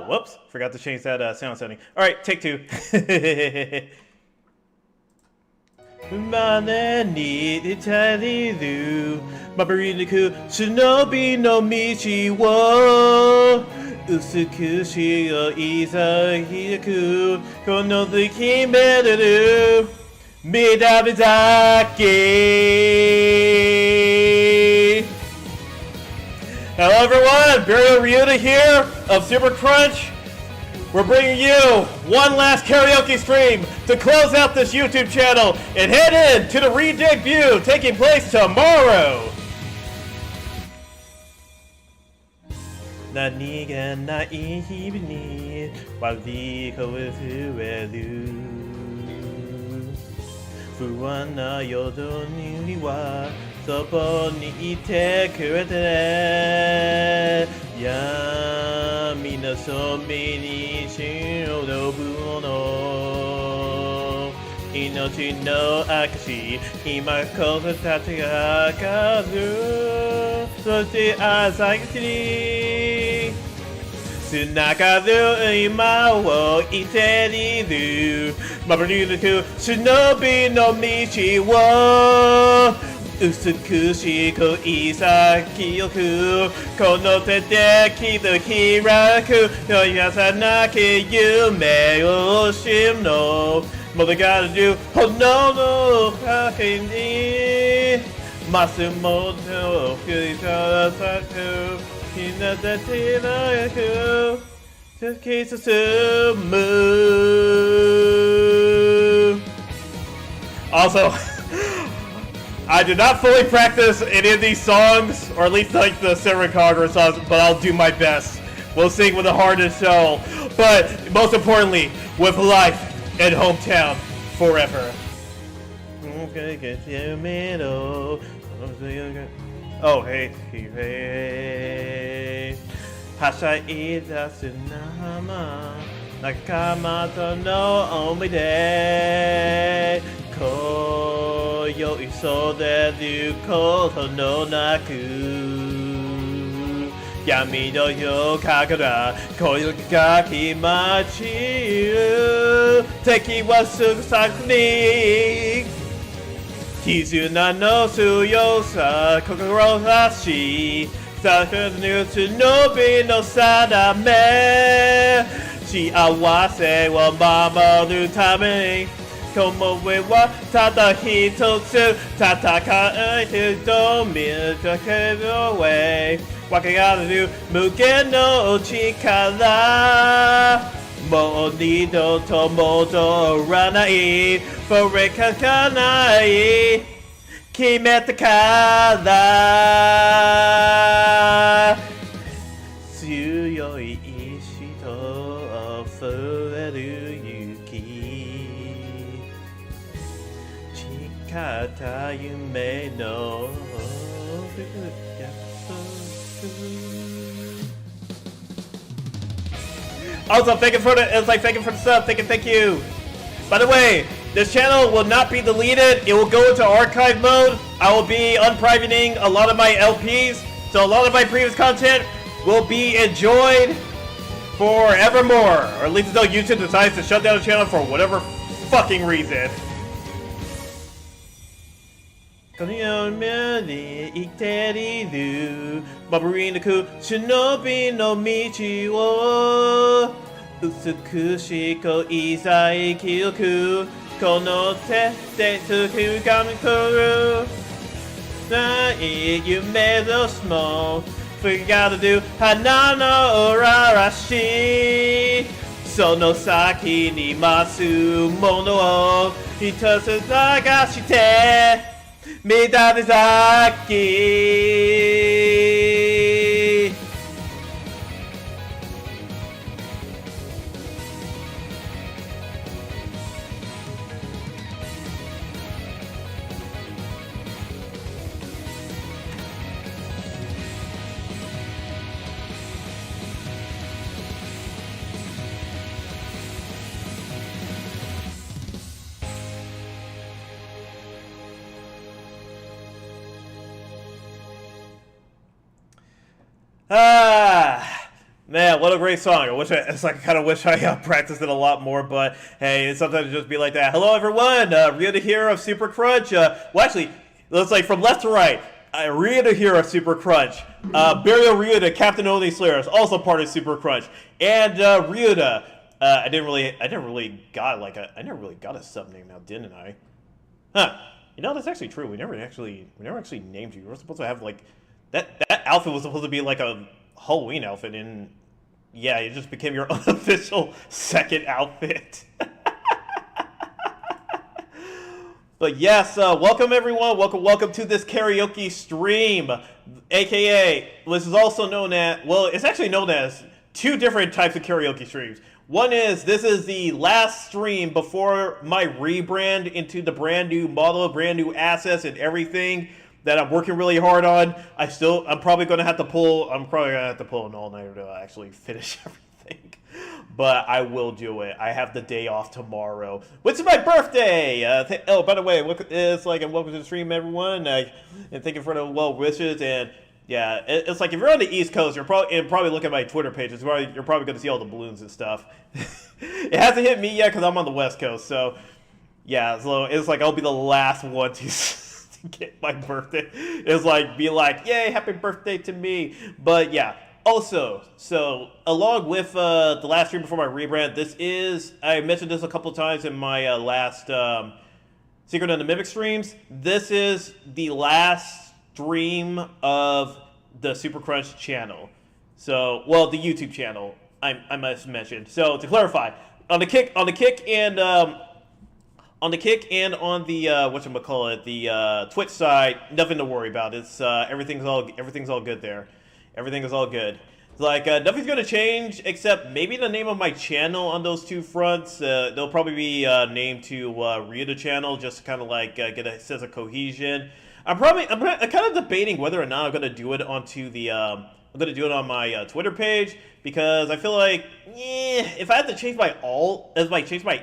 whoops. Forgot to change that sound setting. Alright, take 2. 生まれに至りる守り抜く忍びの道を美しいいざ開くこの決める見た目だけ Hello everyone, Burial Ryuuta here of Super Krunch. We're bringing you one last karaoke stream to close out this YouTube channel and head in to the re-debut taking place tomorrow. 何がない日々に割り込め増える不安な夜にはそこにいてくれてね闇の染に忍ぶもの命の証今こそ立ち上がるそして朝一に繋がる今を生きている守り抜く忍びの道を美しくいさ記憶この手できっと開くやさなき夢を知るの物語る炎の影にますもの振りかざくひなたてなく突き進む Also I did not fully practice any of these songs, or at least like the Seven Conqueror songs, but I'll do my best. We'll sing with the heart and soul, but most importantly, with life and hometown forever. Oh, hey, hey. はしゃいだす生仲間との思い出今宵それることのなく闇の夜から声がきまちる敵はすぐ先に絆の強さ心らしいさくぬ忍びの定め幸せを守るために思いはただ一つ戦いと見つける上分け合える無限の力もう二度と戻らない触れかかない決めたから強い意志と溢れる勇気誓った夢のAlso, thank you for the sub. Thank you. By the way, this channel will not be deleted. It will go into archive mode. I will be unprivating a lot of my LPs, so a lot of my previous content will be enjoyed forevermore, or at least until YouTube decides to shut down the channel for whatever fucking reason. この世に生きている守り抜く忍びの道を美しくいさい記憶この手でつかみ取るない夢のスモーク We gotta do 花の嵐その先に待つものを一つ探して見た目先 Man, what a great song. I kind of wish I practiced it a lot more, but hey, sometimes it just be like that. Hello, everyone. Ryuuta here of Super Krunch. Well, actually, let's like from left to right. Ryuuta here of Super Krunch. Burial Ryuuta, Captain Only Slayer, is also part of Super Krunch. And Ryuuta, I never really got a sub name now, didn't I? Huh. You know, that's actually true. We never actually named you. We were supposed to have like that outfit was supposed to be like a Halloween outfit, and yeah, it just became your unofficial second outfit. But yes, welcome everyone. Welcome to this karaoke stream, aka this is also known as, well, it's actually known as two different types of karaoke streams. This is the last stream before my rebrand into the brand new model, brand new assets and everything that I'm working really hard on. I'm probably gonna have to pull an all-nighter to actually finish everything. But I will do it. I have the day off tomorrow, which is my birthday. By the way, and welcome to the stream, everyone. And thank you for the well wishes. And yeah, it's like if you're on the East Coast, you're probably look at my Twitter page. You're probably going to see all the balloons and stuff. It hasn't hit me yet because I'm on the West Coast. So yeah, so it's like I'll be the last one to get my birthday. It's like be like, yay, happy birthday to me. But yeah. Also, so along with the last stream before my rebrand, I mentioned this a couple of times in my last Secret of the Mimic streams. This is the last stream of the Super Krunch channel. So, well, the YouTube channel, I must mention. So to clarify, on the kick and on the whatchamacallit, the Twitch side, nothing to worry about. It's everything's all good there. Everything is all good. Like, nothing's going to change except maybe the name of my channel on those two fronts. They'll probably be named to Ryuuta channel, just to kind of like get a sense of cohesion. I'm kind of debating whether or not I'm going to do it onto the, I'm going to do it on my Twitter page, because I feel like, if I have to change my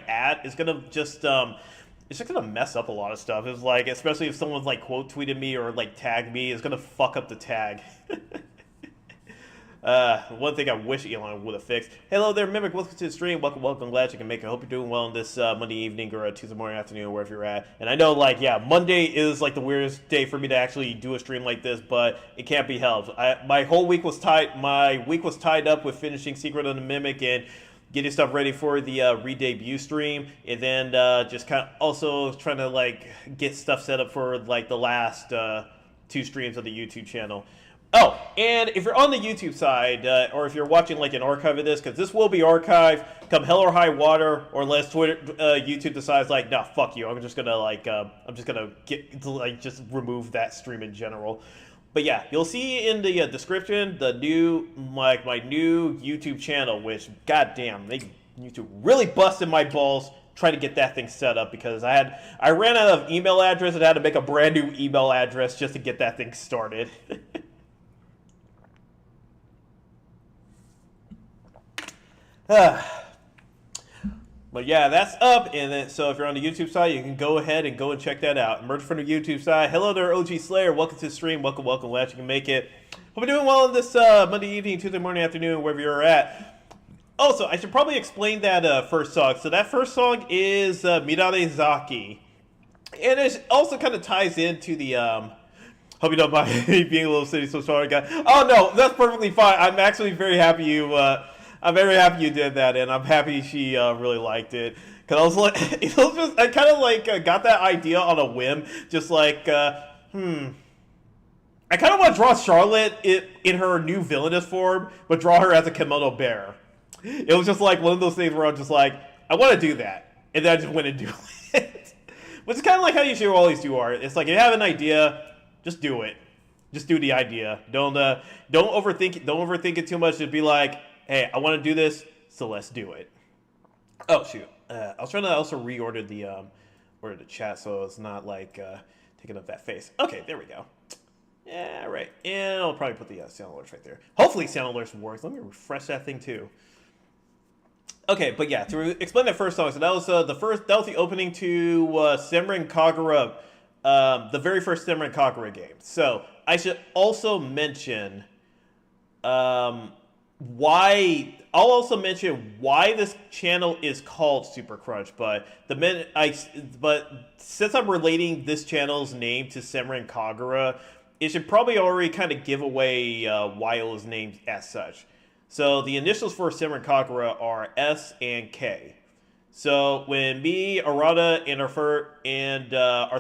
ad, it's going to just, it's just gonna mess up a lot of stuff. It's like, especially if someone's like quote tweeted me or like tagged me, it's gonna fuck up the tag. One thing I wish Elon would have fixed. Hello there, Mimic. Welcome to the stream. Welcome. Glad you can make it. I hope you're doing well on this Monday evening or Tuesday morning, afternoon, wherever you're at. And I know, like, yeah, Monday is like the weirdest day for me to actually do a stream like this, but it can't be helped. My week was tied up with finishing Secret of the Mimic and getting stuff ready for the re-debut stream, and then just kind of also trying to like get stuff set up for like the last two streams of the YouTube channel. Oh, and if you're on the YouTube side, or if you're watching like an archive of this, because this will be archived, come hell or high water, or unless YouTube decides like, nah, fuck you, I'm just gonna just remove that stream in general. But yeah, you'll see in the description my new YouTube channel, which goddamn, YouTube really busted my balls trying to get that thing set up, because I ran out of email address and had to make a brand new email address just to get that thing started. But yeah, that's up, and then so if you're on the YouTube side, you can go ahead and check that out. Emerge from the YouTube side. Hello there, OG Slayer. Welcome to the stream. Welcome. Glad you can make it. Hope you're doing well on this Monday evening, Tuesday morning, afternoon, wherever you're at. Also, I should probably explain that first song. So that first song is Mirare Zaki, and it also kind of ties into the. Hope you don't mind me being a little city so sorry, guy. Oh no, that's perfectly fine. I'm actually very happy you. I'm very happy you did that, and I'm happy she really liked it. Cause I was like, I kind of like got that idea on a whim, just like, I kind of want to draw Charlotte in her new villainous form, but draw her as a kimono bear. It was just like one of those things where I'm just like, I want to do that, and then I just went and do it. Which is kind of like how you should always do art. It's like, if you have an idea, just do it. Just do the idea. Don't overthink. Don't overthink it too much. Just be like, hey, I want to do this, so let's do it. Oh shoot! I was trying to also reorder the chat, so it's not like taking up that face. Okay, there we go. Yeah, right. And I'll probably put the sound alerts right there. Hopefully, sound alerts works. Let me refresh that thing too. Okay, but yeah, to explain that first song, so that was the opening to Senran Kagura, the very first Senran Kagura game. So I should also mention. why I'll also mention why this channel is called Super Krunch, but since I'm relating this channel's name to Senran Kagura, it should probably already kind of give away why it was named as such. So the initials for Senran Kagura are S and K. So when me, Arata, and our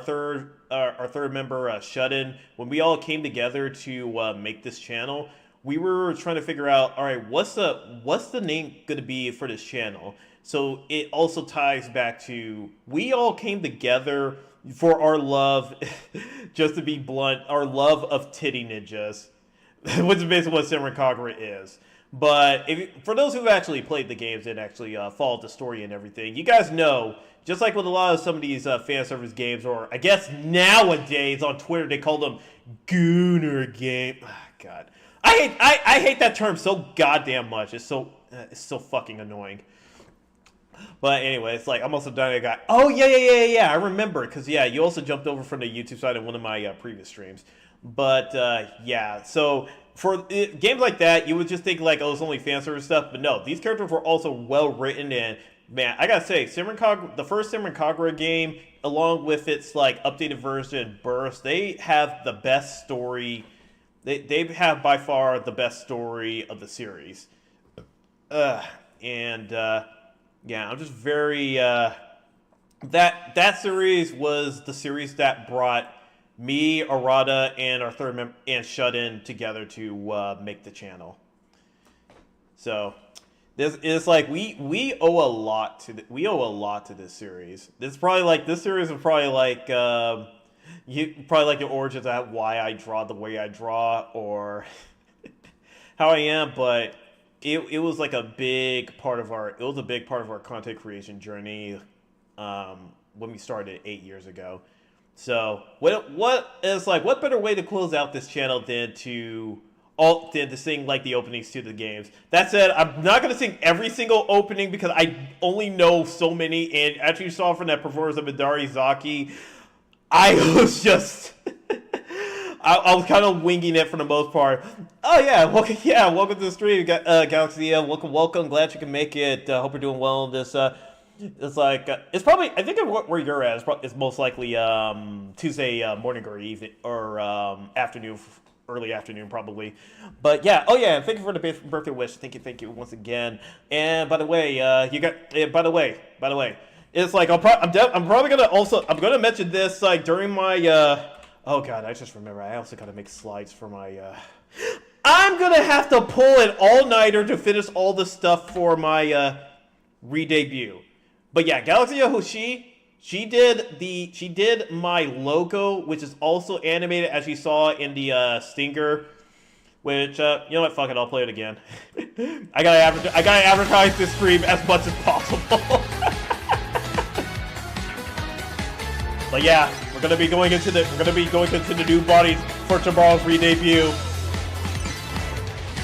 third member Shudden, when we all came together to make this channel, we were trying to figure out, all right, what's the name going to be for this channel? So it also ties back to we all came together for our love, just to be blunt, our love of titty ninjas, which is basically what Senran Kagura is. But for those who've actually played the games and actually followed the story and everything, you guys know, just like with a lot of some of these fan service games, or I guess nowadays on Twitter they call them gooner game. Ah, God. I hate that term so goddamn much. It's so fucking annoying. But anyway, it's like I'm also done. I got I remember because you also jumped over from the YouTube side in one of my previous streams. But so for games like that, you would just think like it's only fan service stuff. But no, these characters were also well written, and man, I gotta say, the first Senran Kagura game, along with its like updated version Burst, they have the best story. They have by far the best story of the series. I'm just very that series was the series that brought me, Arata, and our third member and Shut-In together to make the channel. So it's like we owe a lot to this series. This series is probably like you probably like the origins of why I draw the way I draw or how I am, but it was like a big part of our content creation journey when we started 8 years ago. So what better way to close out this channel than to sing like the openings to the games. That said, I'm not gonna sing every single opening because I only know so many, and actually you saw from that performance of Midari Zaki, I was just I was kind of winging it for the most part. Oh yeah, welcome to the stream, Galaxy. Welcome. Glad you can make it. Hope you're doing well in this. It's like it's probably, I think where you're at is most likely Tuesday morning or evening or afternoon, early afternoon probably. But yeah, thank you for the birthday wish. Thank you once again. And by the way, by the way, it's like I'm gonna mention this like during my oh god, I just remember I also gotta make slides for my I'm gonna have to pull an all-nighter to finish all the stuff for my re-debut. But yeah, Galaxy Hoshi, she did my logo, which is also animated as you saw in the stinger. Which you know what? Fuck it, I'll play it again. I gotta advertise this stream as much as possible. But yeah, we're gonna be going into the new bodies for tomorrow's re-debut.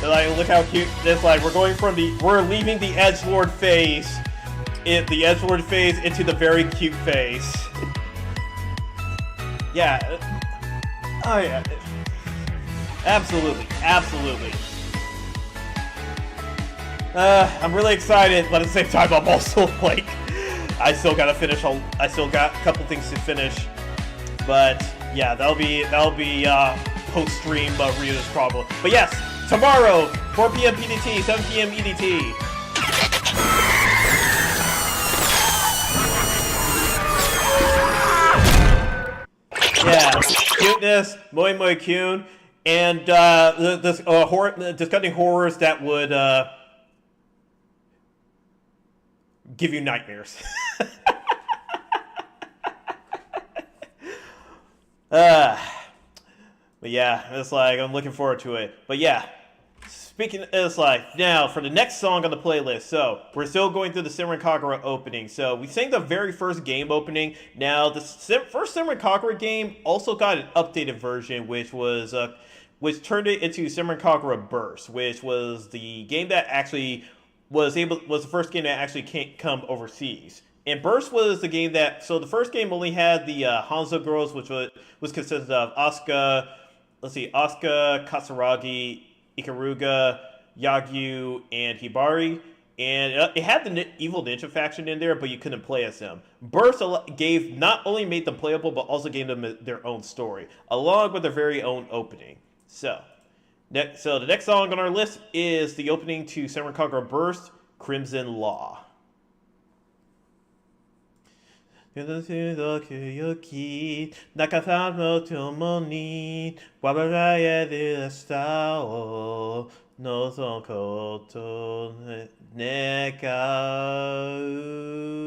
Like, look how cute this. Like, we're leaving the edgelord phase. The edgelord phase into the very cute phase. Yeah. Oh yeah. Absolutely. I'm really excited, but at the same time, I'm also like, I still got a couple things to finish. But yeah, that'll be post-stream Ryuuta's problem. But yes, tomorrow, 4 p.m. PDT, 7 p.m. EDT. Yeah, cuteness, Moi Moi Kyun, and discussing horrors that would give you nightmares. But yeah, it's like I'm looking forward to it. But yeah, speaking, it's like now for the next song on the playlist. So we're still going through the Senran Kagura opening. So we sang the very first game opening. Now the first Senran Kagura game also got an updated version, which turned it into Senran Kagura Burst, which was the game that actually was the first game that actually can't come overseas. And Burst was the game so the first game only had the Hanzo girls, which was consisted of Asuka, Katsuragi, Ikaruga, Yagyu, and Hibari. And it had the evil ninja faction in there, but you couldn't play as them. Burst gave not only made them playable, but also gave them their own story, along with their very own opening. So the next song on our list is the opening to Samurai Conqueror Burst, Crimson Law. 仲間と共に我々へで明日を望むこと願う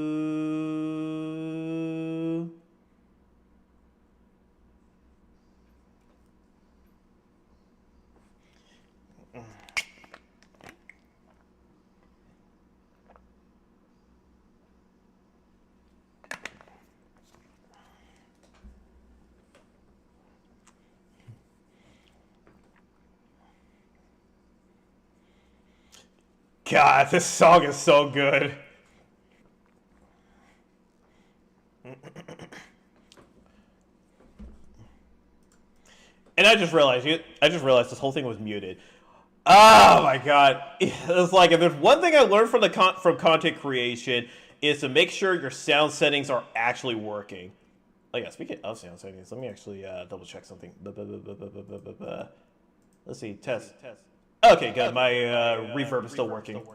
God, this song is so good. And I just realized this whole thing was muted. Oh my god. It's like, if there's one thing I learned from from content creation, is to make sure your sound settings are actually working. Oh yeah, speaking of sound settings, let me actually double check something. Let's see, test. Okay, good. My reverb is still working. All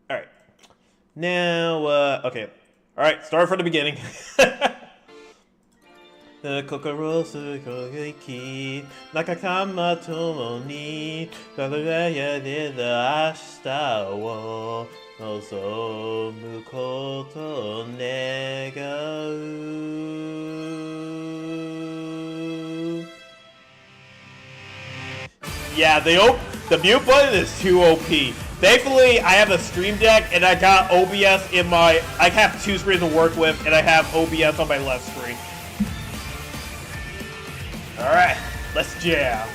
right. Now, okay. All right, start from the beginning. 心すごいき仲間ともに我々へで明日を望むことを願う Yeah, the mute button is too OP. Thankfully, I have a Stream Deck and I got OBS in my... I have two screens to work with and I have OBS on my left screen. Alright, let's jam.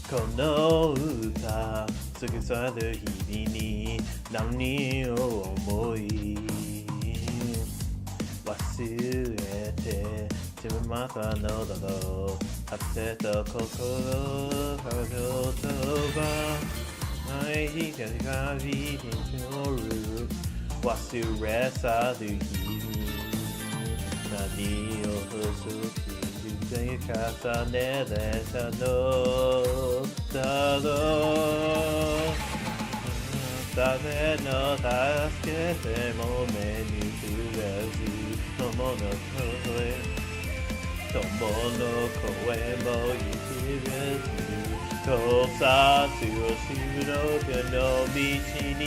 Kono uta 過ぎ去る日々に何を思い忘れて自分またのだろう果てた心から言葉毎日がりに乗る忘れ去る日に何をする重ねれたのだろう誰の助けても目に触れず友の声も生きれず交差する白の道に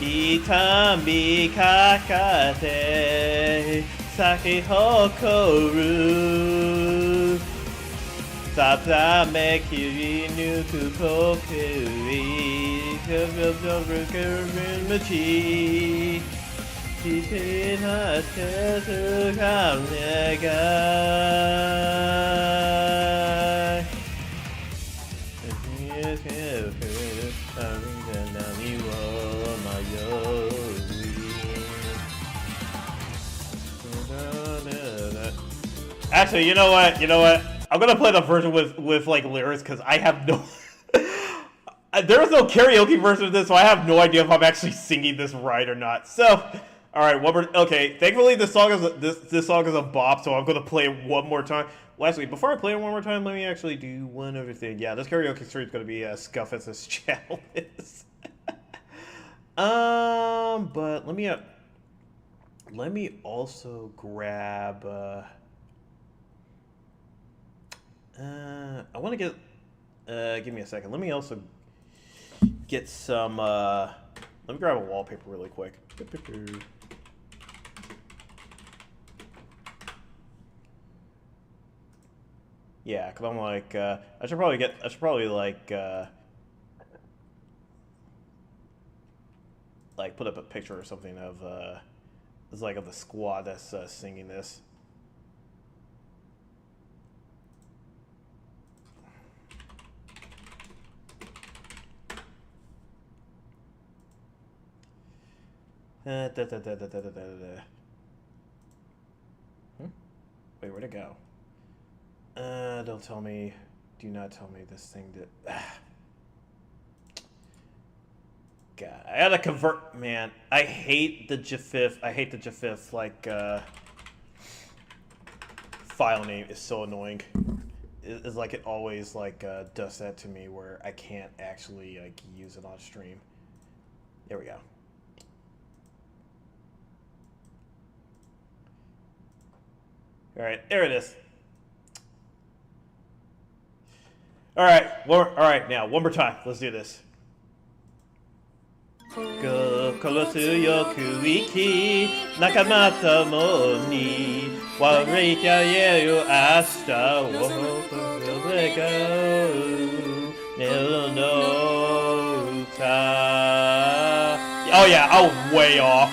痛みかかって咲き誇るさため切り抜く呼吸くる道父なってつか願い何を迷う Actually, you know what? I'm gonna play the version with like lyrics because I have no. There was no karaoke version of this, so I have no idea if I'm actually singing this right or not. So, all right, one more. Okay, thankfully this song is a bop, so I'm gonna play it one more time. Well, actually, before I play it one more time, let me actually do one other thing. Yeah, this karaoke stream is gonna be as scuff as this channel is. But let me also grab. I want to get. Give me a second. Let me also get some. Let me grab a wallpaper really quick. Yeah, cause I'm like, I should probably like put up a picture or something of it's like of the squad that's singing this. Wait, where'd it go? Don't tell me. Do not tell me this thing did. God, I gotta convert. Man, I hate the GIF. I hate the GIF. Like, file name is so annoying. It's like it always like does that to me where I can't actually like use it on stream. There we go. All right, there it is. All right, now one more time. Let's do this. Go closer yo kuiki nakama tomo ni wareka yeru asta wo go no ta. Oh yeah, I was way off.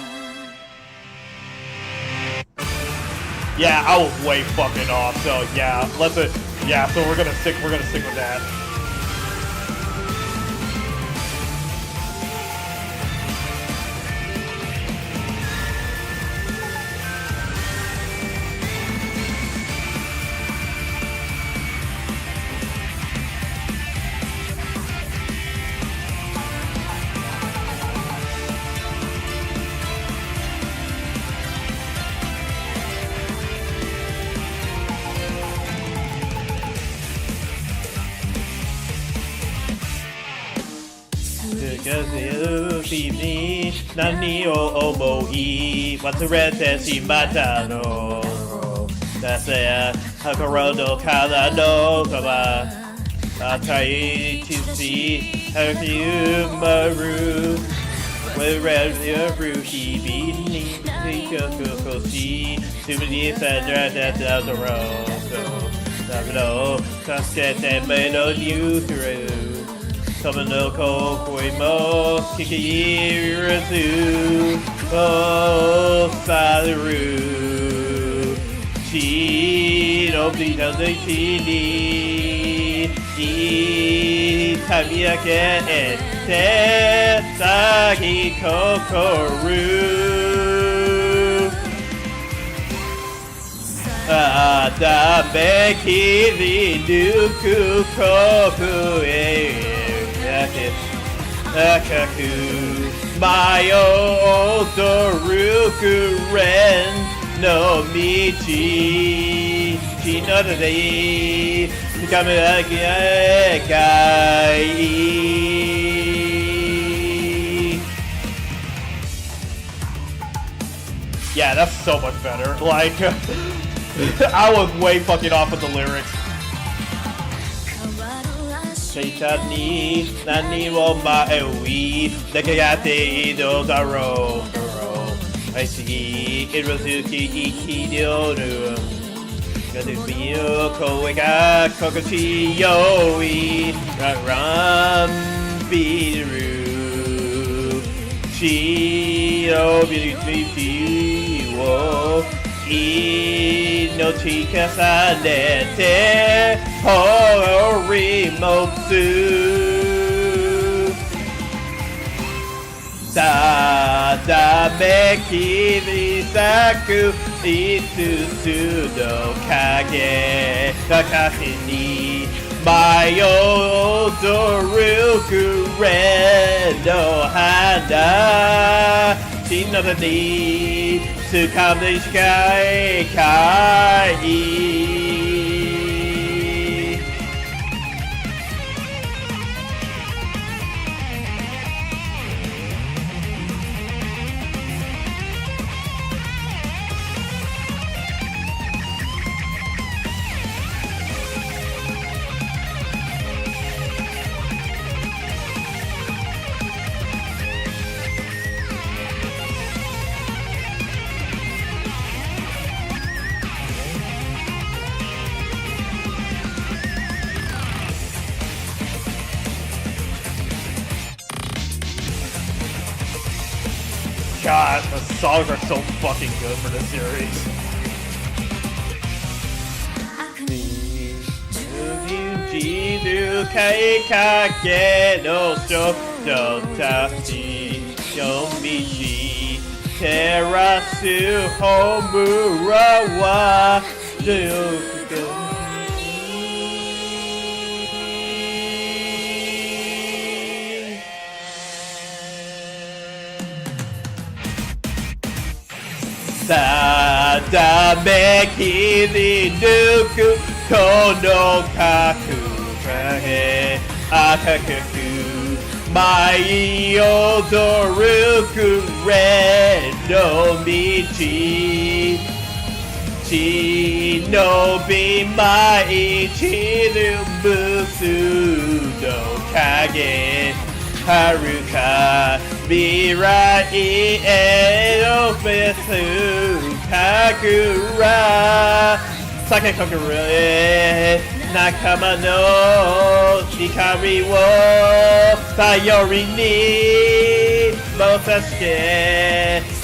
Yeah, I was way fucking off. So yeah, so we're gonna stick with that. Nani o omoi watsurete shimata no Dasaya hakoro no kara no kama Atai to see Harumaru Wherever he be Kokoshi too many fedra that down the road so Kasete meno new through Tomino koimo kikirazu o saru chi no bita de chini I tamiyake ete sagi kokoru Adame kiri nuku koku Akaku Mayo Doruku Ren no Michi Chinodade Kamiakai. Yeah, that's so much better. Like, I was way fucking off with the lyrics. Seitani nani wo maewi nakayate ido daro I see Irozuki ikidyoru Gadubiyo koe ga kokochi yoi Rambiru Shi o biruti wo I no chika sanete horimotsu Sadame kiri saku itsusu no kage kakashi ni Mayo doruku red no hana Shinada ni Tsukame shikai kai songs are so fucking good for this series. Sadame kiri nuku kono kaku kage akaku mai odoruku red no michi shinobi mai chiru musu no kage haruka mirai eno fetsu kakura sake kokure nakama no hikari wo sayori ni mosasuke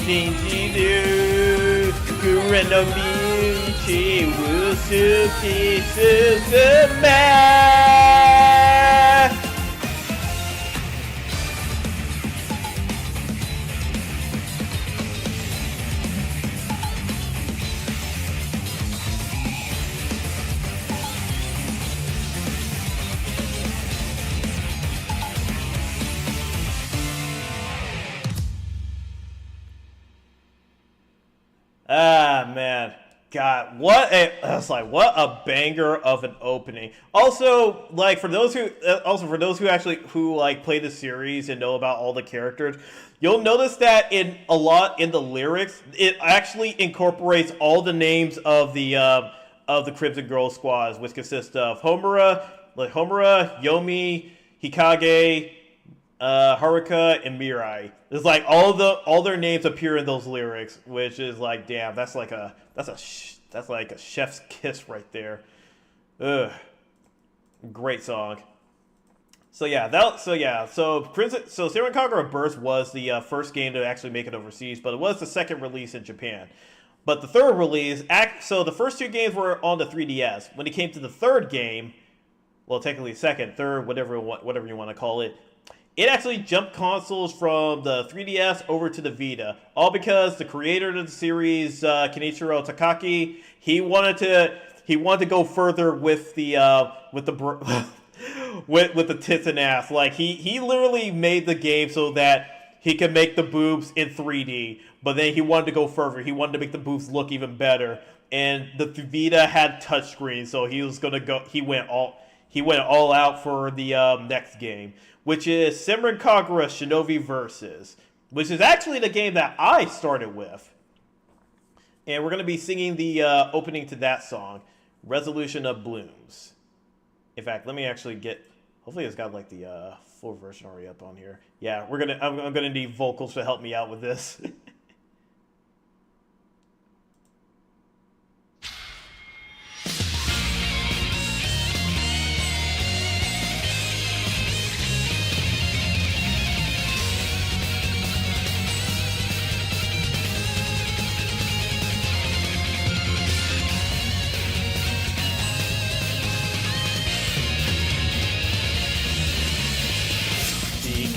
ninjiru kure no michi wusuki suzume. Ah man, God, what a banger of an opening. Also, like for those who actually play the series and know about all the characters, you'll notice that in the lyrics, it actually incorporates all the names of the Crimson Girl squads, which consist of Homura, Yomi, Hikage, Haruka, and Mirai. It's like all their names appear in those lyrics, which is like, damn, that's like a chef's kiss right there. Ugh, great song. So Seven Conqueror Burst was the first game to actually make it overseas, but it was the second release in Japan. But the third release, so the first two games were on the 3DS. When it came to the third game, well, technically second, third, whatever you want to call it, it actually jumped consoles from the 3DS over to the Vita, all because the creator of the series, Kenichiro Takaki, he wanted to go further with the with the tits and ass. Like he literally made the game so that he could make the boobs in 3D, but then he wanted to go further. He wanted to make the boobs look even better, and the Vita had touchscreen, so he was gonna go. He went all out for the next game, which is Senran Kagura Shinobi Versus, which is actually the game that I started with. And we're going to be singing the opening to that song, Resolution of Blooms. In fact, let me actually hopefully it's got like the full version already up on here. Yeah, I'm gonna need vocals to help me out with this.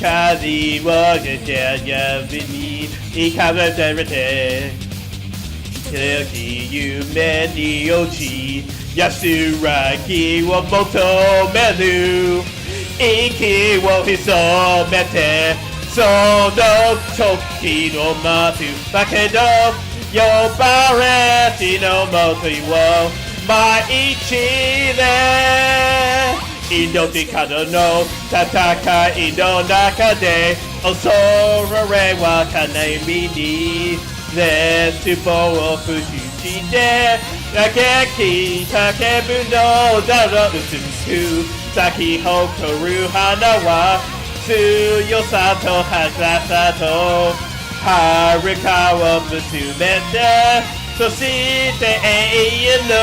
光を出て闇に行かれてみて強き夢に落ち安らぎを求める息を潜めてその時を待つだけど呼ばれしのもとを毎日で命からの戦いの中で恐れはかない身に絶望を駆使して嘆き叫ぶのだろう美しく咲き誇る花は強さと速さと遥かを結べてそして永遠の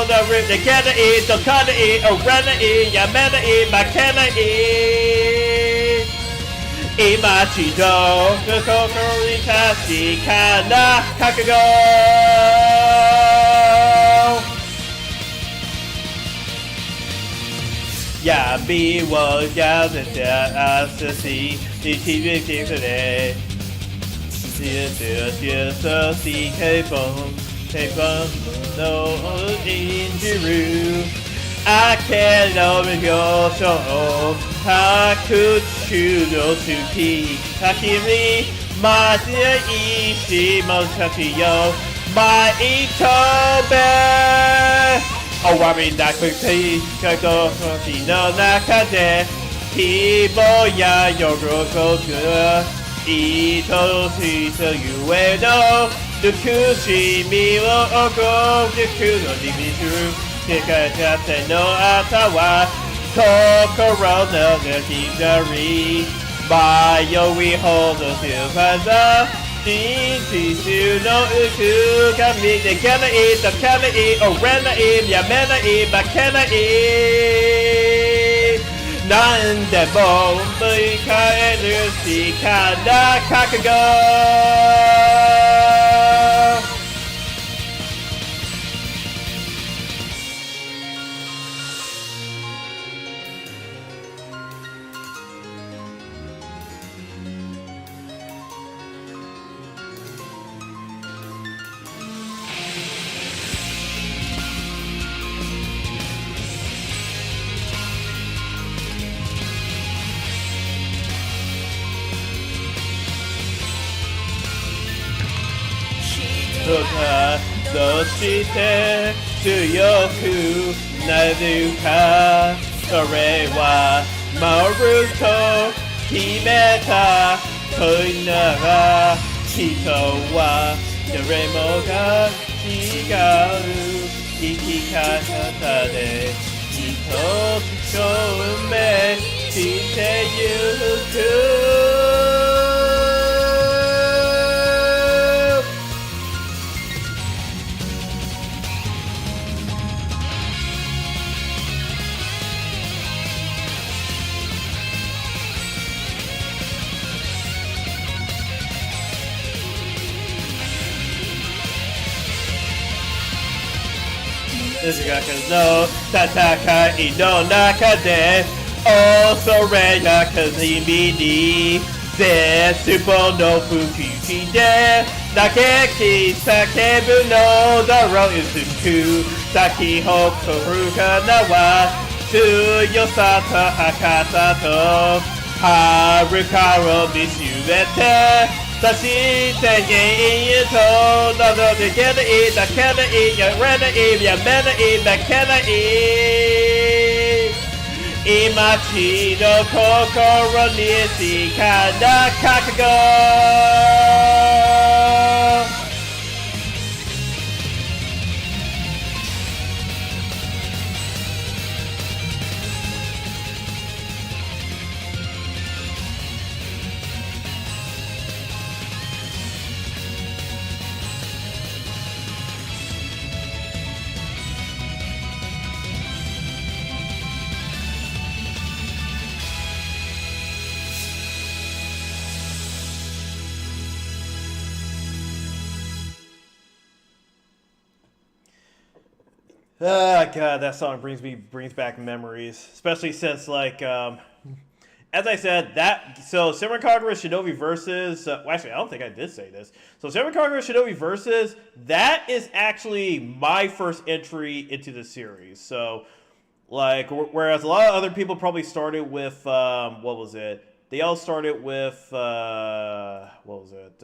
流れけないどかない折らないやめない負けない今一度心に確かな覚悟闇をやめて明日に響き触れ接し平凡の演じる明けの表情白昼の月焚き火まで石もししよ舞い飛べ終わりなくて過去の日の中で希望や喜び愛しさゆえの美しみを起こるのリビル世界中の朝は心の光迷いほどするだ真実の奥が見てけないとかない折れないやめない負けない何でも振り返るしかな覚悟そして強くなるかそれは守ると決めた恋なら人は誰もが違う生き方で一つ証明してゆく哲学の戦いの中で恐れや悲みに絶望の吹きで嘆き叫ぶのだろう美しく咲き誇る花は強さと儚さと遥かを見据えてそして永遠と謎でけないだけないやれないやめないだけない今一度心にしかな覚悟God, that song brings back memories, especially since as I said, Samurai Kagura Shinobi versus actually I don't think I did say this. So Samurai Kagura Shinobi versus that is actually my first entry into the series. So whereas a lot of other people probably started with what was it? They all started with what was it?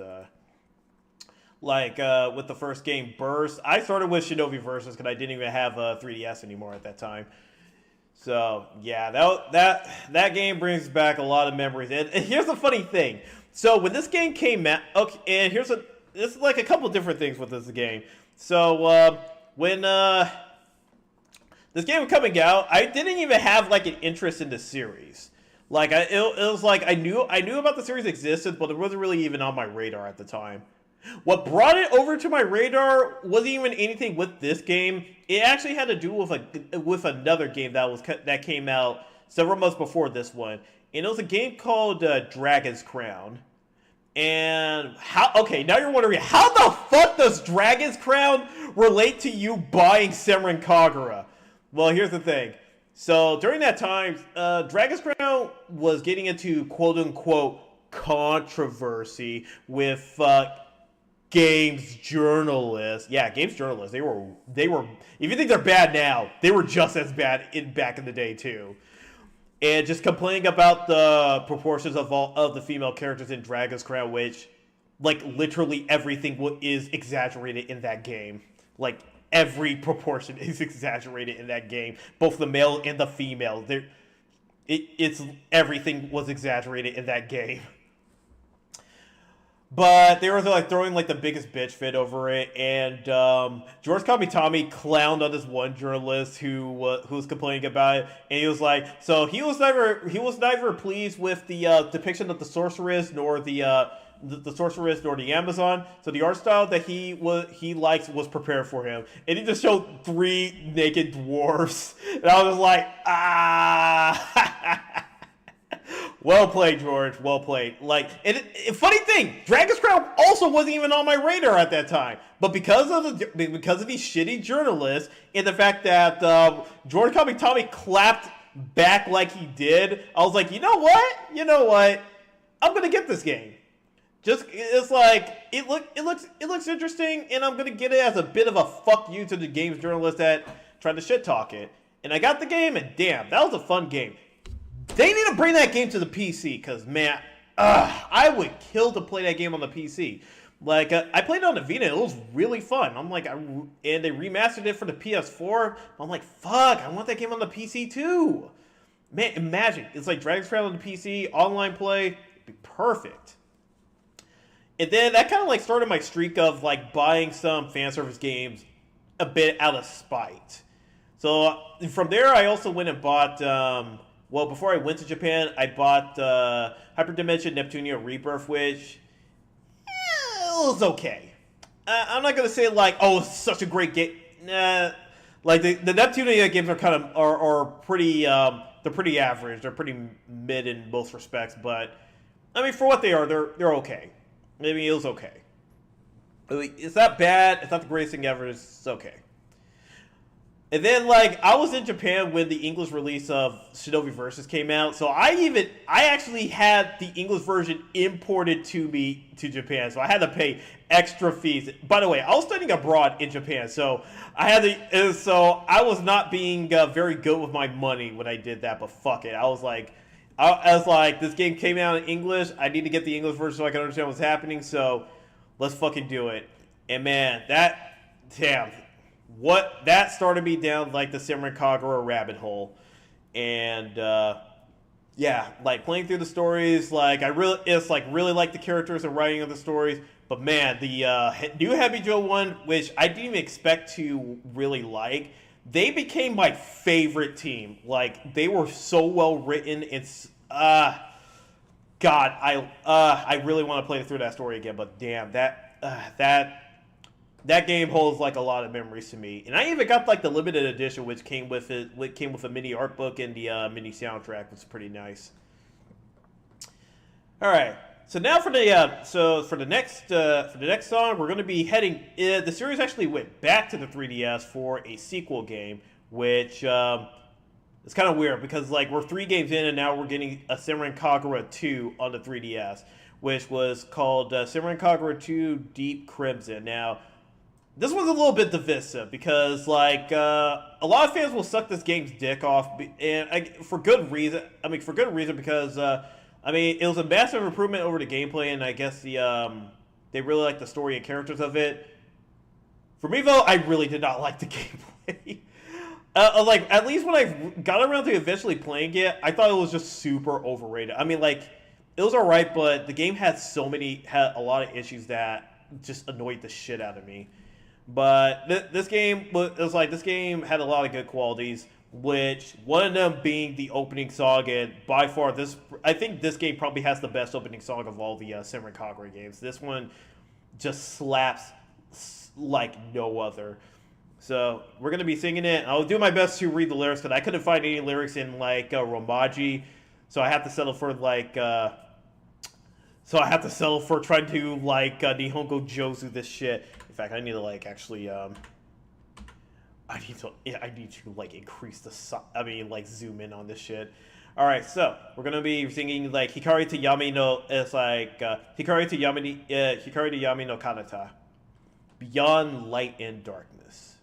With the first game, Burst. I started with Shinobi Versus because I didn't even have a 3DS anymore at that time. So, yeah, that game brings back a lot of memories. And here's the funny thing. So, when this game came out... Okay, and this is like a couple different things with this game. So, when this game was coming out, I didn't even have, an interest in the series. It was like I knew about the series existed, but it wasn't really even on my radar at the time. What brought it over to my radar wasn't even anything with this game. It actually had to do with another game that came out several months before this one. and it was a game called Dragon's Crown. And okay, now you're wondering, how the fuck does Dragon's Crown relate to you buying Senran Kagura? Well, here's the thing. So during that time, Dragon's Crown was getting into quote-unquote controversy with games journalists. Yeah, games journalists. They were. If you think they're bad now, they were just as bad back in the day too. And just complaining about the proportions of all of the female characters in Dragon's Crown, which, like, literally everything is exaggerated in that game. Like, every proportion is exaggerated in that game, both the male and the female. Everything was exaggerated in that game. But they were like throwing like the biggest bitch fit over it, and George Kamitami clowned on this one journalist who was complaining about it, and he was like, so he was neither pleased with the depiction of the sorceress nor the sorceress nor the Amazon. So the art style that he likes was prepared for him, and he just showed 3 naked dwarfs, and I was like, ah. Well played, George. Well played. Like, funny thing, Dragon's Crown also wasn't even on my radar at that time. But because of these shitty journalists and the fact that George Kamitami clapped back like he did, I was like, you know what? I'm gonna get this game. It's like it looks interesting, and I'm gonna get it as a bit of a fuck you to the games journalists that tried to shit talk it. And I got the game, and damn, that was a fun game. They need to bring that game to the PC, because, man, I would kill to play that game on the PC. Like, I played it on the Vita, and it was really fun. I'm like, and they remastered it for the PS4. I'm like, fuck, I want that game on the PC, too. Man, imagine. It's like Dragon's Crown on the PC, online play, it'd be perfect. And then that kind of, like, started my streak of, like, buying some fan service games a bit out of spite. So, from there, I also went and bought... well, before I went to Japan, I bought Hyperdimension Neptunia Rebirth, which it was okay. I'm not gonna say like, oh, it's such a great game. Nah, like the Neptunia games are kind of are pretty they're pretty average. They're pretty mid in most respects, but I mean for what they are, they're okay. I mean it was okay. It's not bad. It's not the greatest thing ever. It's okay. And then, like, I was in Japan when the English release of Shinobi Versus came out, so I actually had the English version imported to me to Japan, so I had to pay extra fees. By the way, I was studying abroad in Japan, so I was not being very good with my money when I did that, but fuck it. I was like, this game came out in English, I need to get the English version so I can understand what's happening, so let's fucking do it. And man, that started me down like the Senran Kagura rabbit hole, and yeah, like playing through the stories, like I really like the characters and writing of the stories. But man, the new Hebijo one, which I didn't even expect to really like, they became my favorite team. Like they were so well written. It's God, I really want to play through that story again. But damn, that game holds like a lot of memories to me, and I even got like the limited edition, which came with a mini art book and the mini soundtrack, which is pretty nice. All right, so now for the next song, we're going to be heading. The series actually went back to the 3DS for a sequel game, which is kind of weird because like we're 3 games in, and now we're getting a Senran Kagura 2 on the 3DS, which was called Senran Kagura 2 Deep Crimson. Now. This one's a little bit divisive because, like, a lot of fans will suck this game's dick off, and for good reason. Because, it was a massive improvement over the gameplay, and I guess they really like the story and characters of it. For me, though, I really did not like the gameplay. Like, at least when I got around to eventually playing it, I thought it was just super overrated. I mean, like, it was alright, but the game had a lot of issues that just annoyed the shit out of me. But this game had a lot of good qualities, which one of them being the opening song, and by far I think this game probably has the best opening song of all the Senran Kagura games. This one just slaps like no other. So we're gonna be singing it. I'll do my best to read the lyrics because I couldn't find any lyrics in like Romaji. So I have to settle for like trying to like Nihongo Jozu this shit. In fact, I need to like actually I need to like increase the like zoom in on this shit. All right, so we're gonna be singing like Hikari to Yami no. It's like Hikari to Yami no Kanata, Beyond Light and Darkness.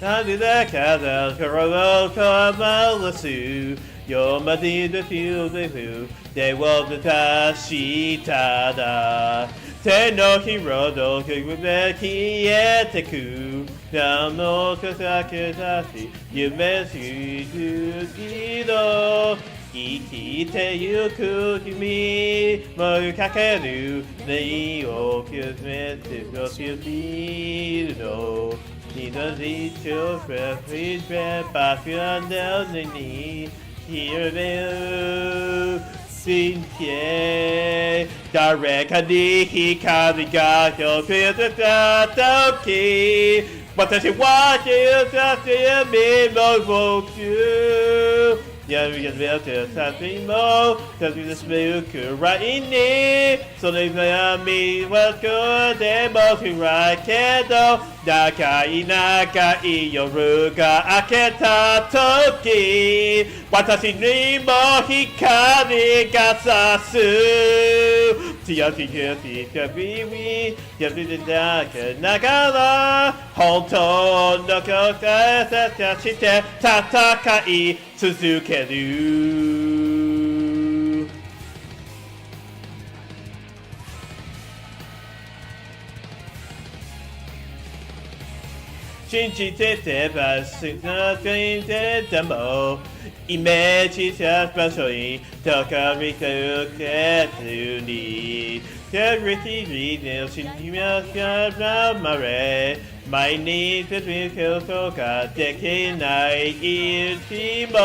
なんでだかだからかまわすよまでだフューデフでを出しただ手のひらの曲で消えてく何のかさけだし夢しくけど生きてゆく君もかける願を決めてほしいの你的地球会飞越八月的你，Here will 今天誰かに光が表せた時私は知った夢も僕闇が目を照らすにも旅立ちめくらいにその闇はこでも暗いけど長い夜が明けた時私にも光が差す強く旅に旅でなけながら本当のことをして戦い続ける信じててばすなくいててもイメージした場所に高みか受けずにテレビで信じますからまれ毎日続くことができない日も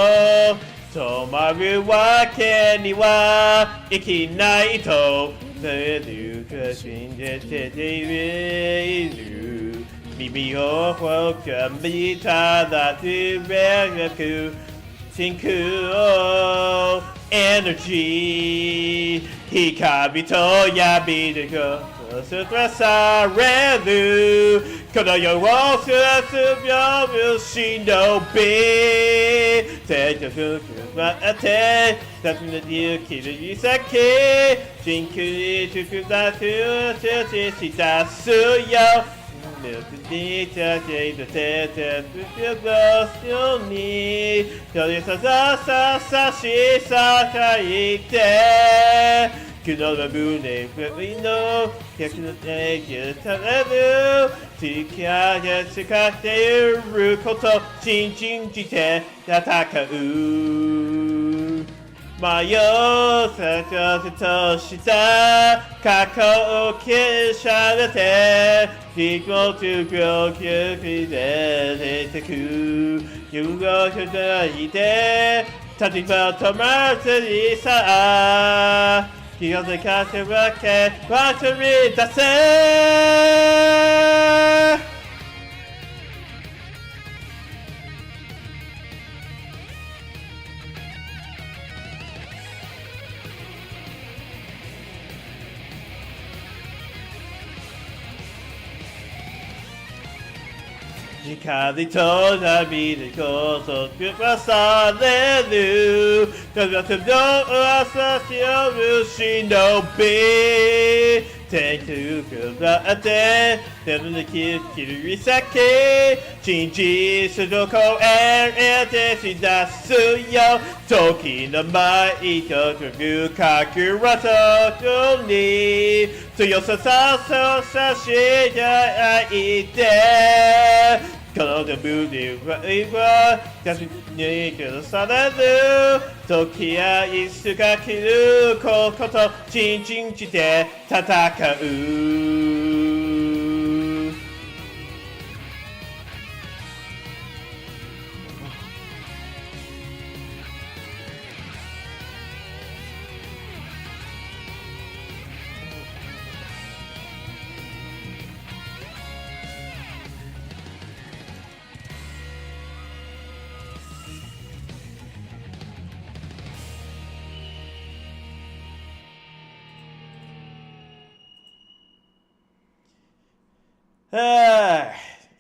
止まるわけにはいけないとそれか信じている耳をほかみただつべく真空エネルギー光と闇でこすらされるこの世を進む忍び手と服まって立ち抜き生きる指先真空に熟だとしだすよに立ち出てて過ごすに取りさしさかいて昨日の胸振りの逆の手がされる力が使っていること信じて戦う迷うせとした過去を消されて飛行中病気で出てく夢を開いて立場止まずにさ気が付かせわけ忘れ出せ光と波でこそ照される風と朝日を忍び天空からって手のきる先真実どこへてしだすよ時の舞と深くはそこに強さしがいてこのブデュは確かにけどさだる時やいつか切ることちんちんして戦う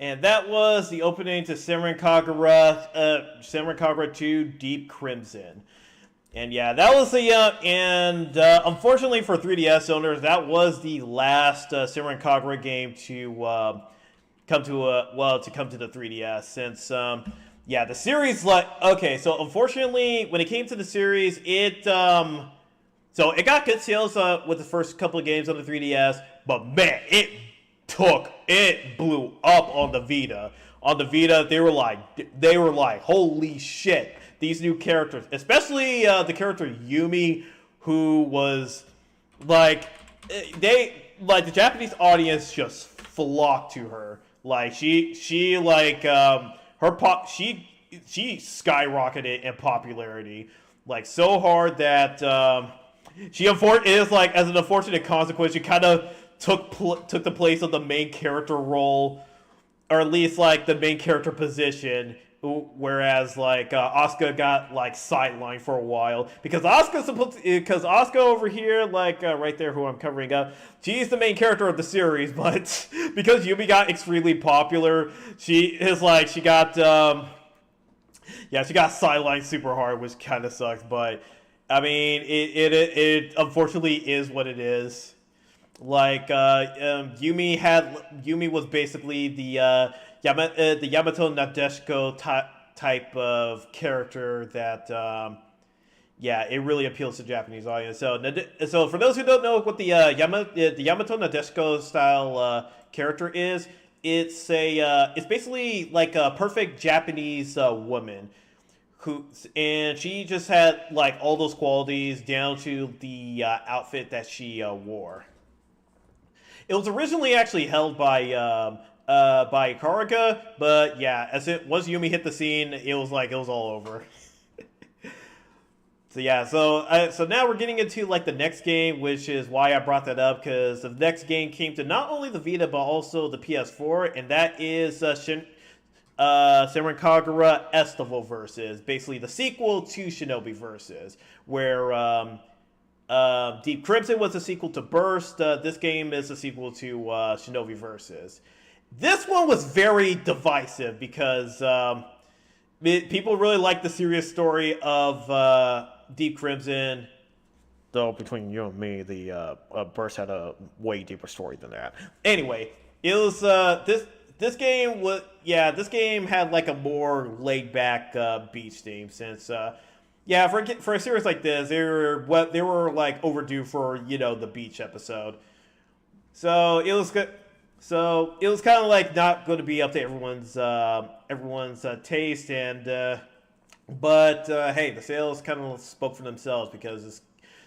And that was the opening to Senran Kagura 2 Deep Crimson. And yeah, that was the unfortunately for 3DS owners, that was the last Senran Kagura game to come to the 3DS since yeah, the series so unfortunately when it came to the series, it got good sales with the first couple of games on the 3DS, but man, it blew up on the Vita. On the Vita, they were like, holy shit, these new characters, especially the character Yumi, who was the Japanese audience just flocked to her. Like she skyrocketed in popularity, like so hard that as an unfortunate consequence, she kind of took the place of the main character role, or at least like the main character position, whereas Asuka got sidelined for a while because Asuka over here right there, who I'm covering up, she's the main character of the series, but because Yumi got extremely popular, she got sidelined super hard, which kind of sucks. But I mean, it unfortunately is what it is. Yumi was basically the Yamato Nadeshiko type of character that it really appeals to Japanese audience. So for those who don't know what the Yamato Nadeshiko style character is, it's basically like a perfect Japanese woman and she just had all those qualities down to the outfit that she wore. It was originally actually held by Karaoke, but yeah, once Yumi hit the scene, it was all over. So yeah, so now we're getting into the next game, which is why I brought that up, because the next game came to not only the Vita but also the PS4, and that is Senran Kagura Estival Versus, basically the sequel to Shinobi Versus, where Deep Crimson was a sequel to Burst. This game is a sequel to Shinobi Versus. This one was very divisive because people really like the serious story of Deep Crimson. Though between you and me, the Burst had a way deeper story than that. Anyway, it was this game had a more laid back beach theme since. For a series like this, they were overdue for the beach episode. So it was good. So it was kind of not going to be up to everyone's taste, and but hey, the sales kind of spoke for themselves because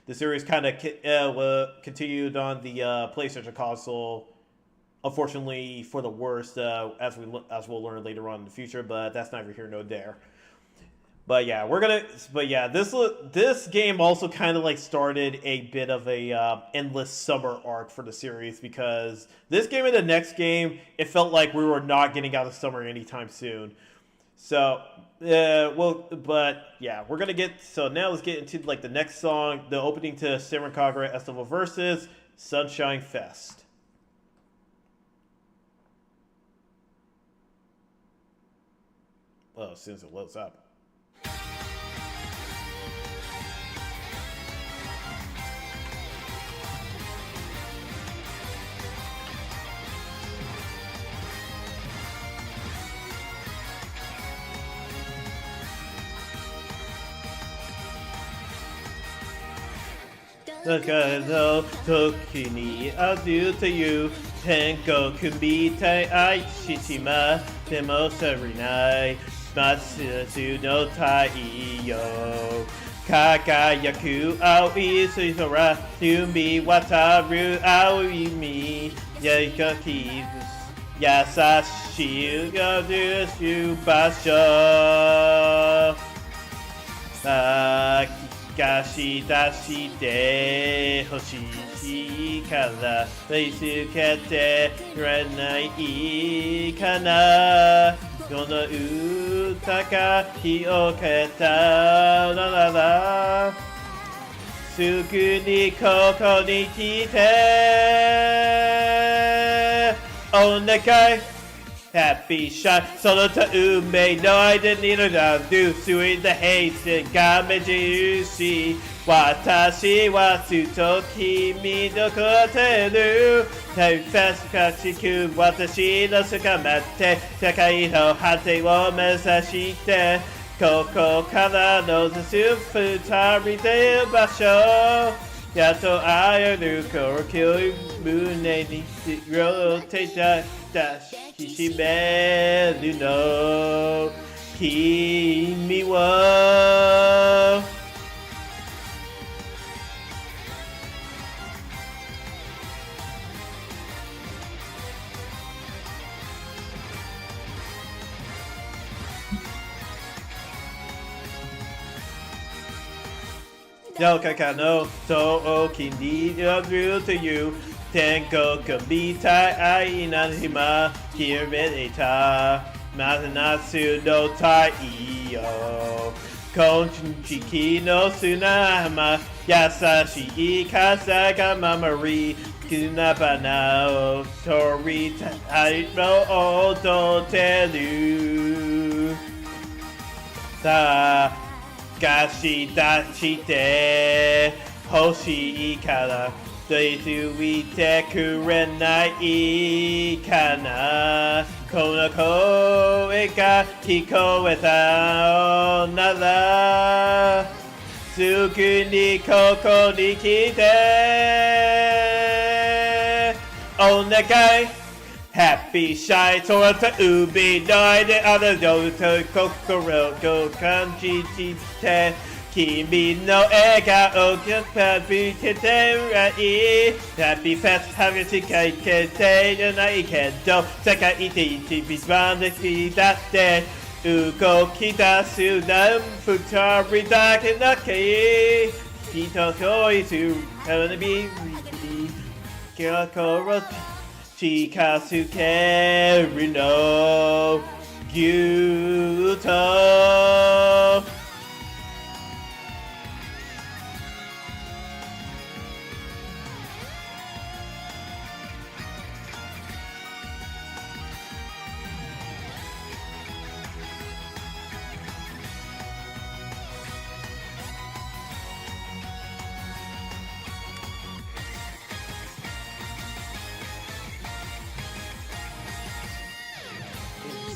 the series kind of continued on the PlayStation console. Unfortunately, for the worst, as we'll learn later on in the future, but that's neither here nor there. But yeah, this game also kind of started a bit of a endless summer arc for the series, because this game and the next game, it felt like we were not getting out of summer anytime soon. So, but yeah, we're gonna get, so now let's get into the next song, the opening to Senran Kagura Estival Versus, Sunshine Fest. Well, as soon as it loads up. だから時に会うという天国みたい愛してしまでもされないまっすぐの太陽輝く青い水空海渡る青い海やいかき優しい夜場所聞かし出してほしいから見つけてくれないかなこの歌が火を消えたならすぐにここに来てお願いHappy shot その他運命の間にのランドゥスインダヘイセンが目印私はずっと君の答える大切かしく私の捕まって世界の果てを目指してここからのずつ二人で場所やっと会える呼吸胸に強手だ抱きしめるの君をどうかかの遠きに寄るという天国みたい愛な今消えたまた夏の太陽今季の砂浜優しい風が守り砂花を取りたいの踊ってるさあ探し出して欲しいからついてくれないかなこの声が聞こえたならすぐにここに来てお願いHappy shy 空と海の間あなたと心を感じて君の笑顔が見ててらいい Happy fast 激しかいけてじゃないけど世界で一番できだって動き出すなん二人だけだけ人恋する花火心近づけるのぎゅっと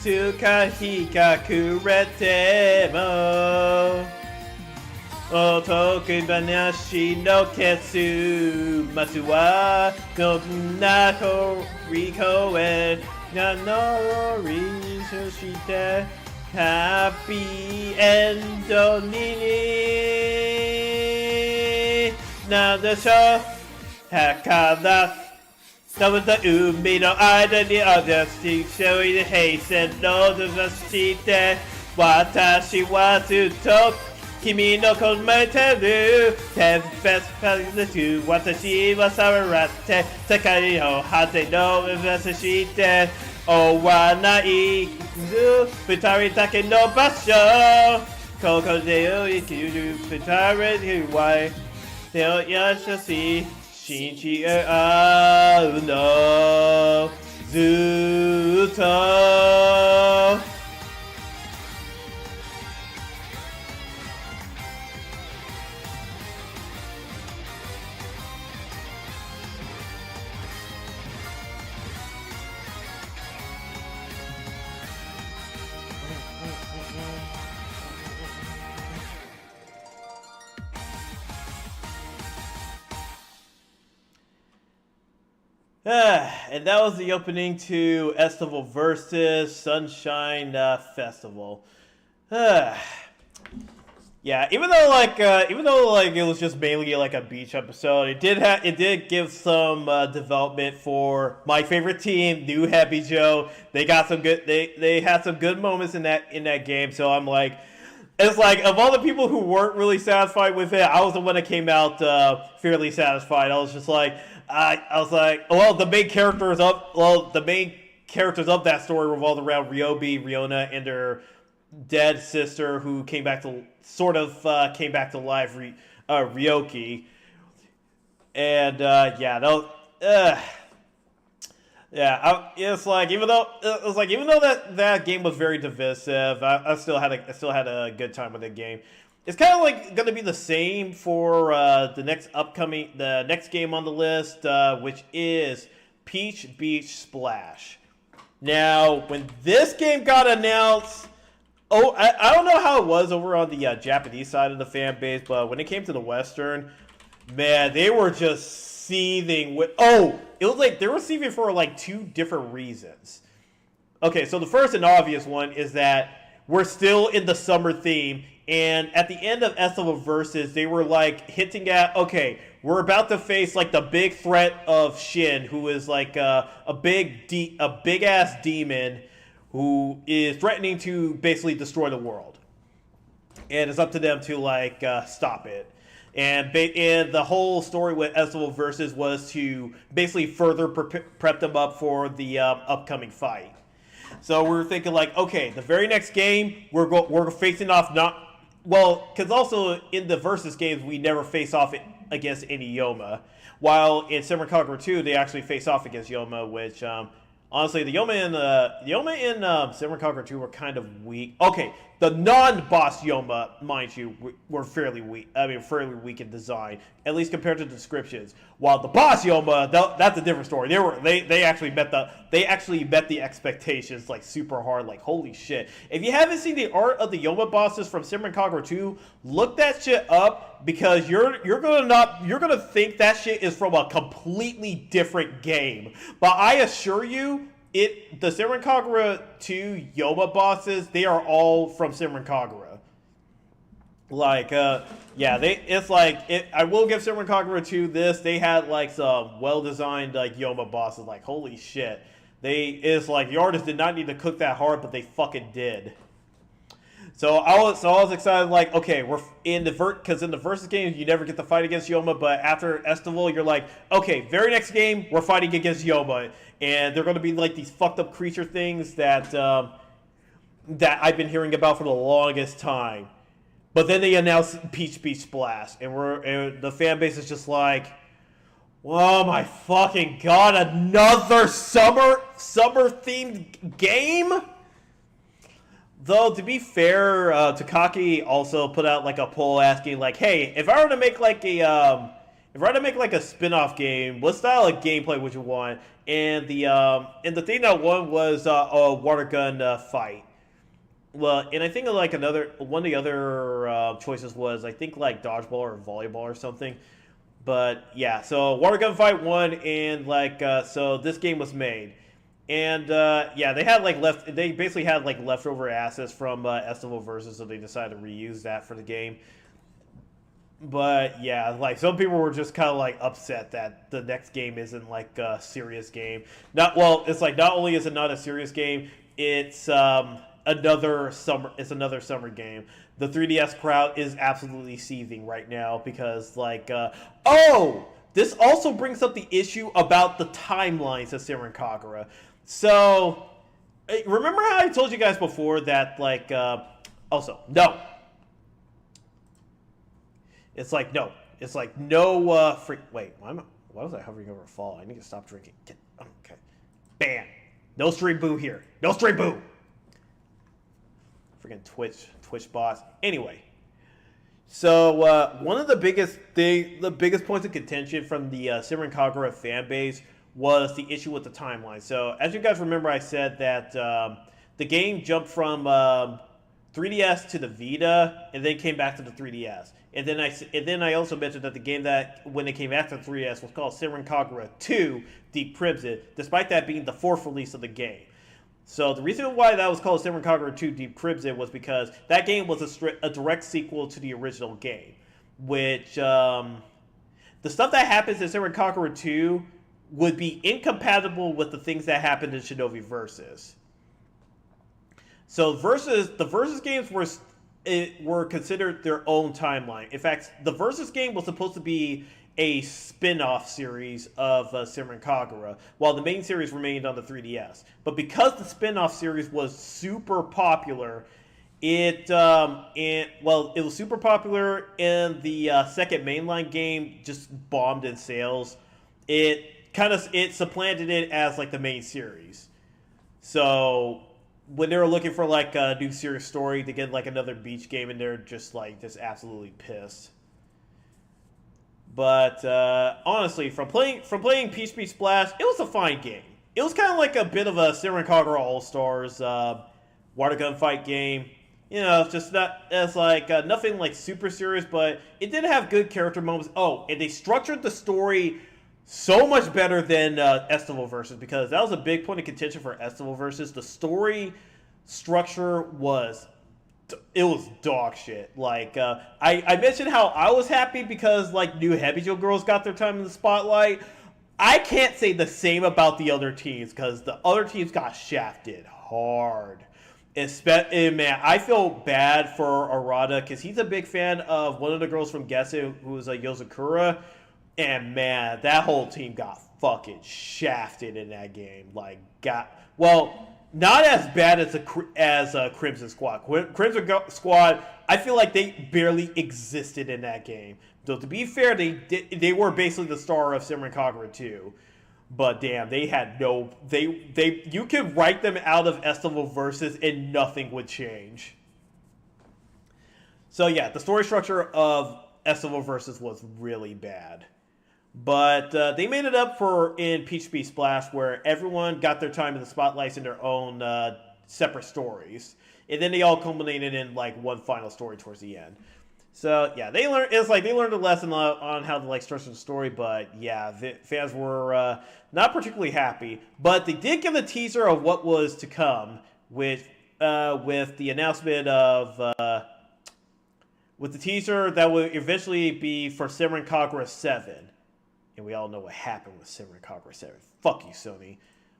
いつか日が暮れてもおとぎ話の結末はどんな飛び越えなのりそしてハッピーエンドになんでしょうだから多分海の間にあるし一人で平線をずらして私はずっと君の声めてるテンペスパルス私は触って世界の果ての目指して追わない二人だけの場所ここで生きる二人は手を優しい信じ合うのずっと And that was the opening to Estival versus Sunshine Festival. Yeah, even though it was just mainly like a beach episode, it did give some development for my favorite team, New Happy Joe. They got some good they had some good moments in that game. So I'm like, it's like of all the people who weren't really satisfied with it, I was the one that came out fairly satisfied. I was just like, I was like, well, the main characters of that story revolved around Ryobi, Riona, and their dead sister who came back to life, Ryoki. And it's like even though that game was very divisive, I still had a good time with the game. It's kind of like going to be the same for the next game on the list, which is Peach Beach Splash. Now, when this game got announced, I don't know how it was over on the Japanese side of the fan base, but when it came to the Western, man, they were just seething with. It was like they were seething for like two different reasons. Okay, so the first and obvious one is that we're still in the summer theme, and at the end of Estival Versus, they were like hinting at, okay, we're about to face like the big threat of Shin, who is like a big ass demon who is threatening to basically destroy the world, and it's up to them to like stop it. And the whole story with Estival Versus was to basically further prep them up for the upcoming fight. So we're thinking like, okay, the very next game we're facing off because also in the Versus games we never face off against any Yoma, while in Samurai Conqueror 2 they actually face off against Yoma, which honestly, the Yoma in Samurai Conqueror 2 were kind of weak. Okay, the non-boss Yoma, mind you, were fairly weak. I mean, fairly weak in design, at least compared to the descriptions. While the boss Yoma, that's a different story. They actually met the expectations like super hard. Like holy shit! If you haven't seen the art of the Yoma bosses from Samurai Conqueror 2, look that shit up because you're gonna think that shit is from a completely different game. But I assure you, the Samurai Conqueror 2 Yoma bosses, they are all from Samurai Conqueror. Like, I will give Samurai Conqueror 2 this. They had like some well-designed like Yoma bosses. Like, holy shit. It's like the artist did not need to cook that hard, but they fucking did. So I was excited, like, okay, we're because in the Versus games, you never get to fight against Yoma, but after Estival, you're like, okay, very next game, we're fighting against Yoma. And they're going to be like these fucked up creature things that I've been hearing about for the longest time. But then they announced Peach Beach Splash, and the fan base is just like, oh my fucking god, another summer themed game? Though to be fair, Takaki also put out like a poll asking like, hey, if I were to make like a spin-off game, what style of gameplay would you want? And the thing that won was a water gun fight. Well, and I think like one of the other choices was I think like dodgeball or volleyball or something. But yeah, so water gun fight won, and like so this game was made. And they basically had like leftover assets from Estival Versus, so they decided to reuse that for the game. But yeah, like some people were just kind of like upset that the next game isn't like a serious game. It's like not only is it not a serious game, it's another summer game. The 3DS crowd is absolutely seething right now because like this also brings up the issue about the timelines of Samurai Kagura. So remember how I told you guys before that like no. It's like no. Wait, why was I hovering over fall? I need to stop drinking. Okay. Bam. No stream boo here. No stream boo. Freaking Twitch boss. Anyway. So one of the biggest points of contention from the Samurai Kagura fan base was the issue with the timeline. So as you guys remember, I said that the game jumped from 3DS to the Vita, and then came back to the 3DS. And then I also mentioned that the game that when it came after the 3DS was called Senran Kagura 2: Deep Crimson, despite that being the fourth release of the game. So the reason why that was called Senran Kagura 2: Deep Crimson was because that game was a direct sequel to the original game, which the stuff that happens in Senran Kagura 2 would be incompatible with the things that happened in Shinobi Versus. So the Versus games were considered their own timeline. In fact, the Versus game was supposed to be a spin-off series of Senran Kagura, while the main series remained on the 3DS. But because the spin-off series was super popular, it was super popular, and the second mainline game just bombed in sales. It supplanted it as like the main series. So when they were looking for like a new serious story to get like another beach game, and they're just absolutely pissed. But honestly, from playing Peach Beach Splash, it was a fine game. It was kind of like a bit of a Senran Kagura All Stars water gun fight game. You know, just not as like nothing like super serious, but it did have good character moments. Oh, and they structured the story so much better than Estival Versus, because that was a big point of contention for Estival Versus. The story structure was dog shit. Like I mentioned how I was happy because like new Hebijo girls got their time in the spotlight. I can't say the same about the other teams, because the other teams got shafted hard. Man, I feel bad for Arata, because he's a big fan of one of the girls from Gesu, who was Yozakura. And man, that whole team got fucking shafted in that game. Like, not as bad as Crimson Squad. Crimson Squad, I feel like they barely existed in that game. Though to be fair, they were basically the star of Senran Kagura 2. But damn, they had you could write them out of Estival Versus and nothing would change. So yeah, the story structure of Estival Versus was really bad. But they made it up in Peach Beach Splash, where everyone got their time in the spotlights in their own separate stories, and then they all culminated in like one final story towards the end. So yeah, they learned a lesson on how to like structure the story. But yeah, the fans were not particularly happy. But they did give a teaser of what was to come with the announcement of with the teaser that would eventually be for Senran Kagura 7. And we all know what happened with Senran Kagura 7. Fuck you, Sony.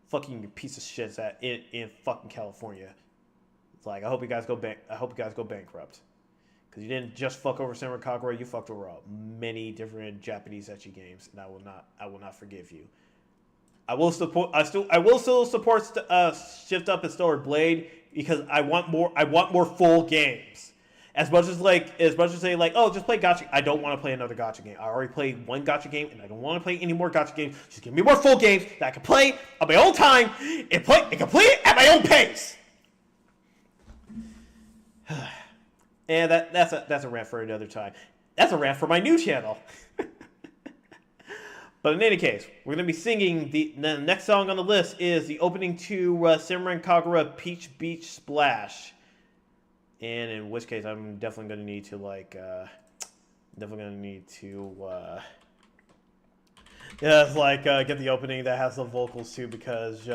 Fucking you piece of shit in fucking California. It's like, I hope you guys go bankrupt. Because you didn't just fuck over Senran Kagura, you fucked over many different Japanese ecchi games, and I will not forgive you. I will still support Shift Up and Stellar Blade, because I want more full games. As much as saying like, oh, just play gacha. I don't want to play another gacha game. I already played one gacha game, and I don't want to play any more gacha games. Just give me more full games that I can play on my own time and complete it at my own pace. And that's a rant for another time. That's a rant for my new channel. But in any case, we're going to be singing the next song on the list is the opening to Senran Kagura Peach Beach Splash. And in which case, I'm definitely going to need to get the opening that has the vocals too, because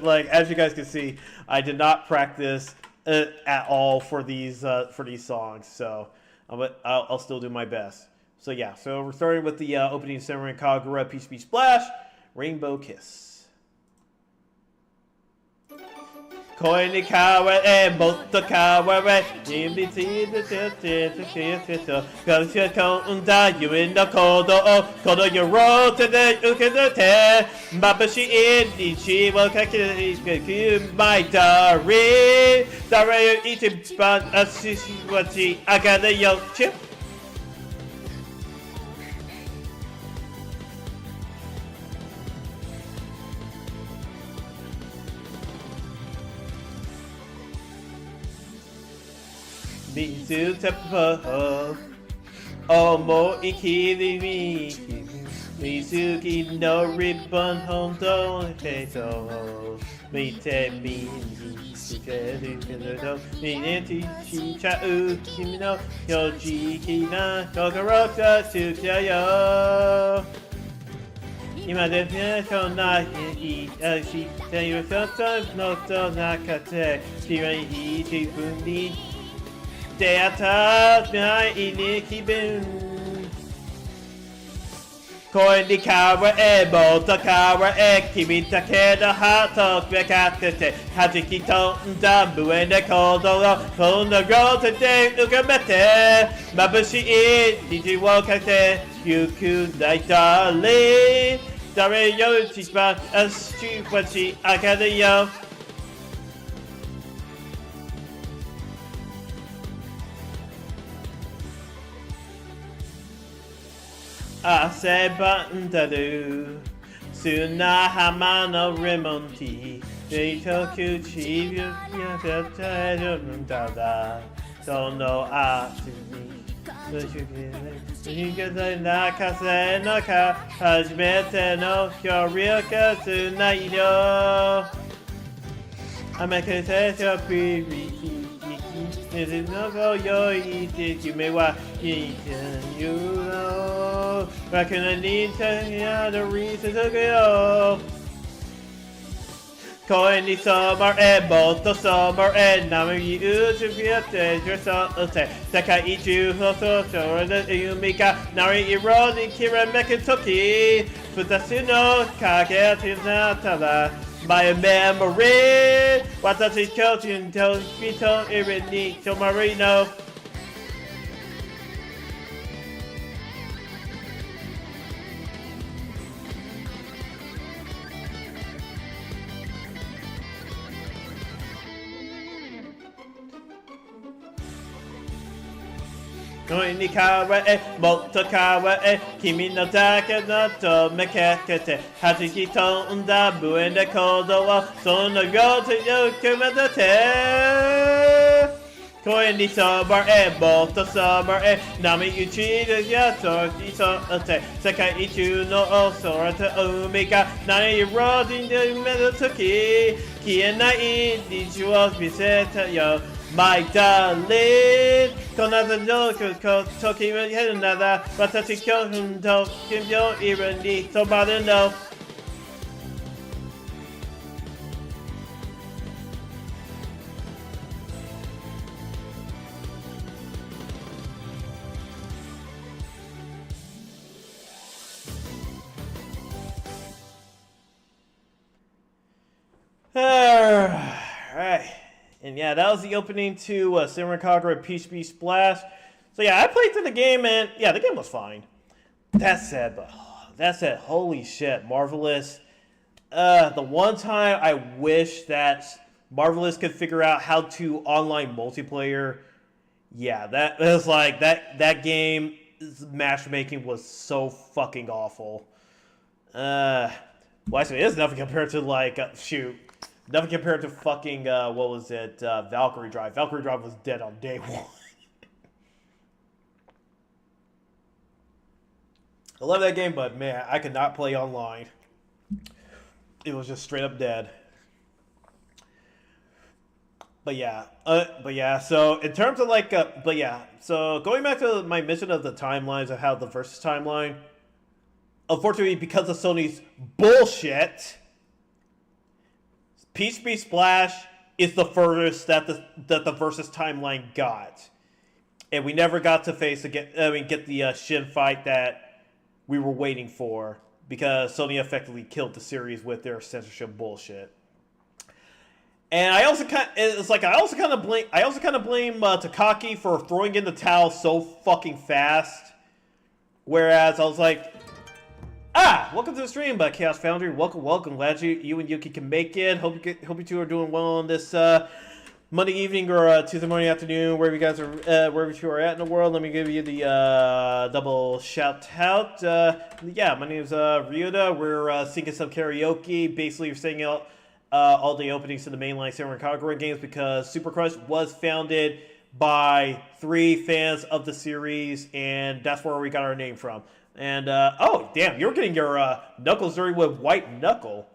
like as you guys can see, I did not practice at all for these songs, so I'll still do my best. So yeah, so we're starting with the opening Senran Kagura Peach Beach Splash, Rainbow Kiss. 恋に変われもっと変われ人々で感謝込んだ夢の行動この世を手で受け取って眩しい日をかけてく My darling 誰よ一番足はち上がれよチュッ水たっぷ思い切りに Mizuki no ribbon hondo keto. Mite mi Mineti Shichau Kimino Yoji na Kokoroka Tsukayo. 今でね、そんなにしている人の中で、自分に自分に出会ったないに気分。声に変われ、もっと変われ、君だけのハートを分かってて、弾き飛んだ無縁な行動をこの両手で受け止めて、眩しい虹をかけてゆくない誰。誰より一番足はち上がるよ。汗ばんだる砂浜のレモンティー一口やったるんだらその後に泣かせのか初めての表がつないよ甘くてちょっぴり水のご用意で夢はいいて言うの楽なにやるり続けよ声に染まれもっと染まれ波に打ち振ってそうして世界中のそれで夢が鳴り色にきらめくとき二つの影になったらMy memory 私個人と人いるに染まりの声に変われもっと変われ君のだけのとめかけて弾き飛んだ無縁な行動をその両手を組み立て声に染まれもっと染まれ波打ちでやときそうって世界中の空と海が何色に埋めるとき消えない虹を見せたよMy darling この後の時を経るなら私今日と君をいるに染まるのAlright. And yeah, that was the opening to Samurai Kagura Peach Beach Splash. So yeah, I played through the game and yeah, the game was fine. That said, holy shit, Marvelous. The one time I wish that Marvelous could figure out how to online multiplayer. Yeah, that was like that game matchmaking was so fucking awful. Well, actually, it's nothing compared to like nothing compared to fucking, what was it, Valkyrie Drive. Valkyrie Drive was dead on day one. I love that game, but man, I could not play online. It was just straight up dead. But yeah, so in terms of like, so going back to my mention of the timelines of how the Versus timeline, unfortunately, because of Sony's bullshit, Peach Beach Splash is the furthest that the Versus timeline got, and we never got to get the Shin fight that we were waiting for because Sony effectively killed the series with their censorship bullshit. And I also kind of blame Takaki for throwing in the towel so fucking fast. Whereas I was like, welcome to the stream, Chaos Foundry. Welcome. Glad you and Yuki can make it. Hope you two are doing well on this Monday evening or Tuesday morning afternoon, wherever you guys are, wherever you are at in the world. Let me give you the double shout out. Yeah, my name is Ryuuta. We're singing some karaoke. Basically, we're singing out all the openings to the mainline Samurai Kagura games because Super Krunch was founded by 3 fans of the series, and that's where we got our name from. And oh damn, you're getting your knuckles dirty with white knuckle.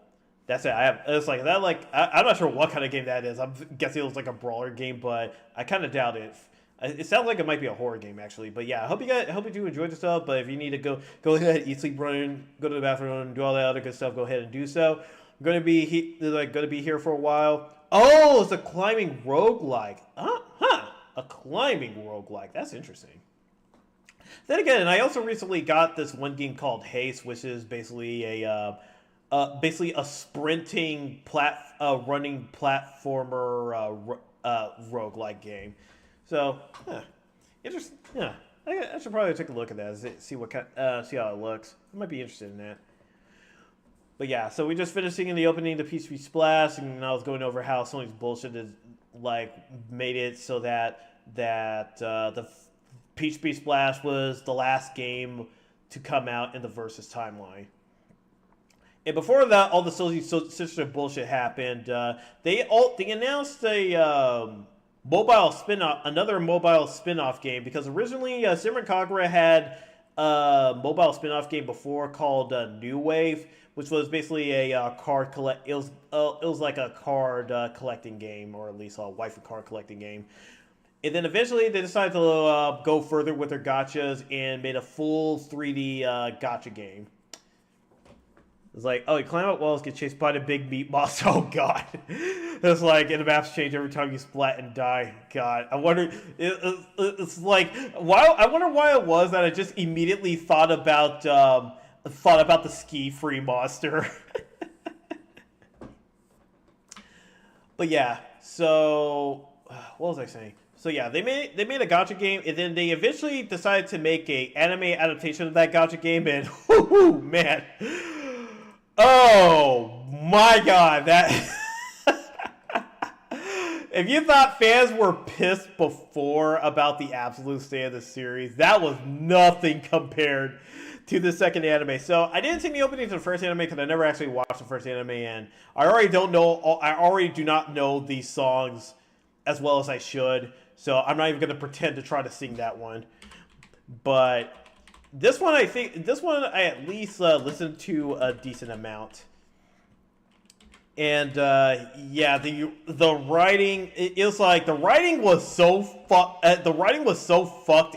That's it. I have. It's like that. Like I'm not sure what kind of game that is. I'm guessing it was like a brawler game, but I kind of doubt it. It sounds like it might be a horror game actually. But yeah, I hope you do enjoy the stuff. But if you need to go ahead, eat, sleep, run, go to the bathroom, do all that other good stuff. Go ahead and do so. I'm gonna be here for a while. Oh, it's a climbing roguelike. A climbing roguelike. That's interesting. Then again, I also recently got this one game called Haste, which is basically a sprinting running platformer roguelike game. So, interesting. Yeah, I should probably take a look at that. See how it looks. I might be interested in that. But yeah, so we just finished singing the opening to PHP Splash, and I was going over how Sony's bullshit is made it so that the PHP Splash was the last game to come out in the Versus timeline. And before that, all the sister bullshit happened. They announced a another mobile spin-off game, because originally Simran Kagura had a mobile spin-off game before called New Wave, which was basically a card collect. It was like a card collecting game, or at least a waifu card collecting game. And then eventually they decided to go further with their gachas and made a full 3D gacha game. It's like, oh, you climb up walls, get chased by the big meat boss. Oh, God. It's like, and the maps change every time you splat and die. God, I wonder, it's like, I wonder why it was that I just immediately thought about the ski-free monster. But yeah, so, what was I saying? So yeah, they made a gacha game, and then they eventually decided to make a anime adaptation of that gacha game, and whoo, man, oh my God, that if you thought fans were pissed before about the absolute state of the series, that was nothing compared to the second anime. So I didn't see the opening to the first anime because I never actually watched the first anime, and I already do not know these songs as well as I should. So I'm not even going to pretend to try to sing that one. But this one I at least listened to a decent amount. And yeah, the writing, it was like the writing was so fucked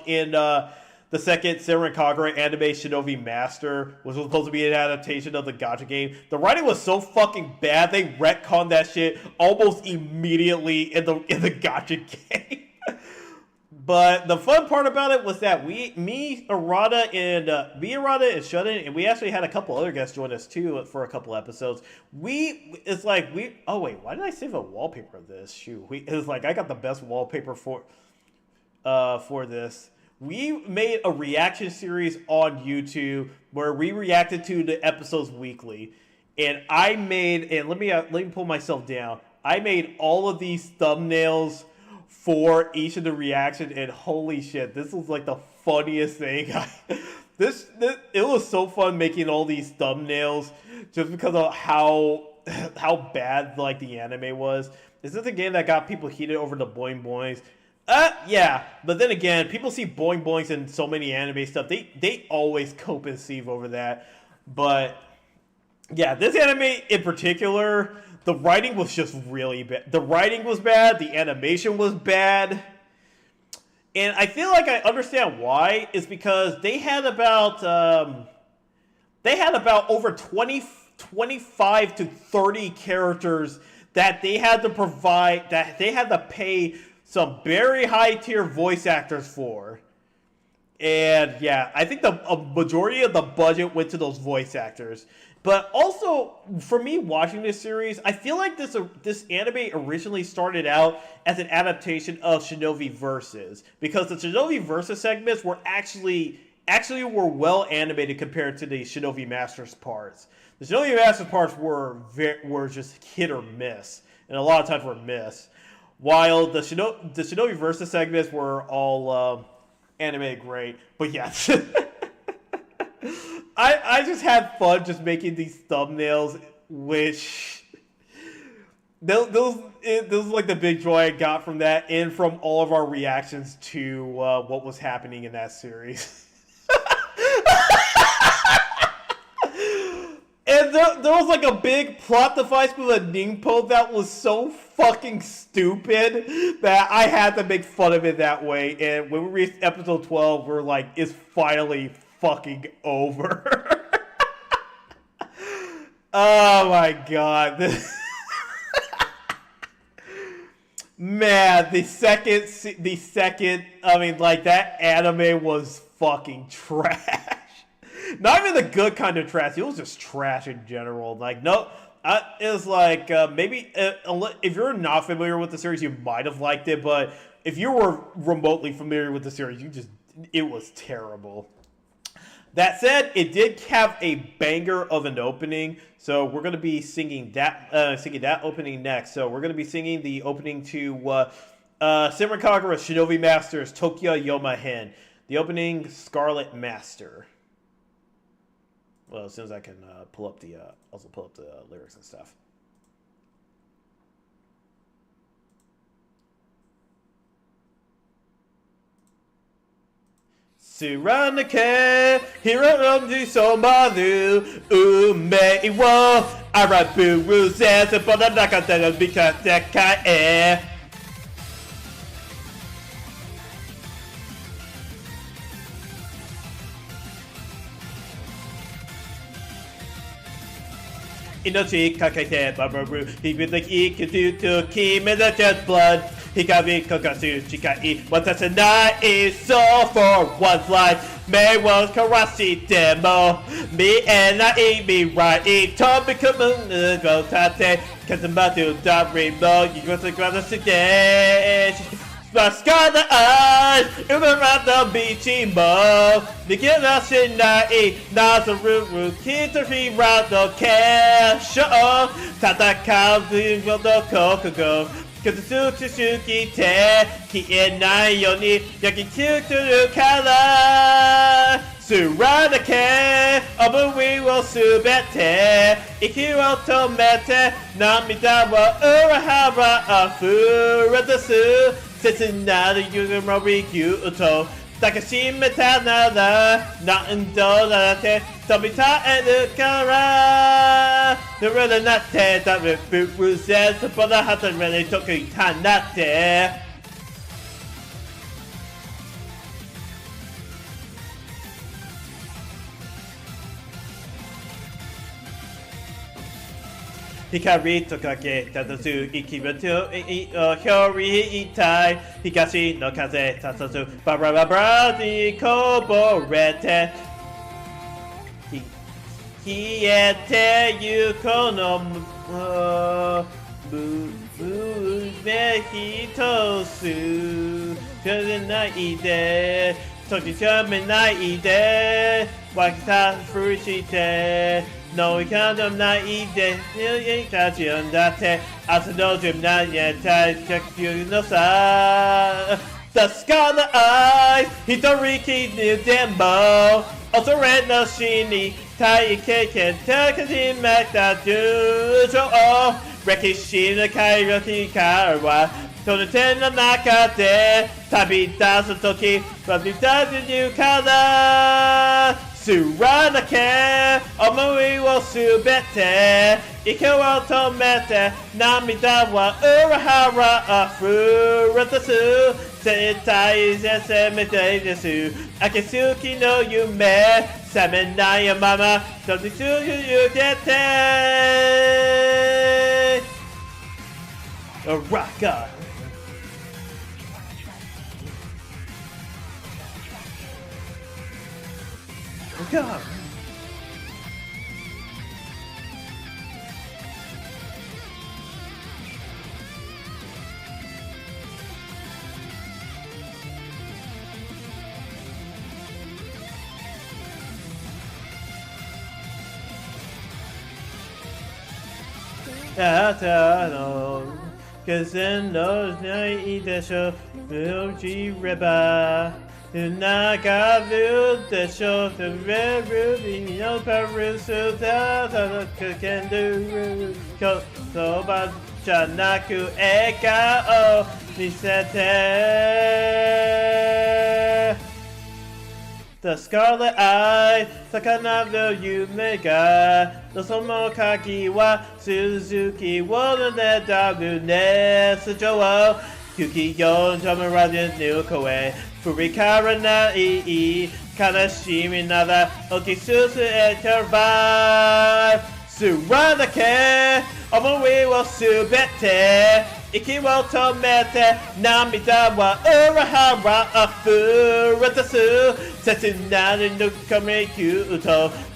in the second Senran Kagura anime Shinobi Master, which was supposed to be an adaptation of the gacha game. The writing was so fucking bad, they retconned that shit almost immediately in the gacha game. But the fun part about it was that me, Arata, and Shudden, and we actually had a couple other guests join us too for a couple episodes. Oh wait, why did I save a wallpaper of this? Shoot, it was like I got the best wallpaper for this. We made a reaction series on YouTube where we reacted to the episodes weekly, and let me pull myself down. I made all of these thumbnails for each of the reactions, and holy shit, this was like the funniest thing. It was so fun making all these thumbnails just because of how bad like the anime was. Is this a game that got people heated over the boing boings? Yeah, but then again, people see boing boings in so many anime stuff. They always cope and sieve over that. But yeah, this anime in particular, the writing was just really bad. The writing was bad. The animation was bad. And I feel like I understand why. It's because they had about over 25 to 30 characters that they had to provide, that they had to pay some very high tier voice actors for. And yeah, I think a majority of the budget went to those voice actors. But also, for me watching this series, I feel like this anime originally started out as an adaptation of Shinobi Versus, because the Shinobi Versus segments were actually were well animated compared to the Shinobi Masters parts. The Shinobi Masters parts were just hit or miss, and a lot of times were miss, while the Shinobi Versus segments were all animated great. But yeah. I just had fun just making these thumbnails, which those like the big joy I got from that, and from all of our reactions to what was happening in that series. there was like a big plot device with a Ningpo that was so fucking stupid that I had to make fun of it that way. And when we reached episode 12, we're like, it's finally fucking over. Oh my god. Man, the second, I mean, like, that anime was fucking trash. Not even the good kind of trash, it was just trash in general. Like, no, it was like, maybe, if you're not familiar with the series, you might have liked it, but if you were remotely familiar with the series, it was terrible. That said, it did have a banger of an opening, so we're going to be singing that opening next. So we're going to be singing the opening to Senran Kagura Shinobi Masters Tokyo Yomahen, the opening Scarlet Master. Well, as soon as I can pull up the lyrics and stuff. Suranake, Hirondi Somaru, Ume Iwo, Arabu Zez, Bonanaka Bika Deka E. Inochi Kakake Babaru, he with the Ikidu to Kimi the Jet Blood. Hikabi Kokasu Chikai Watasanai is so for one's life. May was Karashi demo. Me and I eat me right. Eat Toby Kamun go tate. Kazamatu dot rainbow. You go to Grana Stage. Scar the eyes. Around the beachy mo. Nikita Shinai. Nazaru Kitari Rado Cash. Tatakao the Coco. Katsuki Suki Te, Ki Enai Yoni, Yakitsu Kala, Suranake, Obu will subete, Ikiro Tomete, Namidawa Urahara, Afura the Su, Tetsunada Yugamori Kyuto, Takashima Tanada, Natandolate, Tomita and Ukara. The rather not dead that the boot was there, the brother hasn't really took a time not there. Hikari Tokake, Tatasu, Ikibato, Hyori Itai, Hikashi no Kaze, Tatasu, Barabara, the Koborete. Hiete yuko no mehitosu Chunai de Toki Chamenai de Wakita Furushite No Ikandom Nai de Nilikachion Date Asano Jimnaya Tai Jaku no Sa The Scarlet Eyes Hitoriki New Dembo Also red no shini Tai Keken Takazi Makta Jujo O Rekishina Kairoti Karawa Tonatena Nakate Tabi Dasu Toki Babita New Kala Suranake Omui wo subete Iko automete Namidawa Urahara Afura Tasu Setai Zesemete Desu Akisuki no Yume Samenaya Mama Tomitsu Yugete Raka God. No, cause in those night the show will G Reba. Naga view the show the red ruby no perusu the can do so but Janaku Eka o Nisete The Scarlet Eye, Sakana no Yume ga, no Somo Kaki wa Suzuki wo ne daru ne Sujo Yuki yo Jamaradian no Koe, Furikara na ii, Kanashimi nada, Okisusu e survive. Suranake, Omori wo subete, Iki wo tomete, Namida wa urahara afuratasu, Setsunari no kamekyu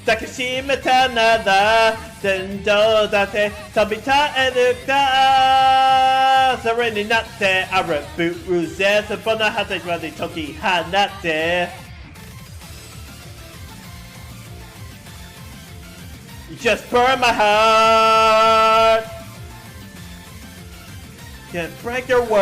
Takashima tanada, Dendo date, Tabita edukta, Sereni nate, Arabu ruze, Sabona hate gradi toki hanate. You just burn my heart. Can't break your world.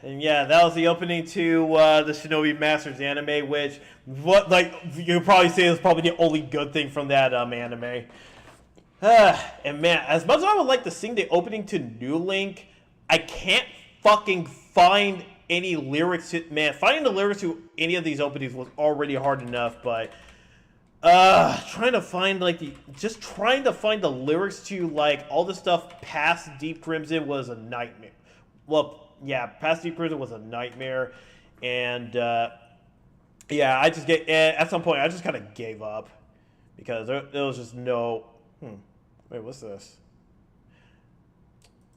And yeah, that was the opening to the Shinobi Masters anime, which, you probably say is probably the only good thing from that anime. And man, as much as I would like to sing the opening to New Link, I can't fucking find any lyrics. Finding the lyrics to any of these openings was already hard enough, but trying to find the lyrics to all the stuff past Deep Crimson was a nightmare. Well, yeah, past Deep Crimson was a nightmare, and yeah, I just at some point I just kind of gave up because there was just no. Wait, what's this?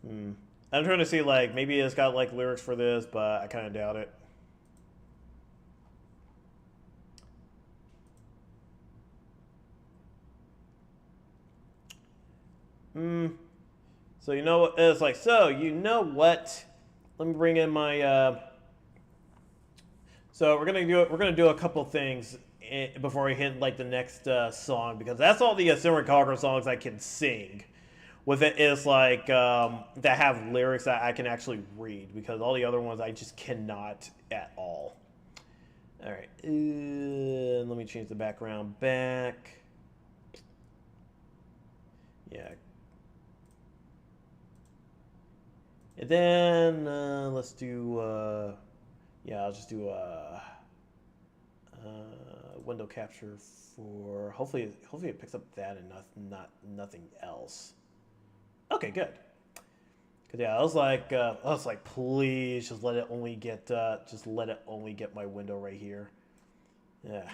I'm trying to see maybe it's got lyrics for this, but I kind of doubt it. So you know what it's like. So you know what? Let me bring in my. So we're gonna do a couple things before we hit the next song, because that's all the Senran Kagura songs I can sing. With it is that have lyrics that I can actually read, because all the other ones I just cannot at all. All right, let me change the background back. Yeah. And then let's do yeah, I'll just do window capture for hopefully it picks up that and nothing else. Okay, good. Cause yeah, I was like please just let it only get my window right here. Yeah.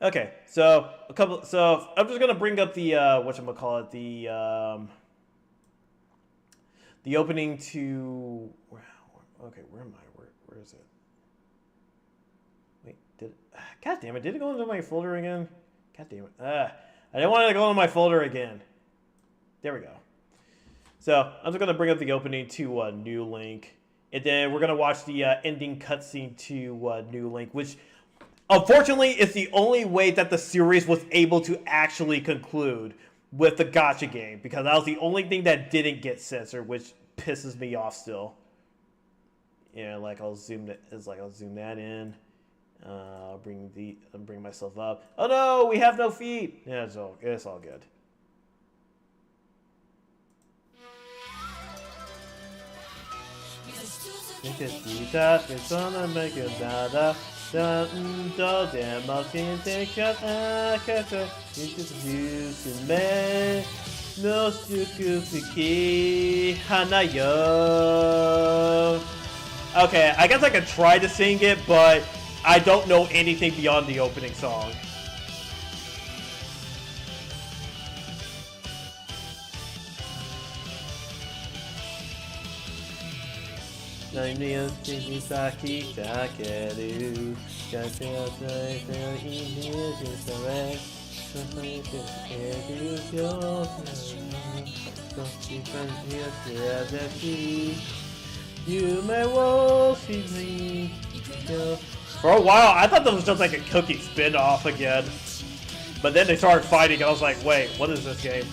Okay, so I'm just gonna bring up the whatchamacallit, the opening to. Okay, where am I? Where is it? Wait, God damn it! Did it go into my folder again? God damn it! I didn't want it to go into my folder again. There we go. So I'm just gonna bring up the opening to New Link, and then we're gonna watch the ending cutscene to New Link, which unfortunately is the only way that the series was able to actually conclude with the gacha game, because that was the only thing that didn't get censored, which pisses me off still. Yeah, I'll zoom that in. I'll bring myself up. Oh no, we have no feet. Yeah, it's all good. No Sukufuki Hanayo. Okay, I guess I could try to sing it, but I don't know anything beyond the opening song. For a while, I thought that was just like a Cookie spin-off again. But then they started fighting, and I was like, wait, what is this game?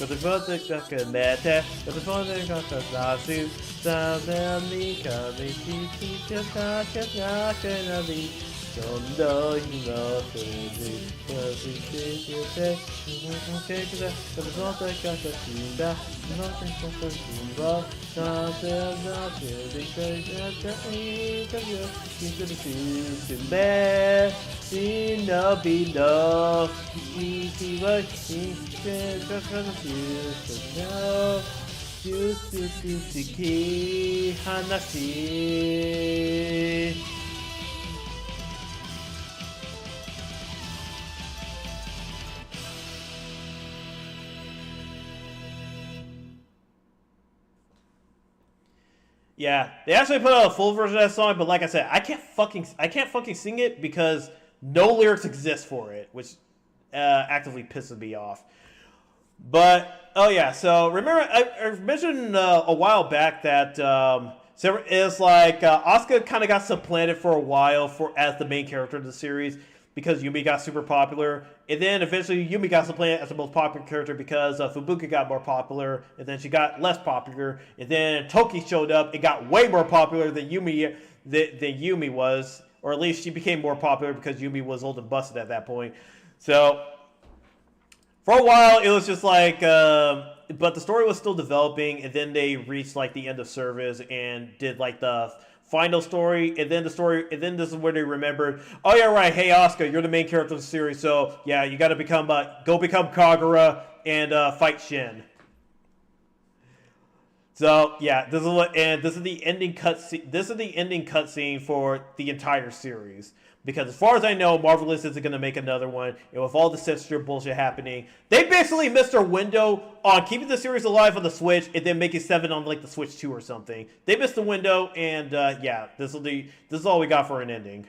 But the photo got a matter, but the photo got a lawsuit. Somebody coming to just not gonna be. Don't know you know to do, but we did you say, okay, but the photo got a fever, nothing got a fever. Something not really good, because you're gonna choose to let me know below. Easy what he said, just gonna choose to know. Choose to key, Hanashi. Yeah, they actually put out a full version of that song, but like I said, I can't fucking sing it because no lyrics exist for it, which actively pisses me off. But oh yeah, so remember I mentioned a while back that it's like Asuka kind of got supplanted for a while as the main character of the series because Yumi got super popular, and then eventually Yumi got supplanted as the most popular character because Fubuka got more popular, and then she got less popular, and then Toki showed up and got way more popular than Yumi was, or at least she became more popular because Yumi was old and busted at that point. So for a while it was just like, but the story was still developing, and then they reached like the end of service and did like the final story, and then this is where they remembered, oh yeah, right, hey Asuka, you're the main character of the series, so yeah, you gotta become Kagura and fight Shin. So yeah, this is the ending cutscene for the entire series. Because as far as I know, Marvelous isn't going to make another one. And with all the censorship bullshit happening, they basically missed their window on keeping the series alive on the Switch and then making 7 on like the Switch 2 or something. They missed the window, and yeah, this is all we got for an ending.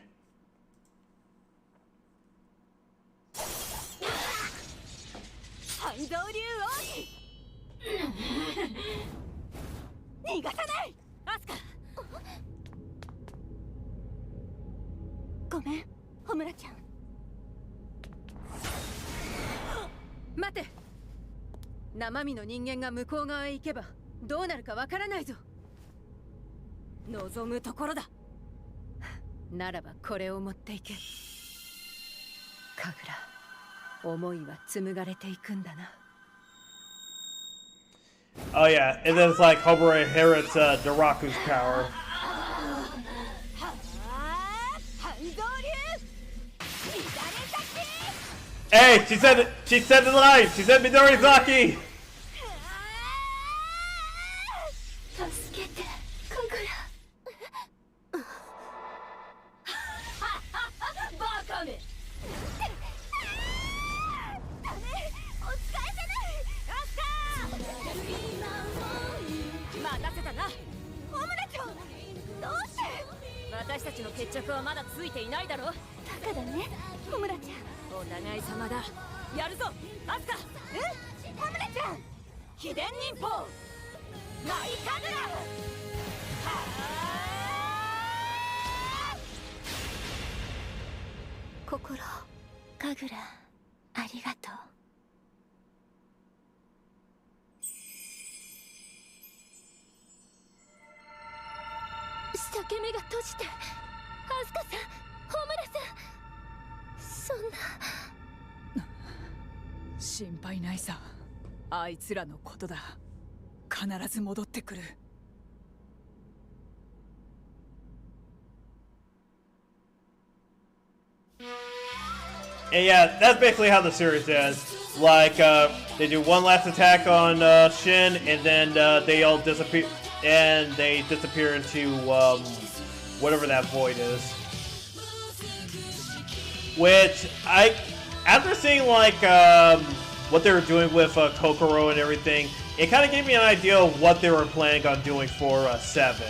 Oh yeah, and then it's like Homura inherits Daraku's power. Hey, she said the line. She said Midorizaki. And yeah, that's basically how the series ends. Like, they do one last attack on Shin, and then they all disappear, and they disappear into whatever that void is. Which, after seeing like what they were doing with Kokoro and everything, it kind of gave me an idea of what they were planning on doing for 7.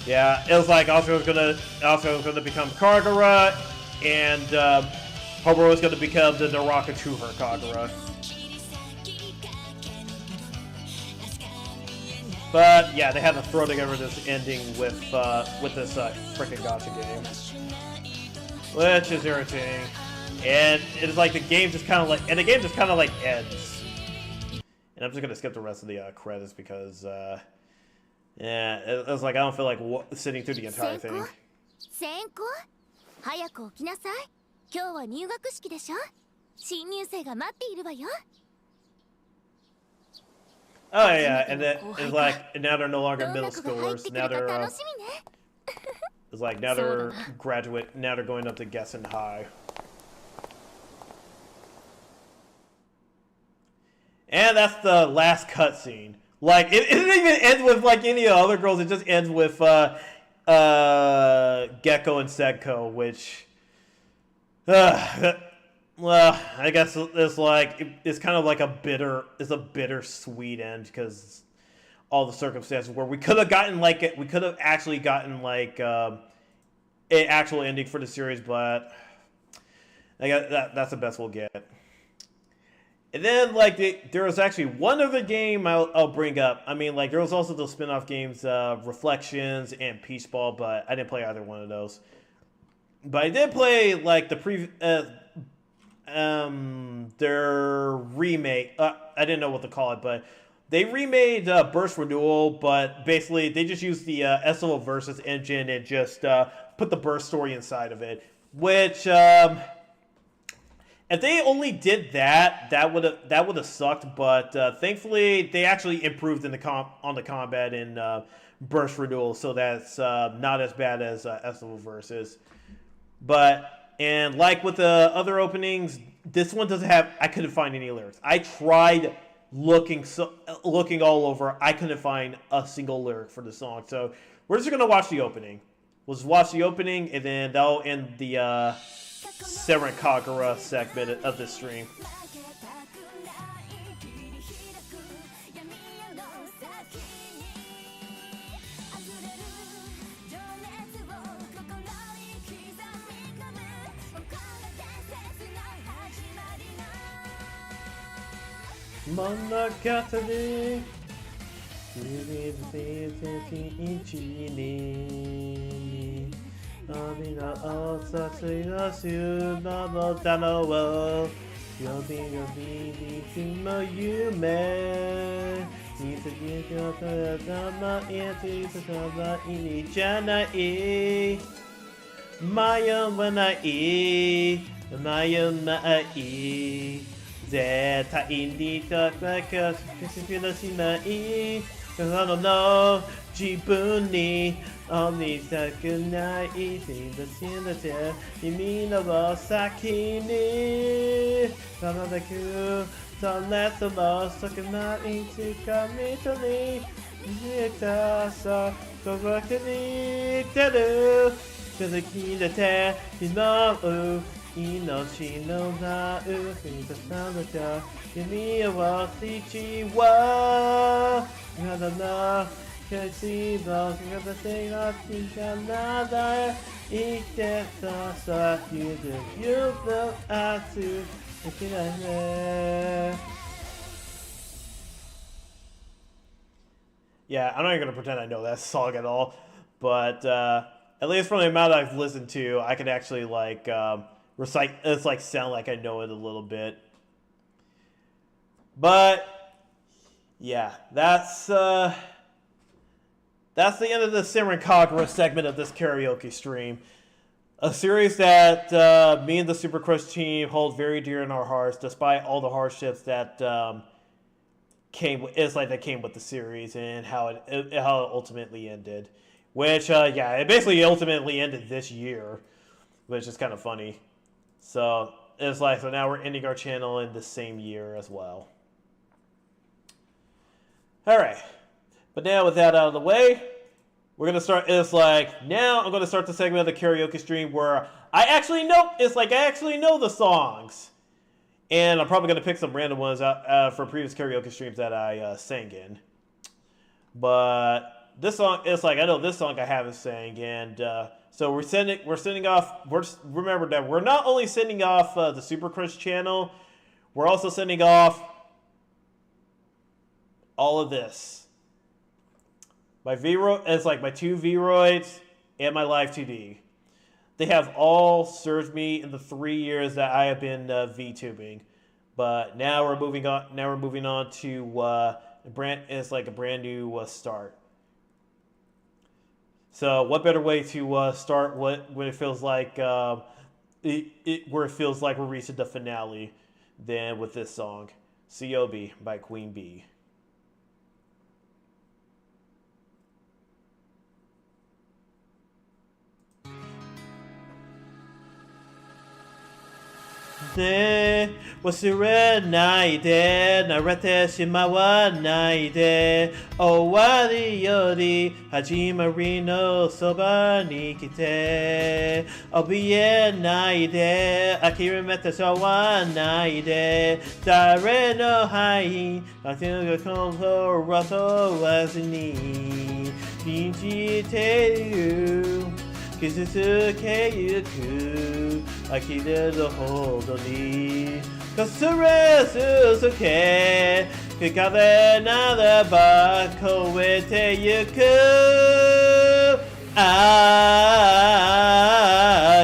Yeah, it was like Asuka was gonna become Kagura, and Homura was gonna become the Naraka to her Kagura. But yeah, they had to throw together this ending with this freaking gacha game, which is irritating. And it's like the game just kind of like ends. And I'm just gonna skip the rest of the credits because yeah, it's like I don't feel like sitting through the entire thing. 先行早く起きなさい。今日は入学式でしょ。新入生が待っているわよ。 Oh yeah, and then it's like now they're no longer middle schoolers. Now they're it's like now they're graduate. Now they're going up to Gessen High. And that's the last cutscene. Like it didn't even end with like any of the other girls. It just ends with Gecko and Sedko, which well, I guess it's like it's kind of like a bittersweet end because all the circumstances where we could have gotten like it, we could have actually gotten like an actual ending for the series, but I guess that's the best we'll get. And then like there was actually one other game I'll bring up. I mean, like there was also those spin-off games, Reflections and Peach Ball, but I didn't play either one of those. But I did play like the their remake. I didn't know what to call it, but they remade Burst Renewal, but basically they just used the SO Versus engine and just put the Burst story inside of it. Which, if they only did that, that would have sucked. But thankfully, they actually improved in on the combat in Burst Renewal, so that's not as bad as SO Versus. But and like with the other openings, this one doesn't have. I couldn't find any lyrics. I tried looking all over. I couldn't find a single lyric for the song. So we're just gonna watch the opening. We'll just watch the opening, and then that'll end the Seren Kagura segment of this stream. 真ん中で一に網の大さすが週の棚を呼びにしも夢いつにかただまいつかばいいじゃない迷わない迷わない絶対に戦うしなしないあの自分に見たくない死んだて君の先に体くそれとも少ない近道に見たさ遠くにいてる続きでて祈う命のなう人さんた君は父はまだなキスの形がつかない生きてたさゆずゆの熱できないね Yeah, I'm not even gonna pretend I know that song at all, but at least from the amount I've listened to, I can actually like recite. It's like sound like I know it a little bit. But yeah, that's the end of the Seren Kagura segment of this karaoke stream. A series that me and the Super Krunch team hold very dear in our hearts, despite all the hardships that came with the series and how it ultimately ended. Which yeah, it basically ultimately ended this year, which is kind of funny. So it's like so now we're ending our channel in the same year as well. All right, but now with that out of the way, we're gonna start. It's like now I'm gonna start the segment of the karaoke stream where I actually know. It's like I actually know the songs, and I'm probably gonna pick some random ones out for previous karaoke streams that I sang in. But this song, it's like I know this song I haven't sang, and so we're sending off. Remember that we're not only sending off the Super Krunch channel, we're also sending off all of this. My it's like my 2 Vroids and my Live 2D. They have all served me in the 3 years that I have been VTubing. But now we're moving on. Now we're moving on to it's like a brand new start. So what better way to start when it feels like where it feels like we're reaching the finale than with this song, "COB" by Queen Bee. ね忘れないで慣れてしまわないで終わりより始まりのそばに来て怯えないで諦めてしまわないで誰の愛あてが心を問わずに信じている傷つけゆく呆れるほどにかすれ続け風ならば越えてゆく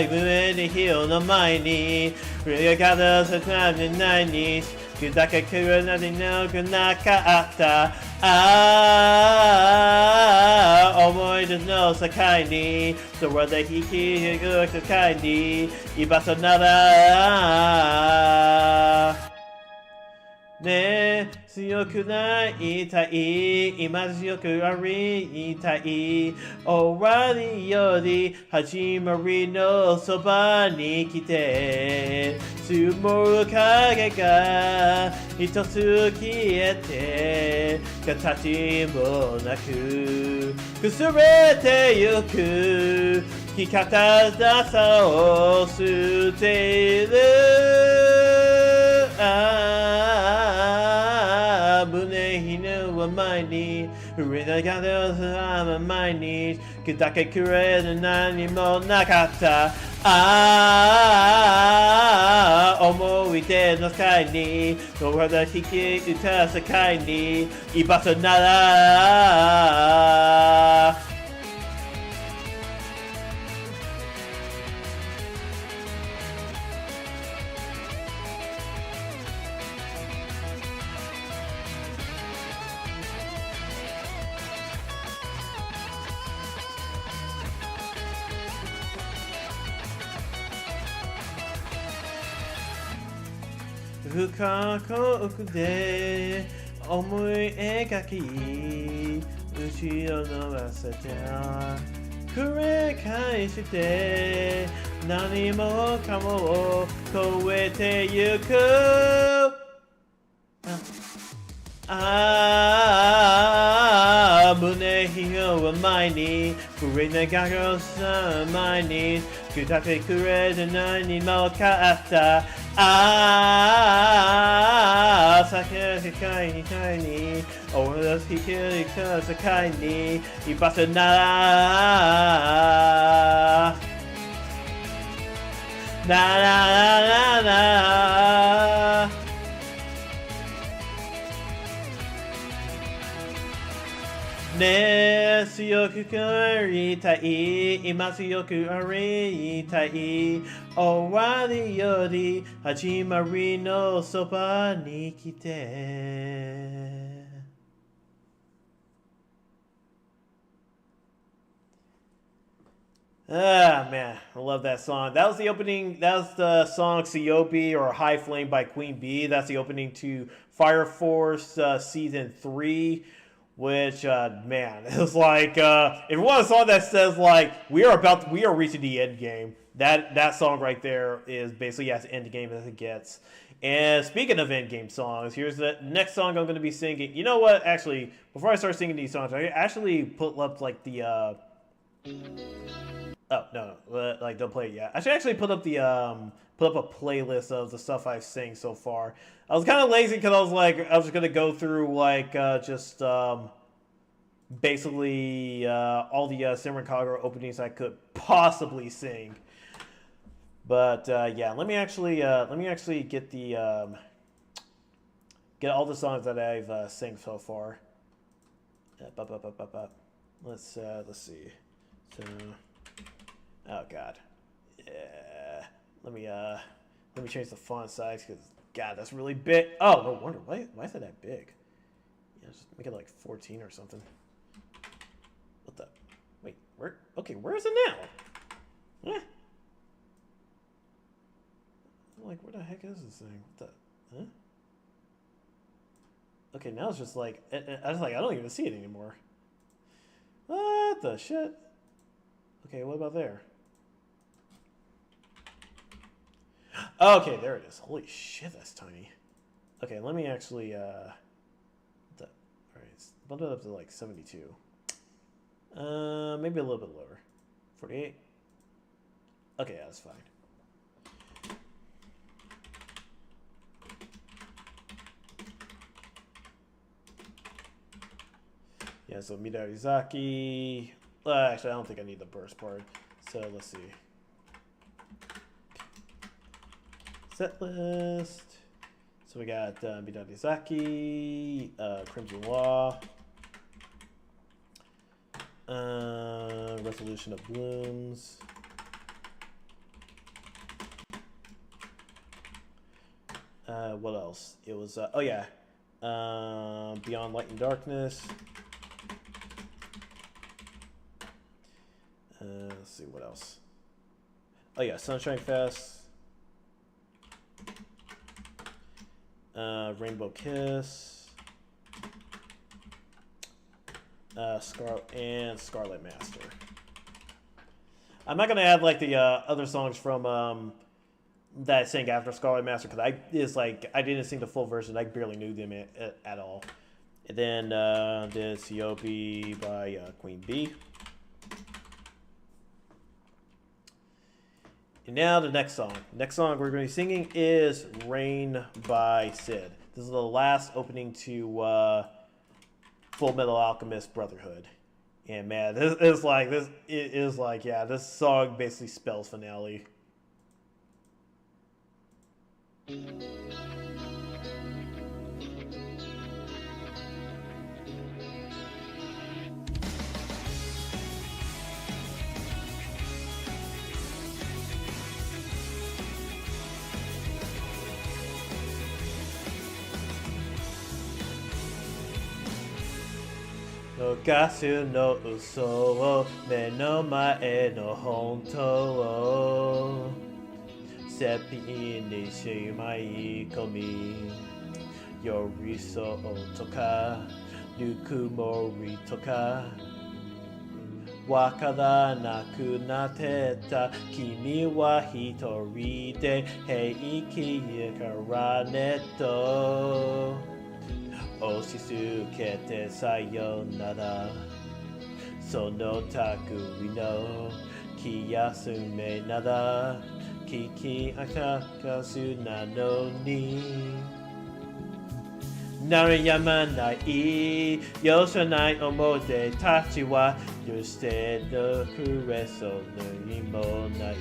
胸に火の前に振りかざすためないに砕けくるなりなくなかった思い出の境に空で引きゆく界に居場所ならねえ強くなりたい今強くありたい終わりより始まりのそばに来て積もる影が一つ消えて形もなく崩れてゆく生き方ださを捨ている胸ひぬは前に触れながらさ前に砕けくれる何もなかった思い出の界に空で引き打た世界に居場所なら不可抗で思い描き後ろ伸ばせて繰り返して何もかも超えてゆく胸ひを前に触れながらさ前に砕けくれて何もかった世界に界に俺の引き抜いた世界に居場所ならねえ強くありたい今強くありたい終わりより始まりのそばに来てman, I love that song. That was the opening. That was the song "Siopi" or "High Flame" by Queen Bee. That's the opening to Fire Force Season 3. Which, man, it's like if you want a song that says like we are reaching the end game. That song right there is basically as end game as it gets. And speaking of end game songs, here's the next song I'm going to be singing. You know what? Actually, before I start singing these songs, I actually put up like the oh no, like don't play it yet. I should actually put up a playlist of the stuff I've sang so far. I was kind of lazy because I was just gonna go through like basically all the Simran Kagura openings I could possibly sing. But yeah, let me actually get the get all the songs that I've sang so far. Let's see. So. Oh god. Yeah. Let me change the font size because god, that's really big. Oh, no wonder. Why is it that big? Yeah, just make it like 14 or something. What the? Wait, where? Okay, where is it now? Eh? Like, where the heck is this thing? What the? Huh? Okay, now it's just like, I was like, I don't even see it anymore. What the shit? Okay, what about there? Okay, there it is. Holy shit, that's tiny. Okay, let me actually, alright, bump it up to like 72. Maybe a little bit lower. 48? Okay, yeah, that's fine. Yeah, so Midarizaki. Actually, I don't think I need the burst part. So let's see. Set list. So we got Midarizaki, Crimson Law, Resolution of Blooms. What else? It was, oh yeah, Beyond Light and Darkness. Let's see what else. Oh yeah, Sunshine Fest. Rainbow Kiss. Scarlet Master. I'm not gonna add like the other songs from that I sang after Scarlet Master because I didn't sing the full version. I barely knew them at all. And then did Siopi by Queen Bee. And now the next song. Next song we're going to be singing is Rain by Sid. This is the last opening to Full Metal Alchemist Brotherhood. And man, this song basically spells finale. 逃すの嘘を目の前の本当をセピにしまい込み寄り添うとかぬくもりとかわからなくなってた君は一人で平気からねと押し付けてさよならその匠の気休めなら聞き明かすなのに鳴りやまない容赦ない思い出たちは許してくれそうにもない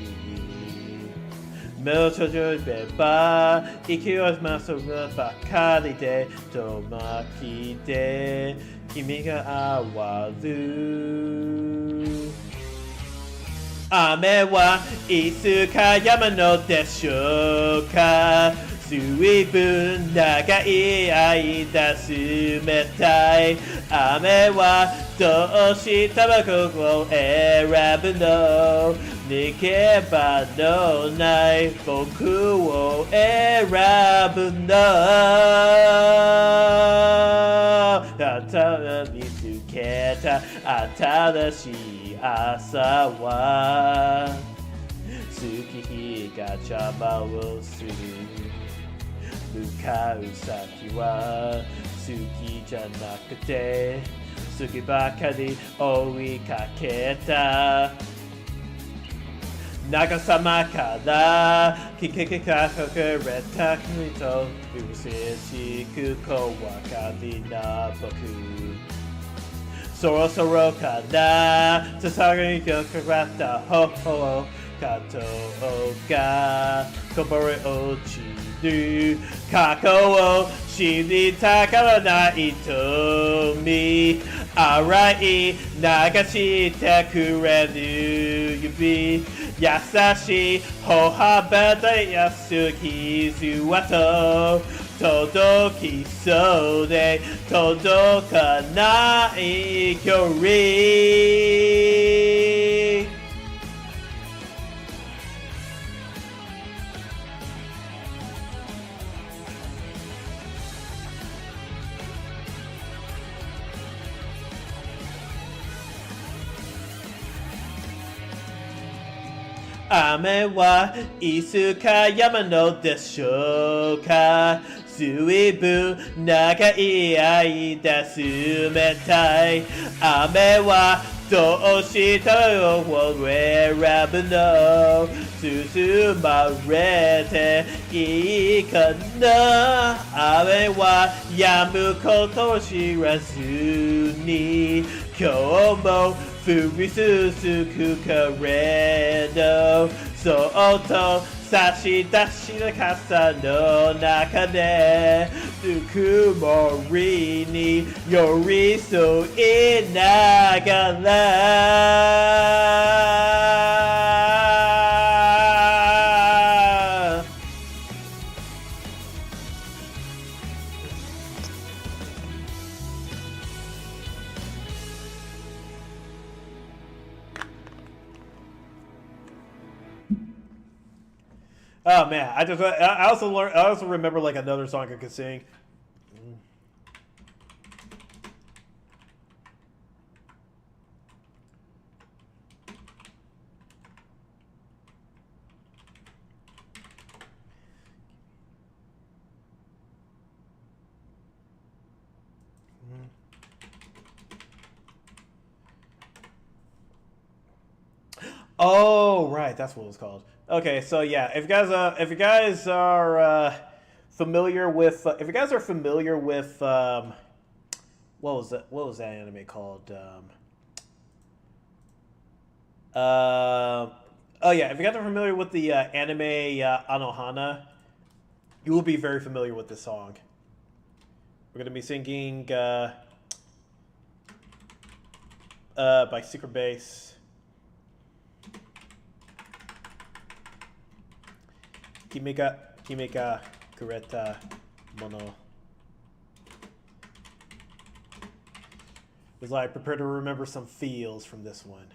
目を閉じれば息をまするばかりで遠巻きで君が哀る雨はいつか止むのでしょうか随分長い間冷たい雨はどうしてもここを選ぶの逃げ場のない僕を選ぶのあたが見つけた新しい朝は月日が邪魔をする向かう先は好きじゃなくて好きばかり追いかけた長さまから聞きかけれた君と不正しく小分かりな僕そろそろかな捧げがかかった頬加藤がこぼれ落ちる過去を知りたからない瞳洗い流してくれる指優しい歩幅で安き姿届きそうで届かない距離雨はいつか止むのでしょうか随分長い間冷たい雨はどうしたよを選ぶの包まれていいかな雨は止むことを知らずに今日も降り続くかれどそっと差し出した傘の中でぬくもりに寄り添いながらOh man, I also remember like another song I could sing. Oh right, that's what it was called. Okay, so yeah, if you guys are familiar with what was that anime called? Oh yeah, if you guys are familiar with the anime Anohana, you will be very familiar with this song. We're gonna be singing by Secret Base. Kimika Kureta Mono. Was like prepare to remember some feels from this one.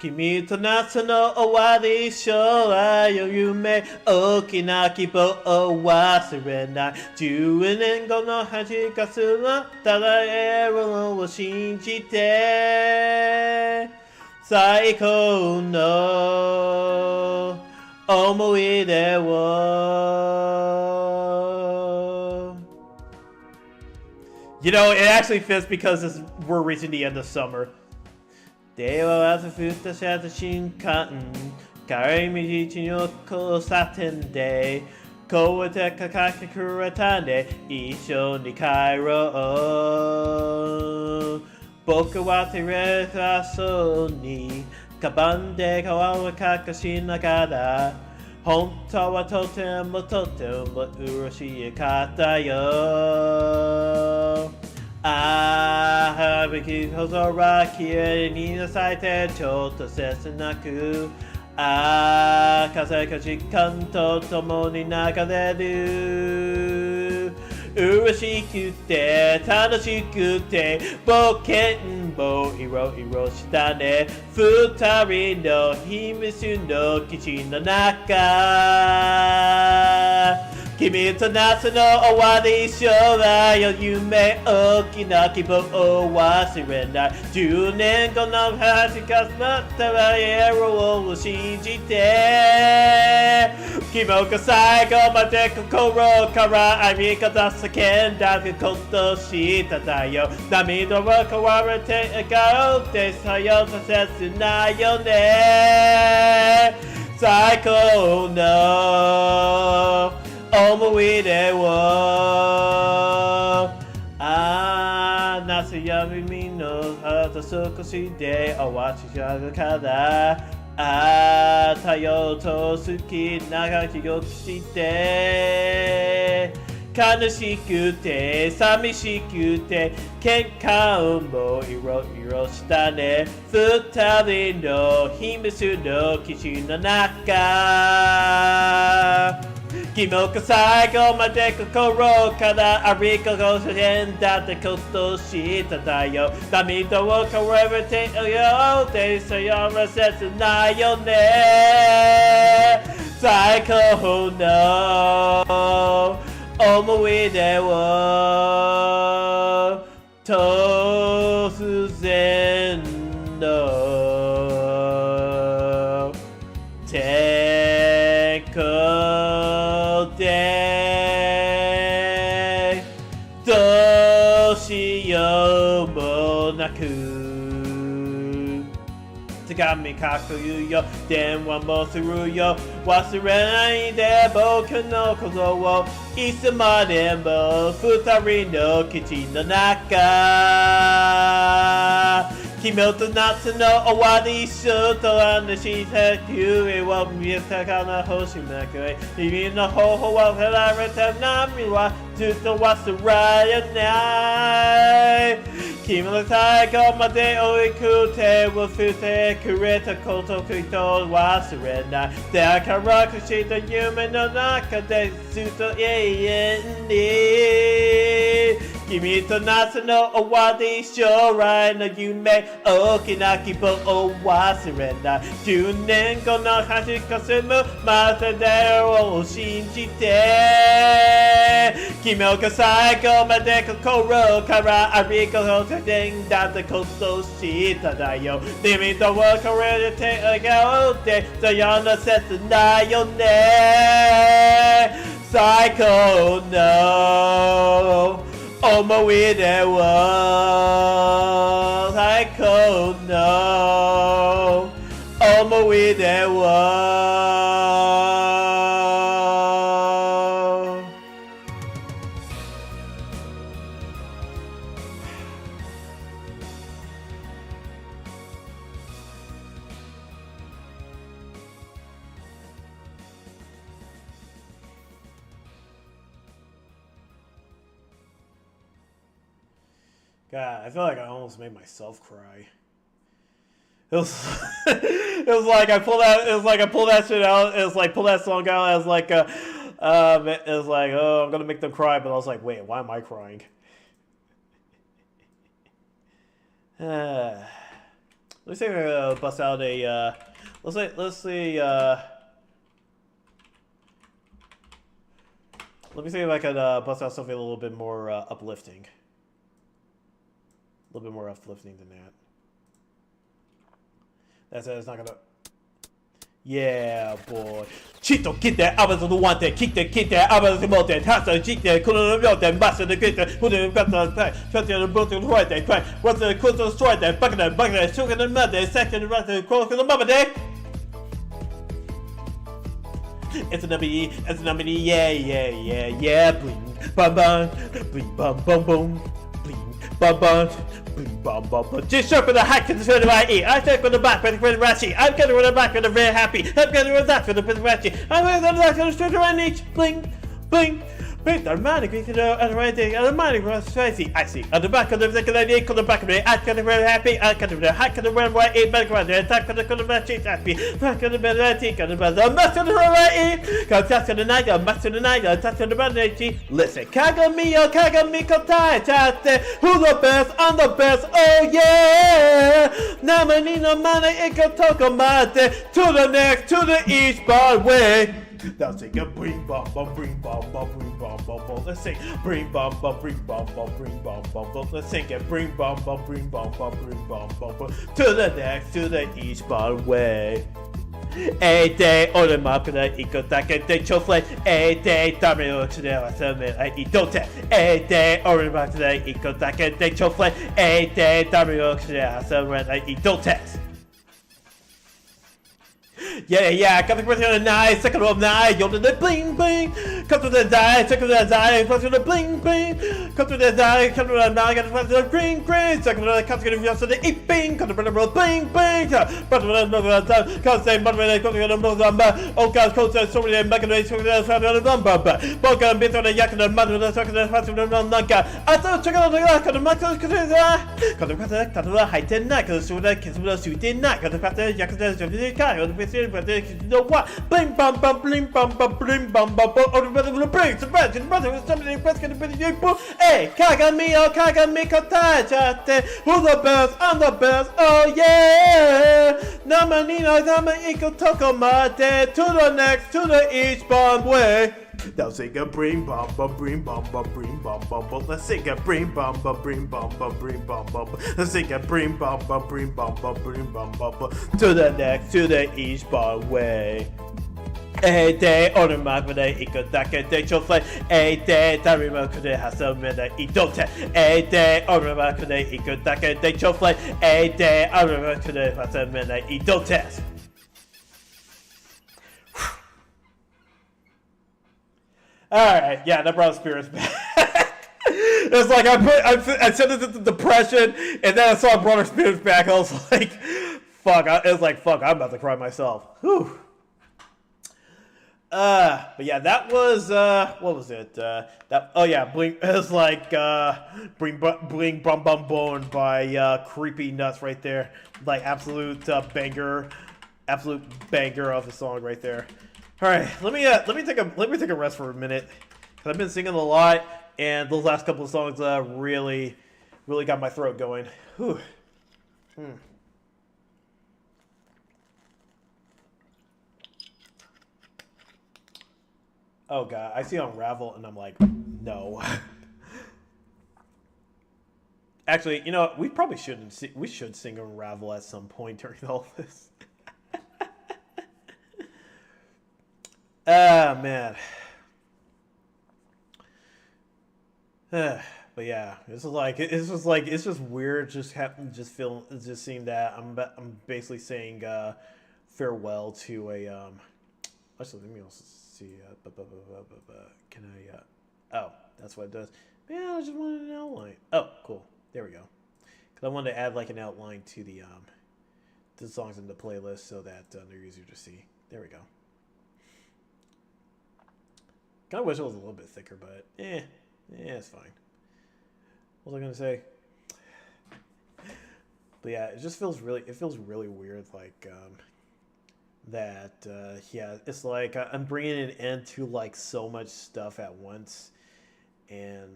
Kimi to natsu no owari shourai yo yume oki na kibo o wasurenai 10年後の恥かすらただエロを信じて最高の思い出を You know, it actually fits because we're reaching the end of summer. では朝降った写真館帰り道の交差点で声でかけてくれたね一緒に帰ろう僕は照れそうにカバンで顔を隠しながら本当はとても嬉しかったよああ、吹き空きれいに咲いてちょっと切なくああ、風が時間と共に流れる嬉しくて楽しくて冒険もいろいろしたね二人の秘密の基地の中君と夏の終わり将来の夢大きな希望を忘れない10年後の恥かなったらエロを信じて希望が最後まで心から愛方叫んだことしただよ涙は変われて笑顔でさよさせないよね最高の思い出を夏闇のあと少しで終わっちゃうから太陽と好きな気がして悲しくて寂しくて喧嘩もいろいろしたね二人の秘密の基地の中君が最後まで心からありがとうしてんだってことしただよ涙をこらえてるよってさよなら切ないよね最高の思い出を突然の天候でどうしようもなく手紙書くよ電話もするよ忘れないで僕のことをいつまでも二人の基地の中君と夏の終わり一緒と話した夢を見たかな星なく君の頬は振られた波はずっと忘れない君の最後まで追いく手を振ってくれたこときっと忘れないだから隠した夢の中でずっと永遠に君と夏の終わり将来の夢大きな希望を忘れない10年後の端かすむまたでを信じて君が最後まで心からありがとうってんだってことをしただよ涙をこれて笑顔でさよなら切ないよね最高の思い出を最高の思い出をGod, I feel like I almost made myself cry. It was, it was like I pulled that shit out. It was like pull that song out as like it was like oh I'm gonna make them cry, but I was like wait why am I crying? Let's see if I bust out a let's see let me see if I can bust out something a little bit more uplifting. A little bit more uplifting than that. That's it's not gonna. Yeah, boy. Chito, get that. I was the one that kicked the kid that I was the most that has a cheat that couldn't have that master the kid that who didn't got the pack. Shut the boat to right that cry. What's the crystal strike that bucket that sugar the mother, second right the cross of the mother day? It's a number, yeah, bling, bum bum, bling, bum bum bum, bling, bum bum. Just sharp with the hack to the side of my ear. I take with the back with the ratchet. I'm getting with the back with the very happy. I'm getting with that with the ratchet. I'm with the back with the straight around each. Bling, bling. Bring the manic to the writing and the manic was crazy. I see. On the back of the lady, on the back of me. I got the very happy. I got the hack of the red white eat back around the attack of the ratchet. Happy. Back of the bed, I think of the master of the right ear. Come touch of the night, master of the night, touch of the bandage. Listen, Kagami, Katai, who the best? I'm the best. Oh yeah. Now I need no money. It can talk about to the next, to the east bar way. Now sing a bring bum bum bring bum bum bring bum bum bum. Let's sing bring bum bum bring bum bum bring bum bum bum. Let's sing it bring bum bum bring bum bum bring bum bum bum. To the next, to the east bar way. A day on the market, I eat the chocolate. A day, Domino today, I eat don't. A day on the market, I eat the chocolate. A day, Domino today, I eat don't. Yeah, got the question of the night, second of night, you're the bling bling. Come to the die, take to the die, come to the bling bling. Come to the die, come to the now, get to the green green. Take to the come to the eat bing, come to the bling bling. But the come say mother, come to the number. Oh God, come to so many mechanisms to the number. But come bit on the yak and the mother, the second the fast of the nunca. I thought check out the yak and the mother, come to the height and neck, so that kids will suit in neck, and the fact that yak and the guy, or the visit, but they know what. Bling bum bum, bling bum bum, bling bum bum, or the brother will bring some bread, and brother was somebody that's going to be you. Hey, Kagami, Kotaja, who's the best? I'm the best, oh yeah! Namanina, Nama Iko Tokomate, to the next, to the each bomb way. Now sing a bring bum bum bring bum bum bring bum bum bum. Let's sing a bring bum bum bring bum bum bring bum bum. Let's sing a bring bum bum bring bum bum bring bum bum. To the next, to the east bar way. A day on the map with a ikotake de chofle. A day tarima could have some in a idote. A day on the map with a ikotake de chofle. A day on the map could have some in a idote. Alright, yeah, that brought spirits back. It's like I sent it to depression, and then I saw brought her spirits back. I was like, fuck, I'm about to cry myself. Whew. But yeah, that was, what was it? Blink, it was like, Bling Bum Bum Bone by, Creepy Nuts right there. Like, absolute banger of the song right there. All right, let me take a rest for a minute, because I've been singing a lot, and those last couple of songs really got my throat going. Whew. Oh God, I see Unravel, and I'm like, no. Actually, you know, we probably shouldn't. We should sing Unravel at some point during all this. Ah, man. But yeah, it's just weird. Just seeing that I'm basically saying farewell to a Actually, let me also see. Can I? Oh, that's what it does. Man, I just wanted an outline. Oh, cool. There we go. Because I wanted to add like an outline to the songs in the playlist so that they're easier to see. There we go. Kind of wish it was a little bit thicker, but it's fine. What was I gonna say? But yeah, it feels really weird, like that. Yeah, it's like I'm bringing an end to like so much stuff at once, and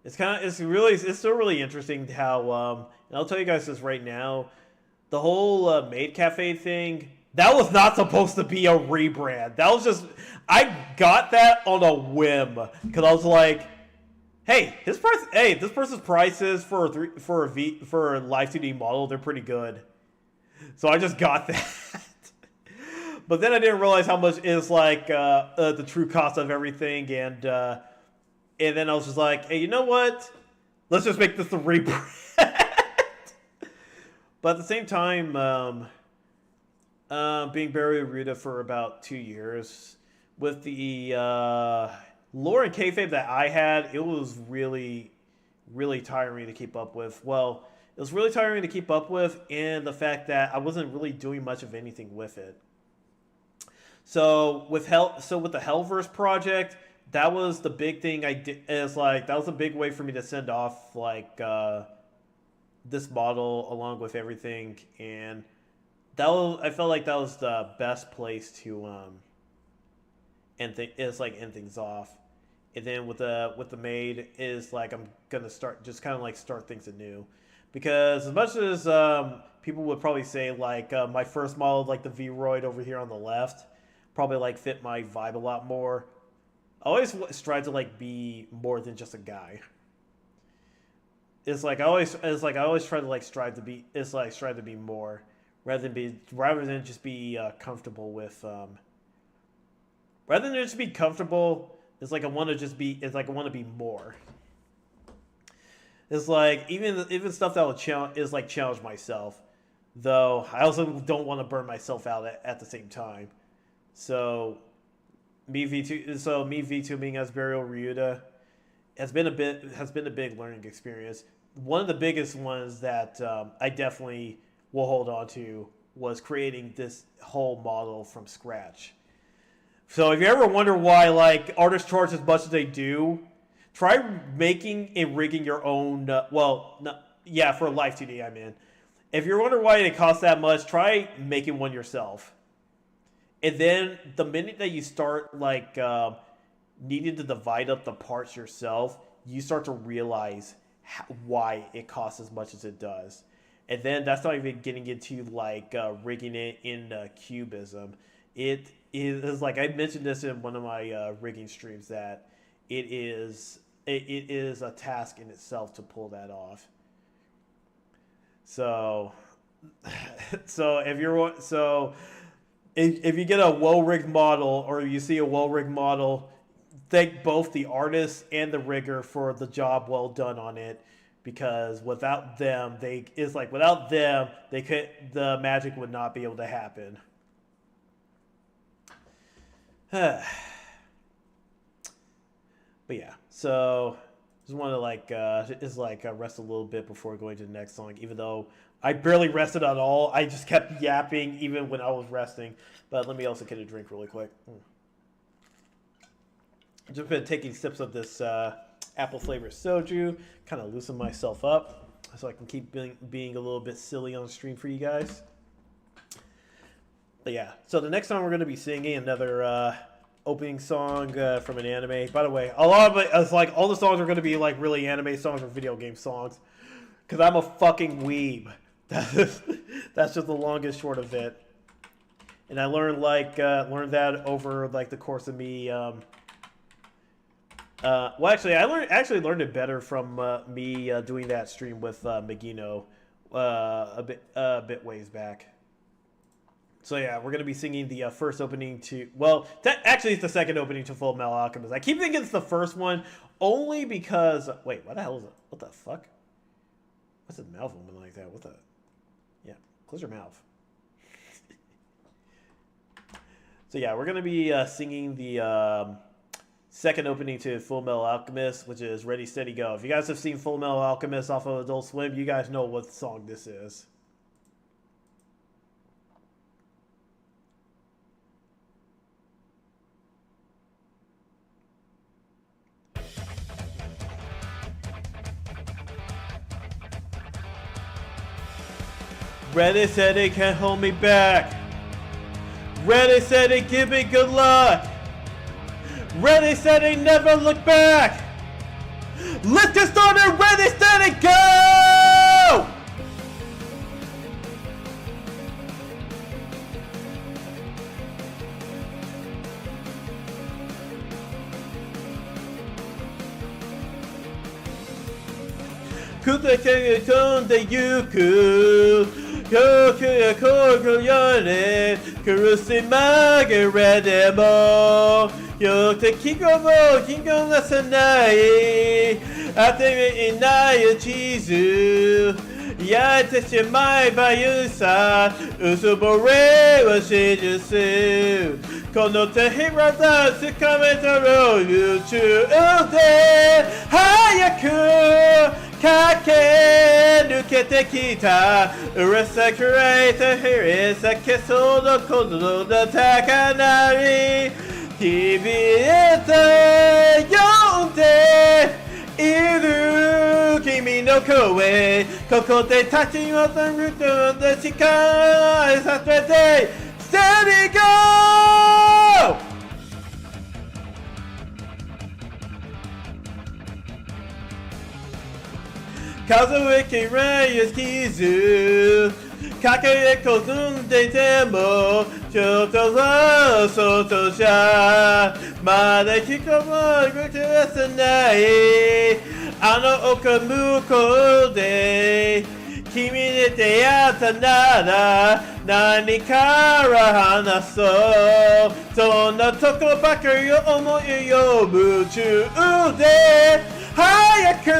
it's still really interesting how and I'll tell you guys this right now, the whole Maid Cafe thing. That was not supposed to be a rebrand. That was just, I got that on a whim because I was like, hey, this person's prices for a live 2D model, they're pretty good. So I just got that. But then I didn't realize how much is like the true cost of everything, and then I was just like, hey, you know what? Let's just make this a rebrand. But at the same time, being buried with Ryuuta for about 2 years, with the lore and kayfabe that I had, it was really, really tiring to keep up with. Well, it was really tiring to keep up with, and the fact that I wasn't really doing much of anything with it. So with the Hellverse project, that was the big thing I did. It's like that was a big way for me to send off like this model along with everything, and I felt like that was the best place to end things off. And then with the maid is like I'm gonna start things anew, because as much as people would probably say like my first model, like the V-Roid over here on the left, probably like fit my vibe a lot more. I always strive to like be more than just a guy. It's like I always try to like strive to be more. Rather than just be comfortable with rather than just be comfortable, it's like I want to be more. It's like even stuff that will challenge myself, though I also don't want to burn myself out at the same time. So me V2. So me V2ing as Burial Ryuuta has been a big learning experience. One of the biggest ones that I definitely will hold on to was creating this whole model from scratch. So if you ever wonder why like artists charge as much as they do, try making and rigging your own. For Live 2D, I'm in. If you're wondering why it costs that much, try making one yourself. And then the minute that you start like needing to divide up the parts yourself, you start to realize why it costs as much as it does. And then that's not even getting into like rigging it in Cubism. It is like I mentioned this in one of my rigging streams that it is a task in itself to pull that off. So if you get a well-rigged model or you see a well-rigged model, thank both the artist and the rigger for the job well done on it, because without them, the magic would not be able to happen. But yeah, so just want to rest a little bit before going to the next song, even though I barely rested at all. I just kept yapping even when I was resting. But let me also get a drink really quick. I've just been taking sips of this apple flavored soju, kind of loosen myself up so I can keep being a little bit silly on the stream for you guys. But yeah, so the next song we're going to be singing, another opening song from an anime. By the way, a lot of it, it's like all the songs are going to be like really anime songs or video game songs, because I'm a fucking weeb. That's just the longest short of it. And I learned that over like the course of me. I learned it better from me doing that stream with Magino a bit ways back. So yeah, we're gonna be singing the first opening to. Well, actually, it's the second opening to Full Metal Alchemist. I keep thinking it's the first one, only because. Wait, what the hell is it? What the fuck? What's his mouth moving like that? What the? Yeah, close your mouth. So yeah, we're gonna be singing the second opening to Full Metal Alchemist, which is Ready, Steady, Go. If you guys have seen Full Metal Alchemist off of Adult Swim, you guys know what song this is. Ready, steady, can't hold me back. Ready, steady, give me good luck. Ready, steady, never look back. Let's get started. Ready, steady, go! Kutake tonde yuku. Koku koku yone. Kurusi magare mo. Yote kiko mo kingo nasanai. Ateme inai chizu. Yate shimai bayusa. Usubore wa shijusu. Kono te hirata tsukame taro yuchu ude. Hayaku. Kake nukete kita. Urasakure te hirisa keso no kono no takanari. Kibita yonde iru kimi no koe. Koko de tachi wa the root of the chikai saturate. Steady go! Kazueki Reyes Kizu. Kake kozun de demo. Choto wa soto sha. Mada kikomo gutu nai. Ano okamuko de. Kimi de teata nada. Nani kara hanaso. Sonna toko baku yo omoi yo muchu ude. Hayaku.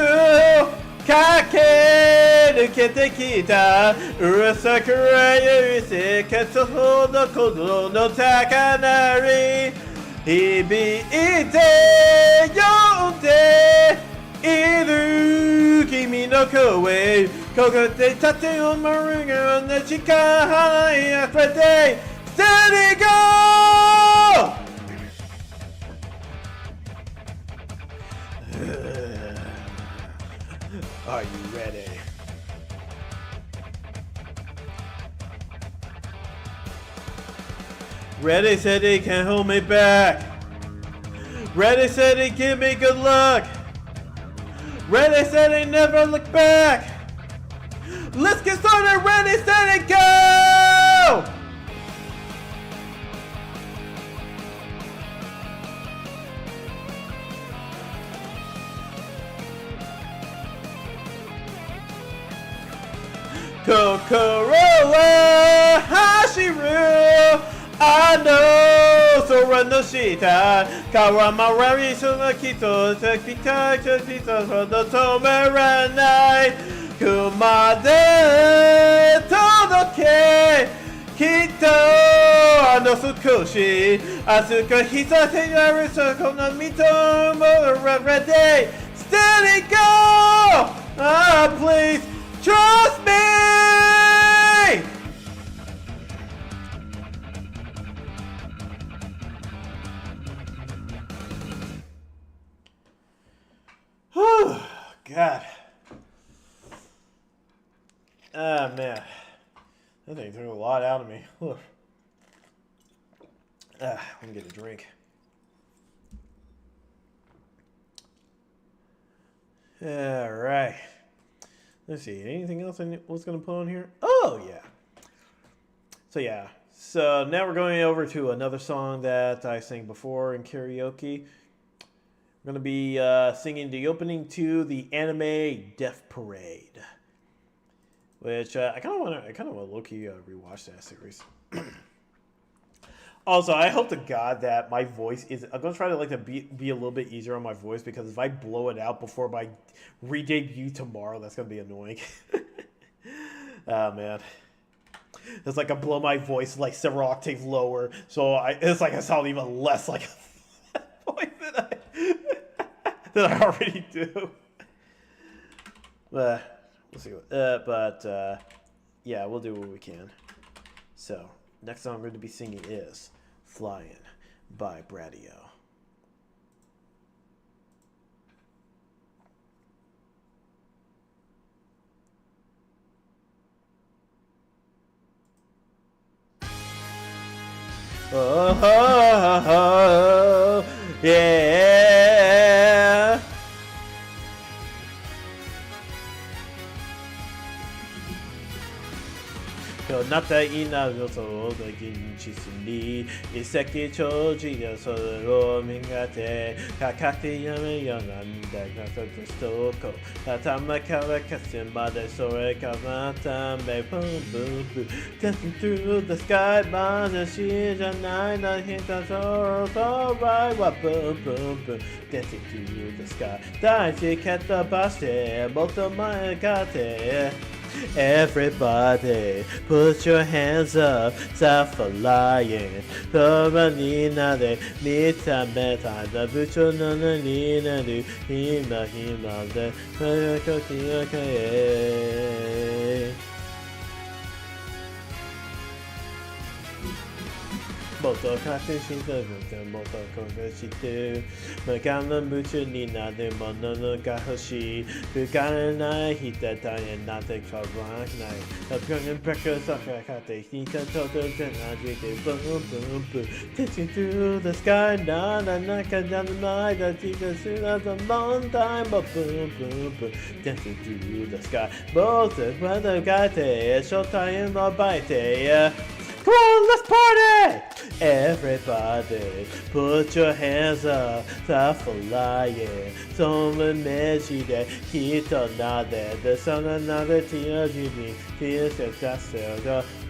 Kake nukete kita. Urasakura yuise ketsuho no kono no takanari. 響いて呼んでいる君の声ここで立てを守るような力に溢れて Steady go! Are you ready? Ready, steady, can't hold me back. Ready, steady, give me good luck. Ready, steady, never look back. Let's get started. Ready, steady, go! Kokorowa Hashiru I know Sora no Shita Kawamarari Sunakito Tekita Tekita Hodo Tomeranai Kumade Todoke Kito Ano Sukushi Asuka Hisa Teyaru Sokona Mito Ready Steady go! Ah please Trust me! Whew, God. Ah, man. That thing took a lot out of me. Whew. I'm gonna get a drink. All right. Let's see, anything else I was going to put on here? Oh, yeah. So now we're going over to another song that I sang before in karaoke. We're going to be singing the opening to the anime Death Parade. Which I kind of want to low-key rewatch that series. Also, I hope to God that my voice is... I'm going to try to be a little bit easier on my voice because if I blow it out before my re-debut tomorrow, that's going to be annoying. Oh, man. It's like I blow my voice like several octaves lower, so it's like I sound even less like a voice than I already do. We'll see. Yeah, we'll do what we can. So... next song I'm going to be singing is Flying by Bradio. Oh, oh, oh, yeah. Nata ina no so the ginchi suni iseki choji ya so ro mingate kakate yame yananda kata stoko tatama kawa kasima de sore kamata me boom boom boom dancing through the sky by the shija nine I hit the so right wa boom boom boom dancing through the sky daiji kata baste moto mai kate. Everybody, put your hands up, start flying. Tomanina de mita meta, the bucho nana nina do, hima hima de, okay. Moto kate shita buta moto koga shitu Magana buchu ni nade mono no ga hoshi Bugana nai hita taia nate karanai Upcoming breakfast saka kate hita toto tenaji de boom boom boom Dancing through the sky na na naka down the night that tika suna a long time but boom boom boom Dancing through the sky both the weather gate showtime no bite Come on, let's party! Everybody, put your hands up, start flying. Someone meji de hito nade, the sun another tia jimi, tia se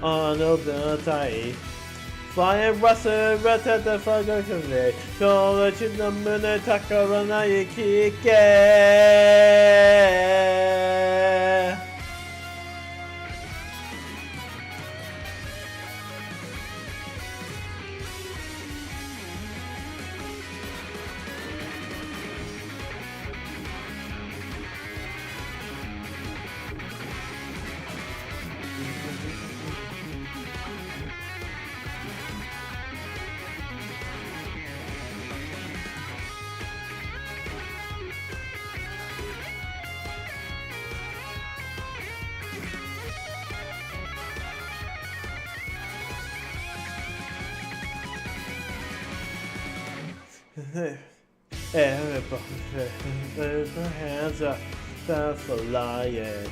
on the tie. Flying Russell, rata the fugger convey, go let you the moon takarana kike. Everybody, put your hands up. Stop flying.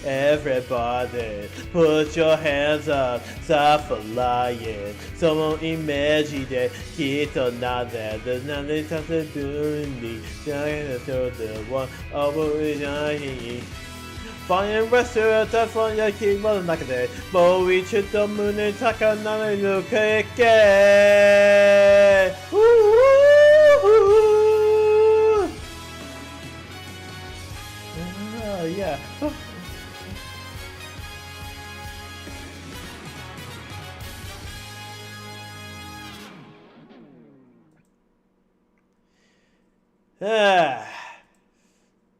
Everybody, put your hands up. Stop flying. Someone imagine that. Kito nada. There's nothing to do in me. Giant to the one over it. Fine restaurant, that's one your key was like a day. But we should the moon and talk another look again. Oh, yeah.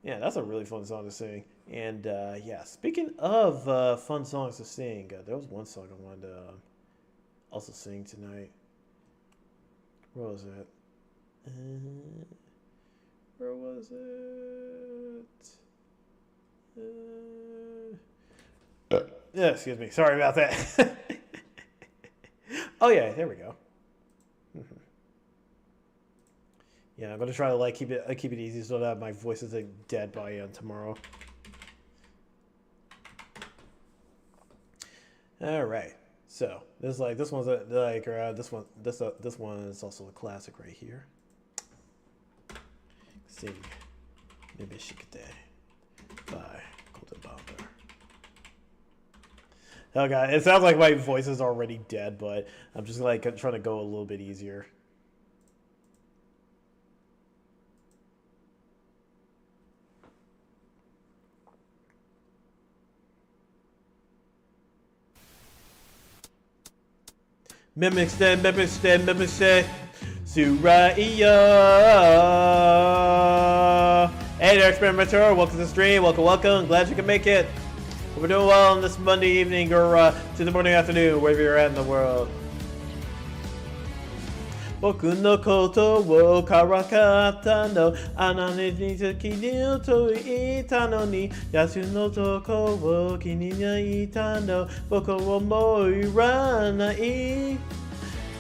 Yeah, that's a really fun song to sing. And yeah, speaking of fun songs to sing, there was one song I wanted to also sing tonight. Where was it? Where was it? Yeah, excuse me. Sorry about that. Oh yeah, there we go. Yeah, I'm gonna try to keep it easy so that my voice isn't dead by tomorrow. All right, so this one's this one is also a classic right here. Sing Nibishikite by Golden Bomber. Oh god, it sounds like my voice is already dead, but I'm just trying to go a little bit easier. Mimicste, Suraiya. Hey there, Experimenter. Welcome to the stream. Welcome. Glad you can make it. Hope we're doing well on this Monday evening or to the morning afternoon, wherever you're at in the world. Boku no koto wo karakata no anane ni kini to ita no ni yasu no toko wo kini na ita no boku wo mo iranai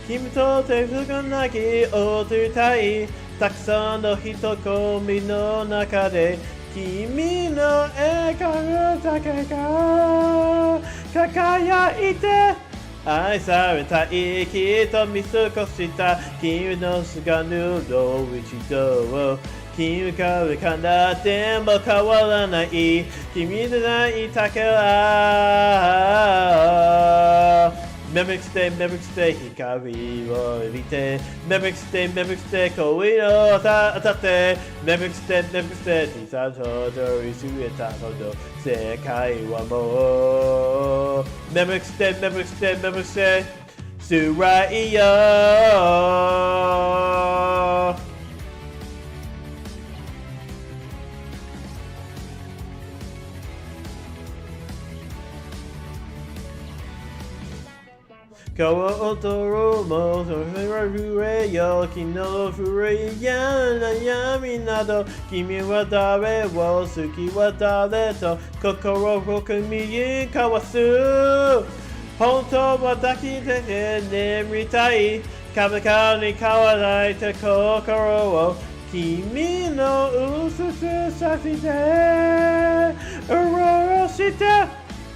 kimi to te fukanaki otutai takusan no hito komi no naka de kimi no eka take ga kakaya ite愛されたいきっと見過ごした君の姿の一度を君からかなっても変わらない君でないだからMimic stay, hikari wo ibite Mimic stay, koi no atate Mimic stay, tisato do isueta hodo Sekai wa mo Mimic stay, Suraiya Kawa otoro mo fure yo kino fure ya na yami nado kimi wa dare wo suki wa dare to kokoro wo kumi kawasu honto wa daki te nemitai kabaka ni kawarai te kokoro wo kimi no ususu shashite uroro shite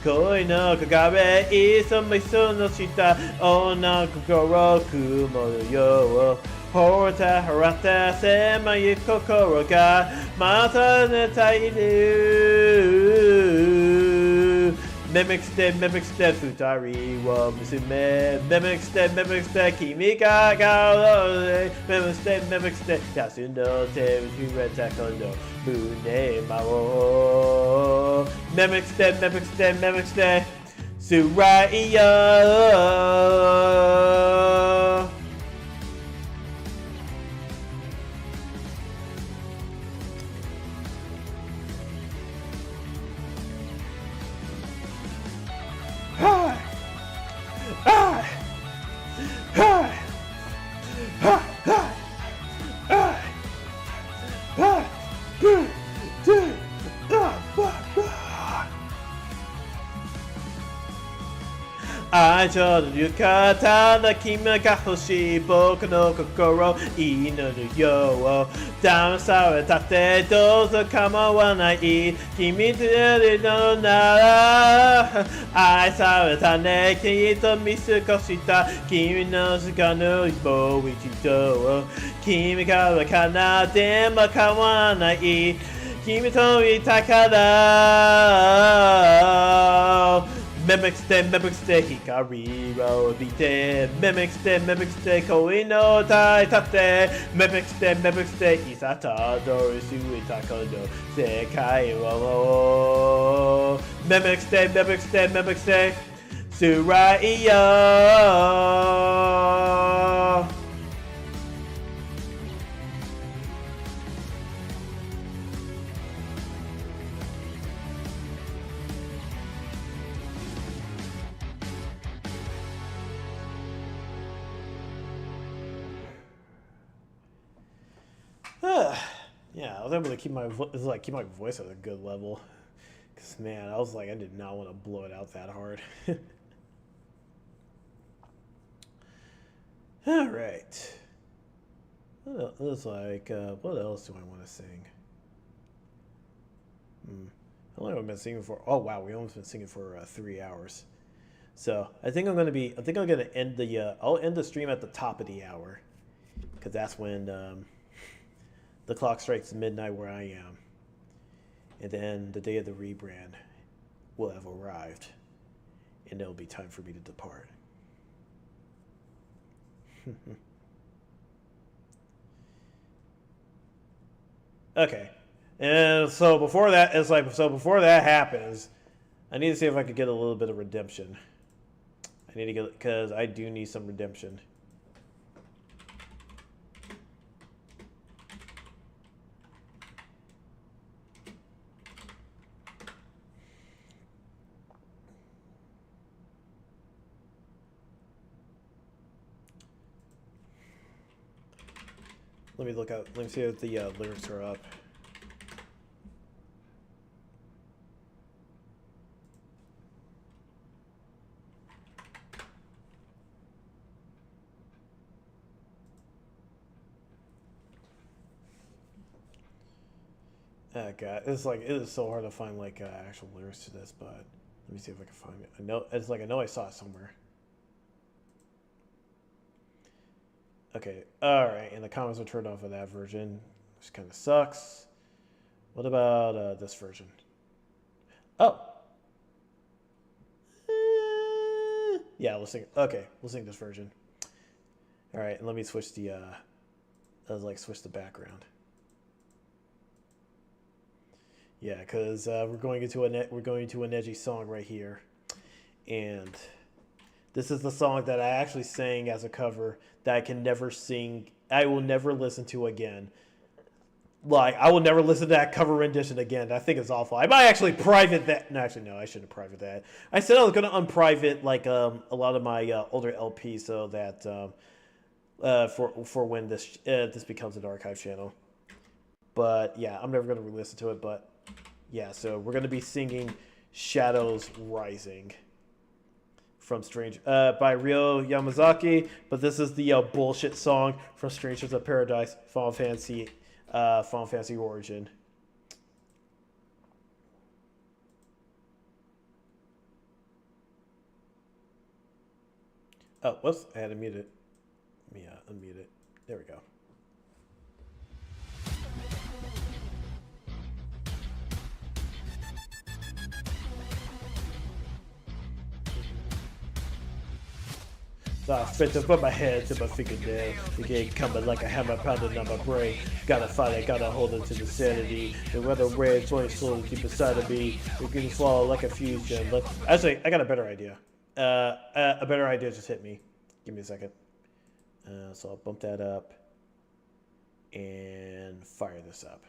Koi no kagabe isa miso no shita ona kokoro kumoru yo Horata harata semayu kokoro ga mata netai nu Mimic step futari wo musume Mimic step kimi ga ga Mimic step yasu no te ureta kondo Bune mao Mimic step Suraiya 愛情の浴衣の君が欲しい僕の心祈るよ騙されたってどうぞ構わない君といるのなら愛されたねきっと見過ごした君の時間のもう一度君からかなでも構わない君といたからMimics de hikari ro bite Mimics de koi no tai tate Mimics de hisata doru sui takodo sekai wo Mimics de suraiyo Yeah, I was able to keep my keep my voice at a good level. Cause man, I was like, I did not want to blow it out that hard. All right. What else do I want to sing? How long have I been singing for? Oh wow, we almost been singing for 3 hours. So I think I'm gonna end I'll end the stream at the top of the hour, cause that's when the clock strikes midnight where I am. And then the day of the rebrand will have arrived. And it'll be time for me to depart. Okay. And so before that happens, I need to see if I could get a little bit of redemption. I need to get, because I do need some redemption. Let me see if the lyrics are up. Oh God, it is so hard to find actual lyrics to this, but let me see if I can find it. I know I saw it somewhere. Okay, alright, and the comments are turned off of that version, which kind of sucks. What about this version? Oh! Yeah, we'll sing this version. Alright, and let me switch the, switch the background. Yeah, because we're going into an edgy song right here. And this is the song that I actually sang as a cover that I can never sing. I will never listen to again. I will never listen to that cover rendition again. I think it's awful. I might actually private that. No, actually, no, I shouldn't private that. I said I was going to unprivate a lot of my older LPs so that for when this becomes an archive channel. But yeah, I'm never going to re-listen to it. But yeah, so we're going to be singing "Shadows Rising" from by Ryo Yamazaki, but this is the bullshit song from Strangers of Paradise, Final Fantasy Origin. Oh, whoops! I had to mute it. Let me unmute it. There we go. So I spit to put my head to my fingernail. The game coming like a hammer pounding on my brain. Gotta fight it, gotta hold it to the sanity. The weather waves going slowly deep inside of me. We're getting swallowed like a fusion. Actually, I got a better idea. A better idea just hit me. Give me a second. So I'll bump that up and fire this up.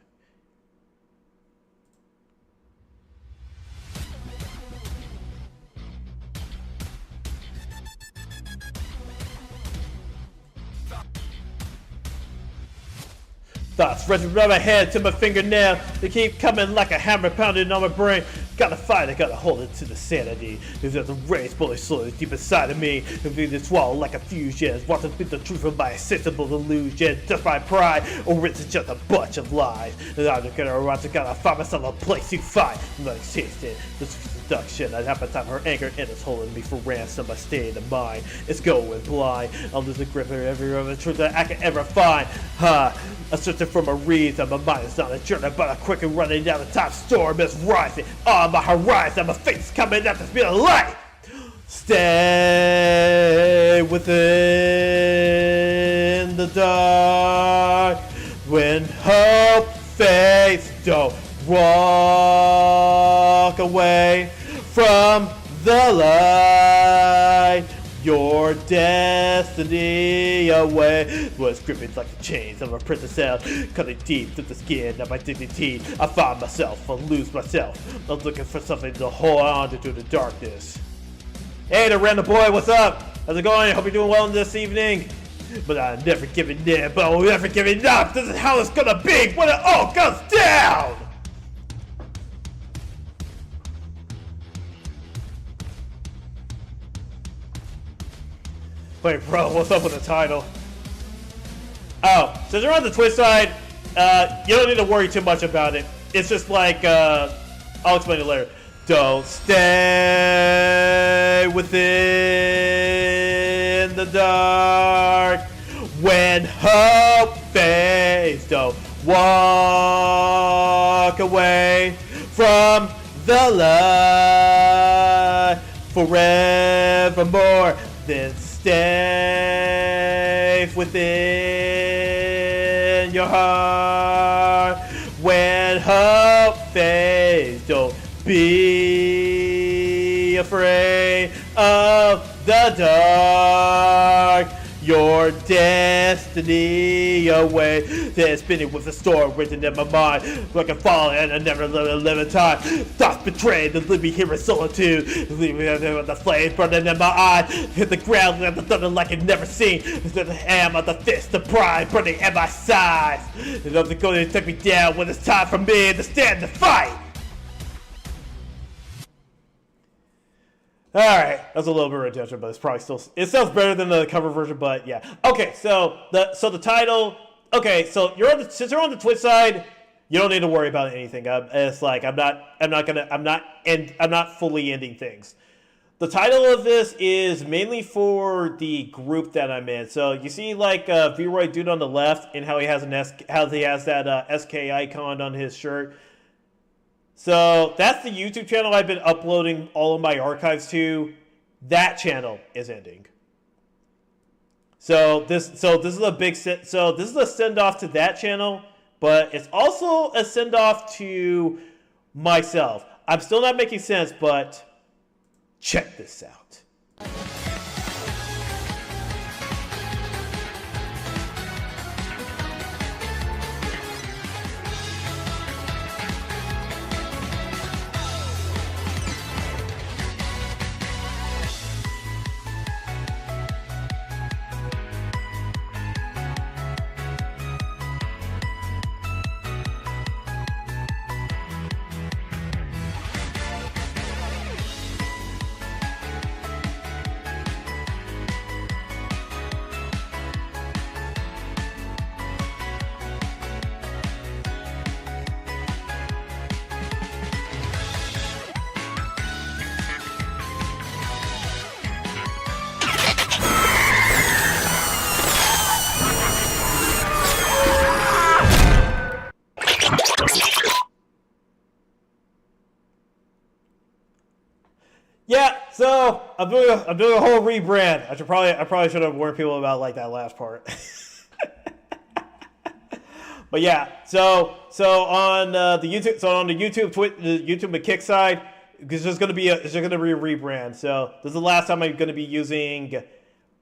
Thoughts rushing from my head to my fingernail. They keep coming like a hammer pounding on my brain. Gotta fight, I gotta hold it to the sanity. Cause there's a rage bully slowly deep inside of me. And being to swallow like a fusion. Want to beat the truth of my sensible illusion. Just my pride, or it's just a bunch of lies. And I'm just gotta find myself a place to fight. I'm not tasting this seduction. I have a time her anger and it's holding me for ransom. My state of mind is going blind. I'll lose the grip of every other truth that I can ever find. I'm searching for my reason. My mind is on a journey, but I'm quickly running down the top. Storm is rising on my horizon. My face coming at the speed of light. Stay within the dark. When hope fades, don't walk away from the light. Your destiny away was gripping like the chains of a prison cell, cutting deep through the skin of my dignity. I find myself, I lose myself. I'm looking for something to hold on to the darkness. Hey, the random boy, what's up? How's it going? I hope you're doing well this evening. But I'm never giving in, but I'm never giving up. This is how it's gonna be when it all goes down. Wait, bro, what's up with the title? Oh, since you're on the Twitch side, you don't need to worry too much about it. It's just like, I'll explain it later. Don't stay within the dark when hope fades. Don't walk away from the light forevermore. Then stay within your heart when hope fades. Don't be afraid of the dark. Your destiny away. Then spinning with a storm written in my mind. Like a fall and I never live in time. Thoughts betrayed and leave me here in solitude. Leaving me with the flame burning in my eyes. Hit the ground and the thunder like I've never seen. Instead of the hammer, the fist, the pride burning at my sides. And I'm going to take me down when it's time for me to stand and fight. Alright, that's a little bit of redemption, but it's probably still, it sounds better than the cover version, but yeah. Okay, so the title, okay, so since you're on the Twitch side, you don't need to worry about anything. It's like, I'm not fully ending things. The title of this is mainly for the group that I'm in. So you see like V-Roy dude on the left and how he has that SK icon on his shirt. So that's the YouTube channel I've been uploading all of my archives to. That channel is ending. So this is a big this is a send off to that channel, but it's also a send off to myself. I'm still not making sense, but check this out. Yeah, so I'm doing a whole rebrand. I probably should have warned people about like that last part. But yeah, so on the YouTube and Kick side, it's just gonna be a rebrand. So this is the last time I'm gonna be using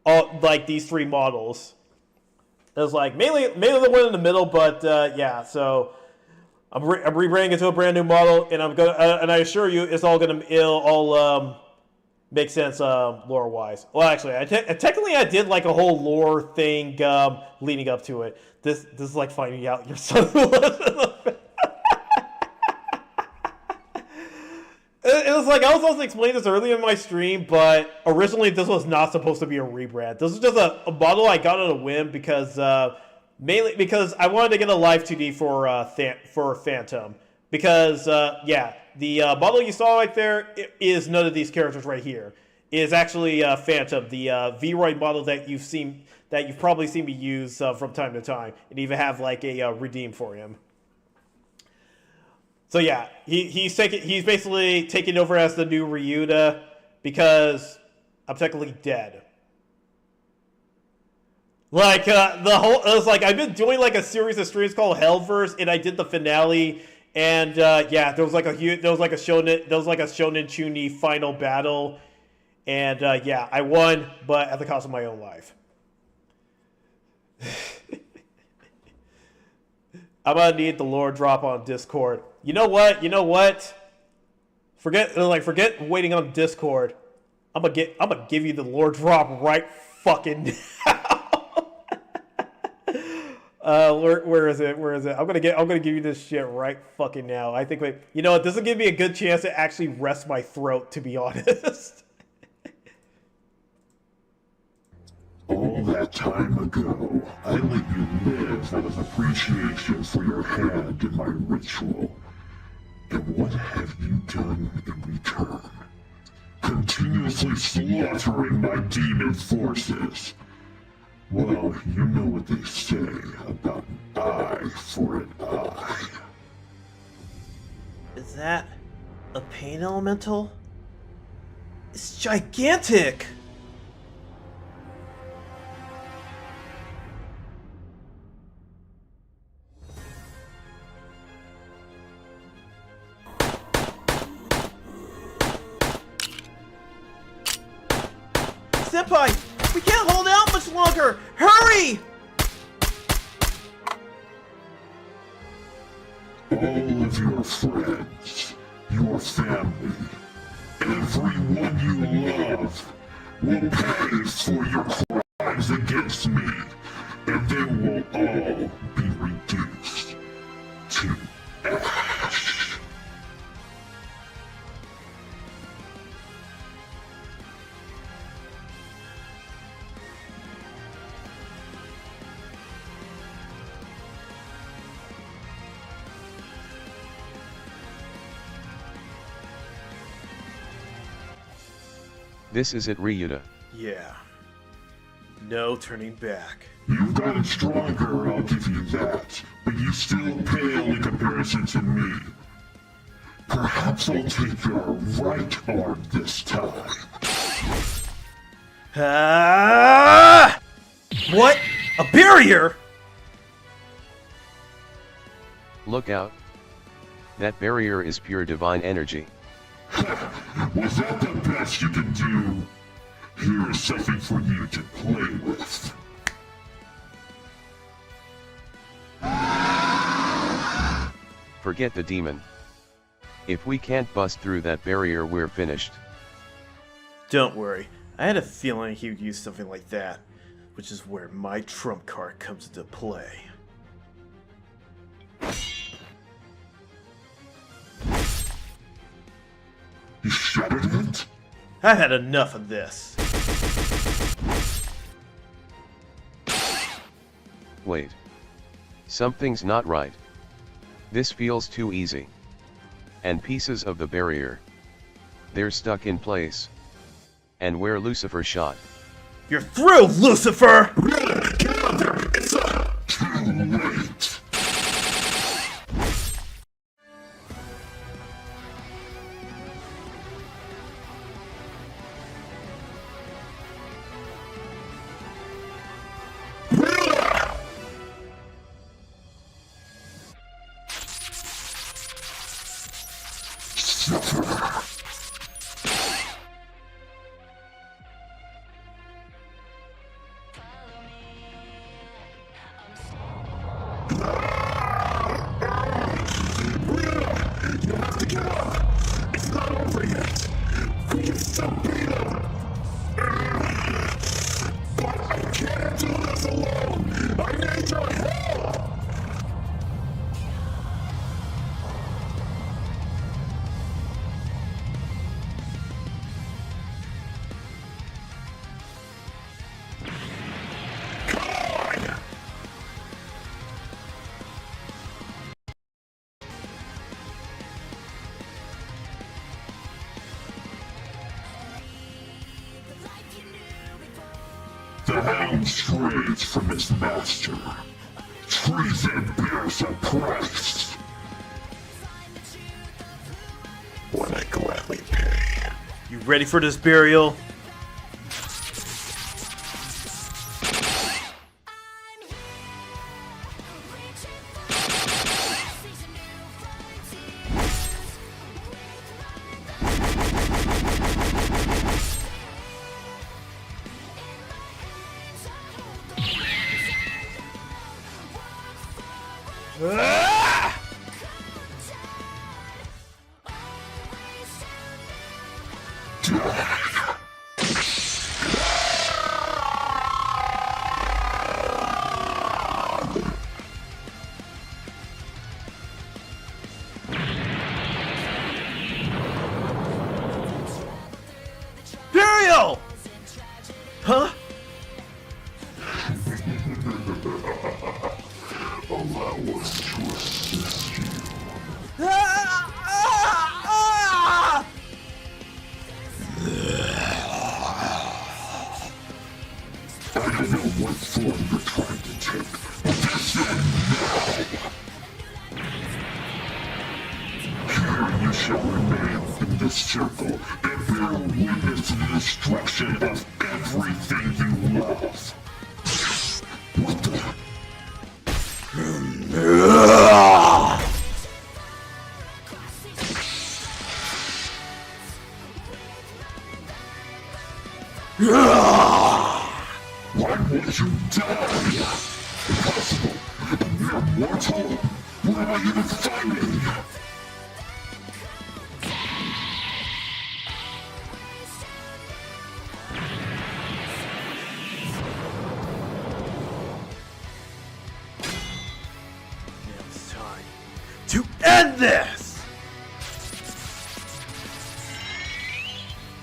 all like these three models. There's like mainly the one in the middle, but yeah. So I'm rebranding it to a brand new model, and and I assure you, it's all Makes sense, lore-wise. Well, actually, technically I did like a whole lore thing leading up to it. This is like finding out your son was. It was like I was supposed to explain this earlier in my stream, but originally this was not supposed to be a rebrand. This was just a model I got on a whim because mainly because I wanted to get a live 2D for Phantom. Because yeah, the model you saw right there is none of these characters right here. It is actually Phantom, the Vroid model that you've probably seen me use from time to time, and even have like a redeem for him. So yeah, he's basically taking over as the new Ryuuta because I'm technically dead. Like it was like I've been doing like a series of streams called Hellverse, and I did the finale, and yeah, there was like a shonen Chuni final battle, and yeah, I won, but at the cost of my own life. I'm gonna need the lore drop on Discord. You know what? Forget waiting on Discord. I'm gonna give you the lore drop right fucking now. Where is it? I'm gonna give you this shit right fucking now. I think you know what? This will give me a good chance to actually rest my throat, to be honest. All that time ago, I let you live out of appreciation for your hand in my ritual. And what have you done in return? Continuously slaughtering my demon forces. Well, you know what they say about an eye for an eye. Is that a pain elemental? It's gigantic! Senpai! We can't hold out much longer! Hurry! All of your friends, your family, everyone you love will pay for your crimes against me, and they will all be reduced to ash. This is it, Ryuuta. Yeah. No turning back. You've gotten stronger, I'll give you that, but you still pale in comparison to me. Perhaps I'll take your right arm this time. Ah! What? A barrier? Look out. That barrier is pure divine energy. Was that the best you can do? Here is something for you to play with. Forget the demon. If we can't bust through that barrier, we're finished. Don't worry. I had a feeling he would use something like that, which is where my trump card comes into play. You shattered it? I've had enough of this. Wait. Something's not right. This feels too easy. And pieces of the barrier. They're stuck in place. And where Lucifer shot. You're through, Lucifer! Get out there! It's too late! You have to get up! It's not over yet! We can still beat him! the hound strays from its master. Treason bears a price. What I gladly pay. You ready for this burial? Ah! Burial! Huh? Allow us to assist you. I don't know what form you're trying to take, but this is now. Here you shall remain in this circle and bear witness to the destruction of everything you love. What the? Why won't you die? Impossible! A mere mortal? Where am I even fighting? It's time to end this!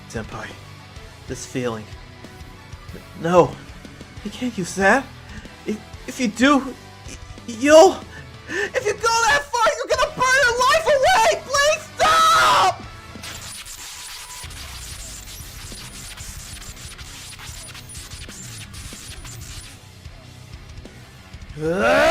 Senpai, this feeling. No, you can't use that. If you do, you'll... If you go that far, you're gonna burn your life away! Please stop! Ah!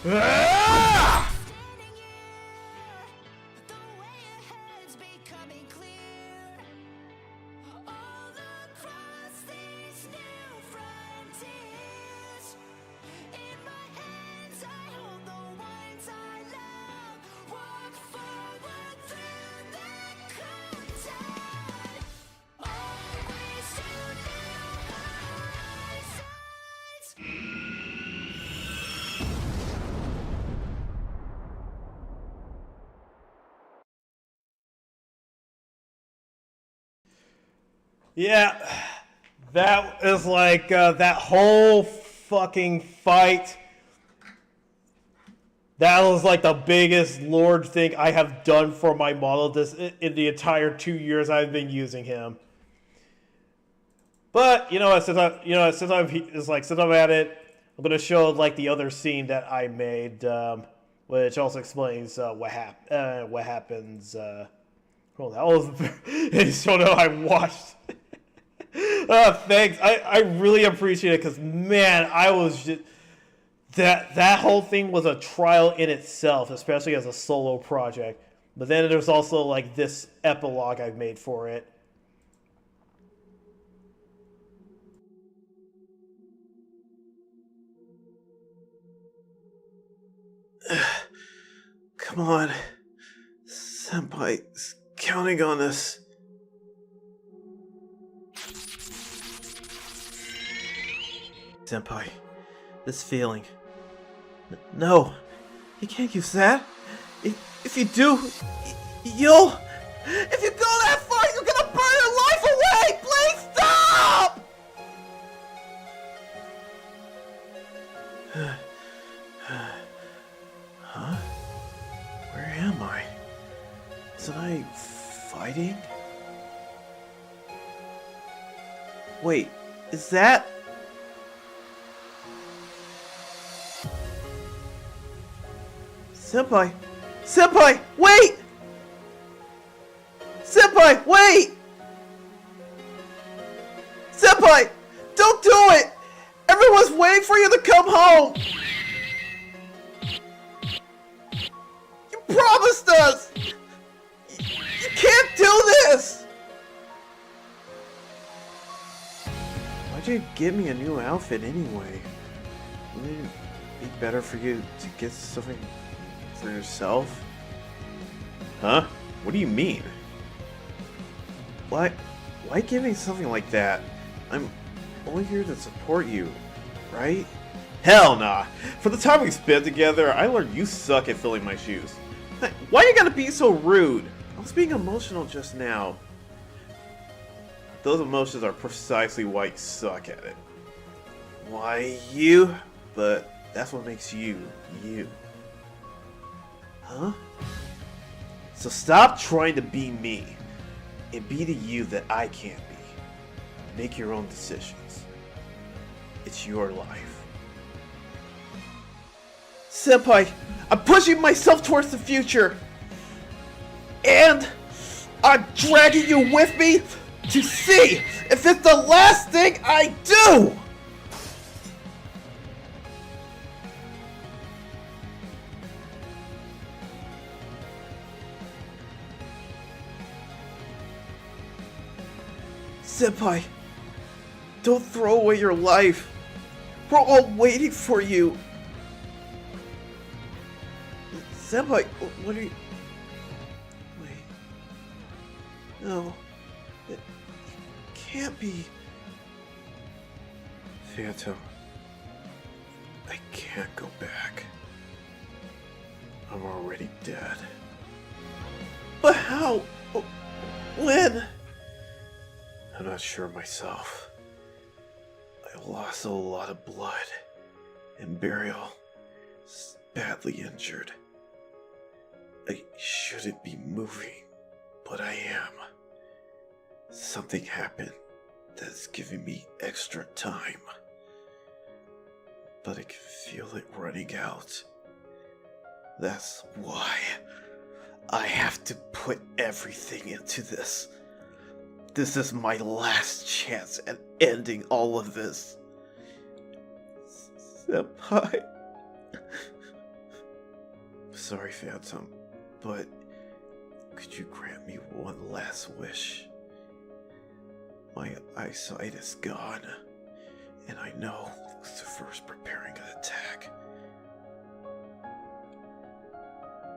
Ah! Yeah, that is like that whole fucking fight. That was like the biggest Lord thing I have done for my model this in the entire 2 years I've been using him. But since I'm at it, I'm gonna show like the other scene that I made, which also explains what happens. Well, that was so no, I watched. Thanks. I really appreciate it because man, I was just that whole thing was a trial in itself, especially as a solo project. But then there's also like this epilogue I've made for it. Come on, Senpai's counting on us. Senpai, this feeling. No, you can't use that. If you do, you'll... If you go that far, you're gonna burn your life away! Please stop! Huh? Where am I? Wasn't I fighting? Wait, is that... Senpai! Senpai! Wait! Senpai! Wait! Senpai! Don't do it! Everyone's waiting for you to come home! You promised us! You can't do this! Why'd you give me a new outfit anyway? Wouldn't it be better for you to get something for yourself? Huh? What do you mean? Why give me something like that? I'm only here to support you, right? Hell nah! For the time we spent together, I learned you suck at filling my shoes. Why you gotta be so rude? I was being emotional just now. Those emotions are precisely why you suck at it. Why you? But that's what makes you, you. Huh? So stop trying to be me, and be the you that I can't be. Make your own decisions. It's your life. Senpai, I'm pushing myself towards the future. And I'm dragging you with me to see if it's the last thing I do! Senpai, don't throw away your life. We're all waiting for you. Senpai, what are you... Wait. No. It can't be... Phantom. I can't go back. I'm already dead. But how? When? I'm not sure myself. I lost a lot of blood and burial. Badly injured. I shouldn't be moving, but I am. Something happened that's giving me extra time. But I can feel it running out. That's why I have to put everything into this. This is my last chance at ending all of this. Senpai. Sorry, Phantom, but could you grant me one last wish? My eyesight is gone, and I know Lucifer's preparing an attack.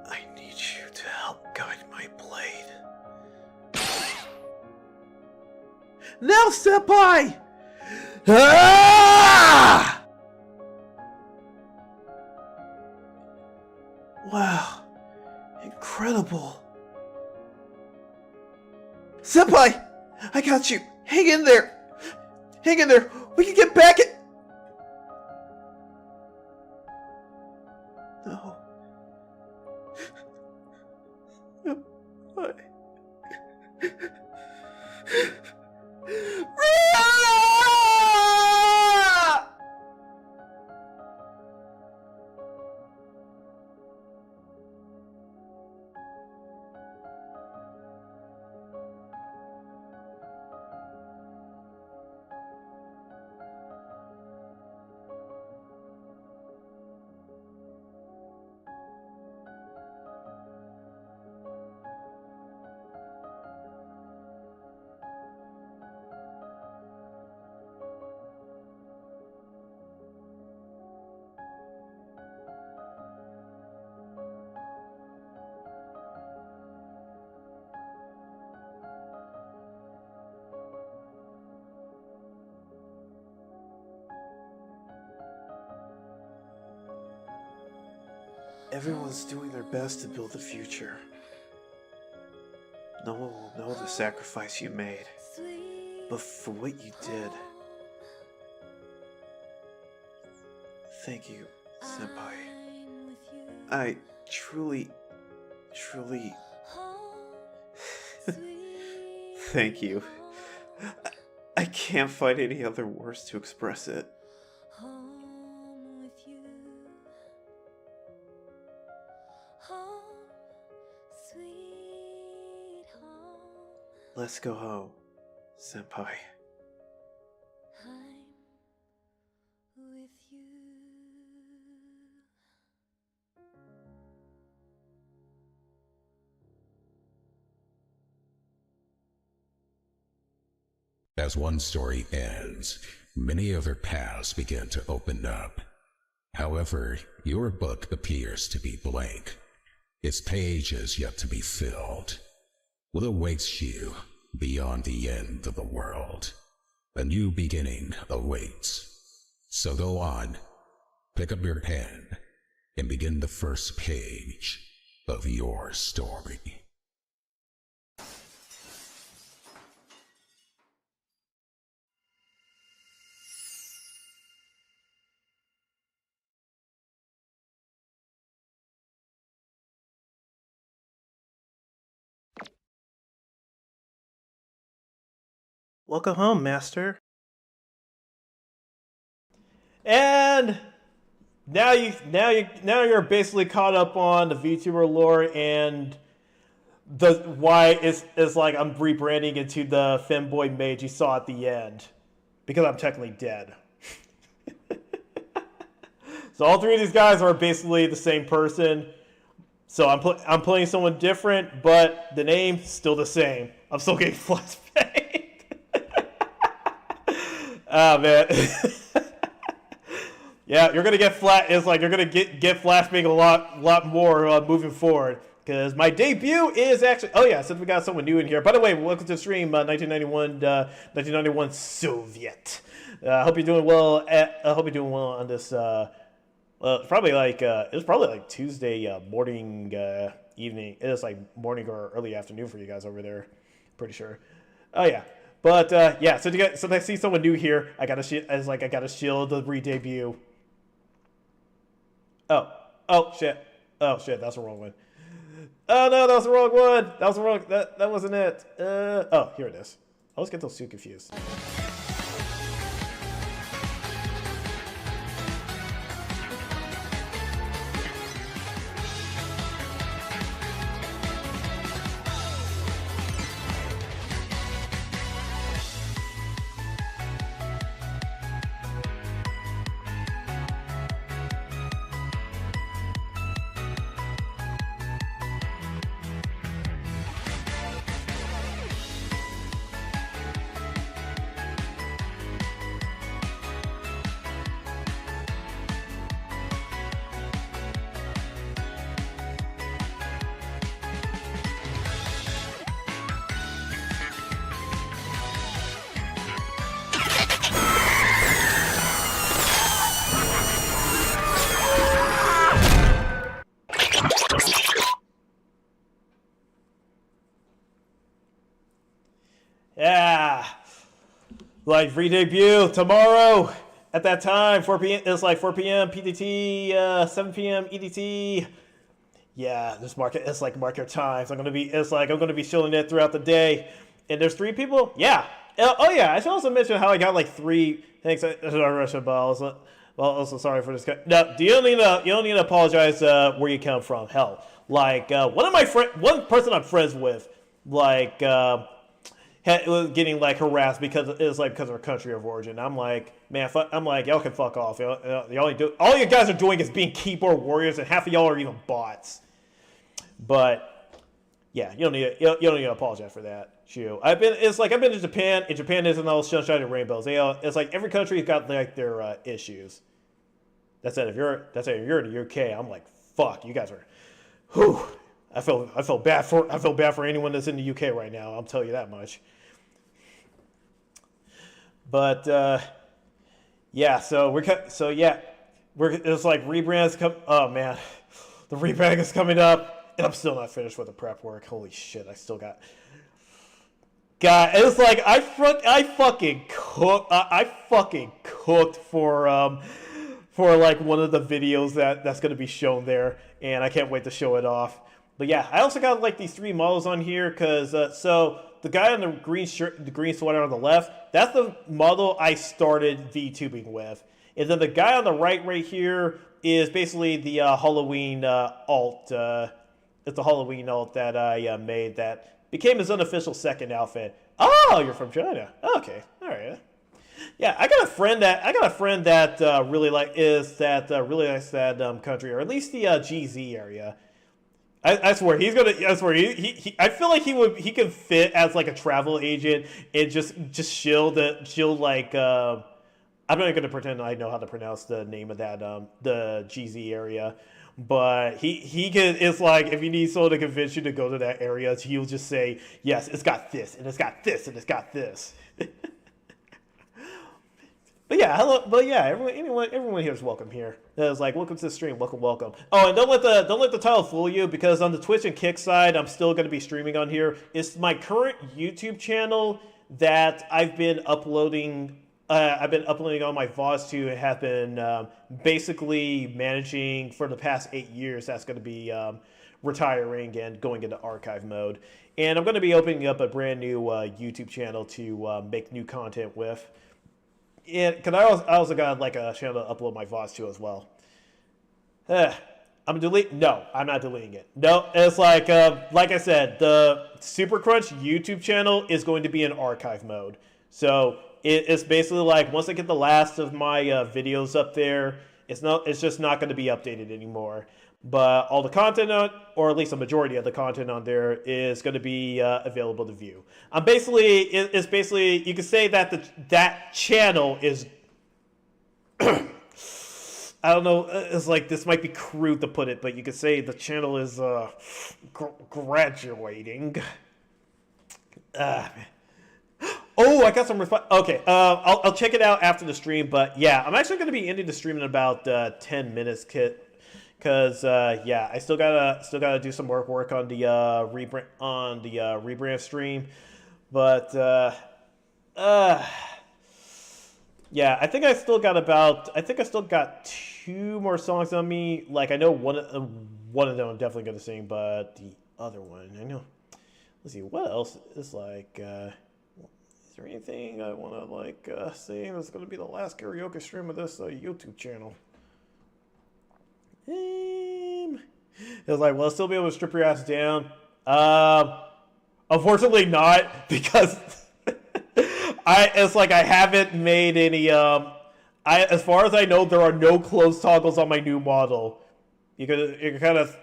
I need you to help guide my blade. Now, Senpai! Ah! Wow. Incredible. Senpai! I got you. Hang in there. Hang in there. We can get back at... No. Senpai. Everyone's doing their best to build the future. No one will know the sacrifice you made, but for what you did. Thank you, Senpai. I truly thank you. I can't find any other words to express it. Let's go home, senpai. As one story ends, many other paths begin to open up. However, your book appears to be blank. Its page is yet to be filled. What awaits you beyond the end of the world? A new beginning awaits. So go on, pick up your pen, and begin the first page of your story. Welcome home, Master. And now you're basically caught up on the VTuber lore and the why it's like I'm rebranding into the femboy mage you saw at the end because I'm technically dead. So all three of these guys are basically the same person. So I'm playing someone different, but the name's still the same. I'm still getting flashbanged. Oh man. Yeah, you're gonna get flat. It's like you're gonna get flashbang a lot more moving forward. Because my debut is actually. Oh yeah, since we got someone new in here. By the way, welcome to the stream. 1991 Soviet. I hope you're doing well. I hope you're doing well on this. It's probably like it was probably like Tuesday morning, evening. It was like morning or early afternoon for you guys over there. Pretty sure. Oh yeah. But yeah, so I see someone new here. I gotta shield the re-debut. Oh shit, that's the wrong one. Oh no, that was the wrong one. That wasn't it. Oh, here it is. I always get those two confused. Yeah, like re-debut tomorrow at that time, 4 p.m. It's like 4 p.m. PDT, 7 p.m. EDT. Yeah, just mark it. It's like mark your times. I'm gonna be showing it throughout the day. And there's 3 people. Yeah. Oh yeah. I should also mention how I got like 3. Thanks, Russia balls. Well, also sorry for this guy. No, you don't need to apologize where you come from. Hell, like one person I'm friends with, like. Was getting like harassed because of her country of origin. I'm like, man, I'm like, y'all can fuck off. All you guys are doing is being keyboard warriors, and half of y'all are even bots. But yeah, you don't need to apologize for that. Shoot, I've been to Japan. And Japan isn't all sunshine and rainbows. It's like every country's got like their issues. That's it. If you're in the UK, I'm like, fuck, you guys are. Whew. I feel bad for anyone that's in the UK right now. I'll tell you that much. But yeah, it's like rebrands come. Oh man, the rebrand is coming up, and I'm still not finished with the prep work. Holy shit, I still got. God, it's like I fucking cooked for like one of the videos that's gonna be shown there, and I can't wait to show it off. But yeah, I also got like these 3 models on here because so the guy on the green shirt, the green sweater on the left, that's the model I started VTubing with. And then the guy on the right here is basically the Halloween alt. It's the Halloween alt that I made that became his unofficial second outfit. Oh, you're from China. Okay, all right. Yeah, I got a friend that really likes that country, or at least the GZ area. I swear he's gonna. I swear I feel like he could fit as like a travel agent and just chill like. I'm not gonna pretend I know how to pronounce the name of that the GZ area, but he can. It's like if you need someone to convince you to go to that area, he'll just say yes. It's got this and it's got this and it's got this. But yeah, hello. But yeah, everyone here is welcome here. It's like welcome to the stream, welcome. Oh, and don't let the title fool you, because on the Twitch and Kick side, I'm still going to be streaming on here. It's my current YouTube channel that I've been uploading. I've been uploading all my VODs to, and have been basically managing for the past 8 years. That's going to be retiring and going into archive mode. And I'm going to be opening up a brand new YouTube channel to make new content with. And because I also got like a channel to upload my VODs to as well. I'm deleting. No, I'm not deleting it. No, it's like I said, the Super Krunch YouTube channel is going to be in archive mode. So it's basically like once I get the last of my videos up there, it's just not going to be updated anymore. But all the content on, or at least a majority of the content on there, is going to be available to view. It's basically you could say that that channel is. I don't know. It's like this might be crude to put it, but you could say the channel is graduating. Oh, I got some. Okay, I'll check it out after the stream. But yeah, I'm actually going to be ending the stream in about 10 minutes, Kit. Because yeah, I still gotta do some work on the rebrand stream, but yeah, I think I still got 2 more songs on me. Like I know one of them I'm definitely gonna sing, but the other one I know. Let's see what else is like. Is there anything I want to like sing? That's gonna be the last karaoke stream of this YouTube channel. It was like, will I still be able to strip your ass down? Unfortunately not, because it's like I haven't made any as far as I know, there are no closed toggles on my new model. You can kind of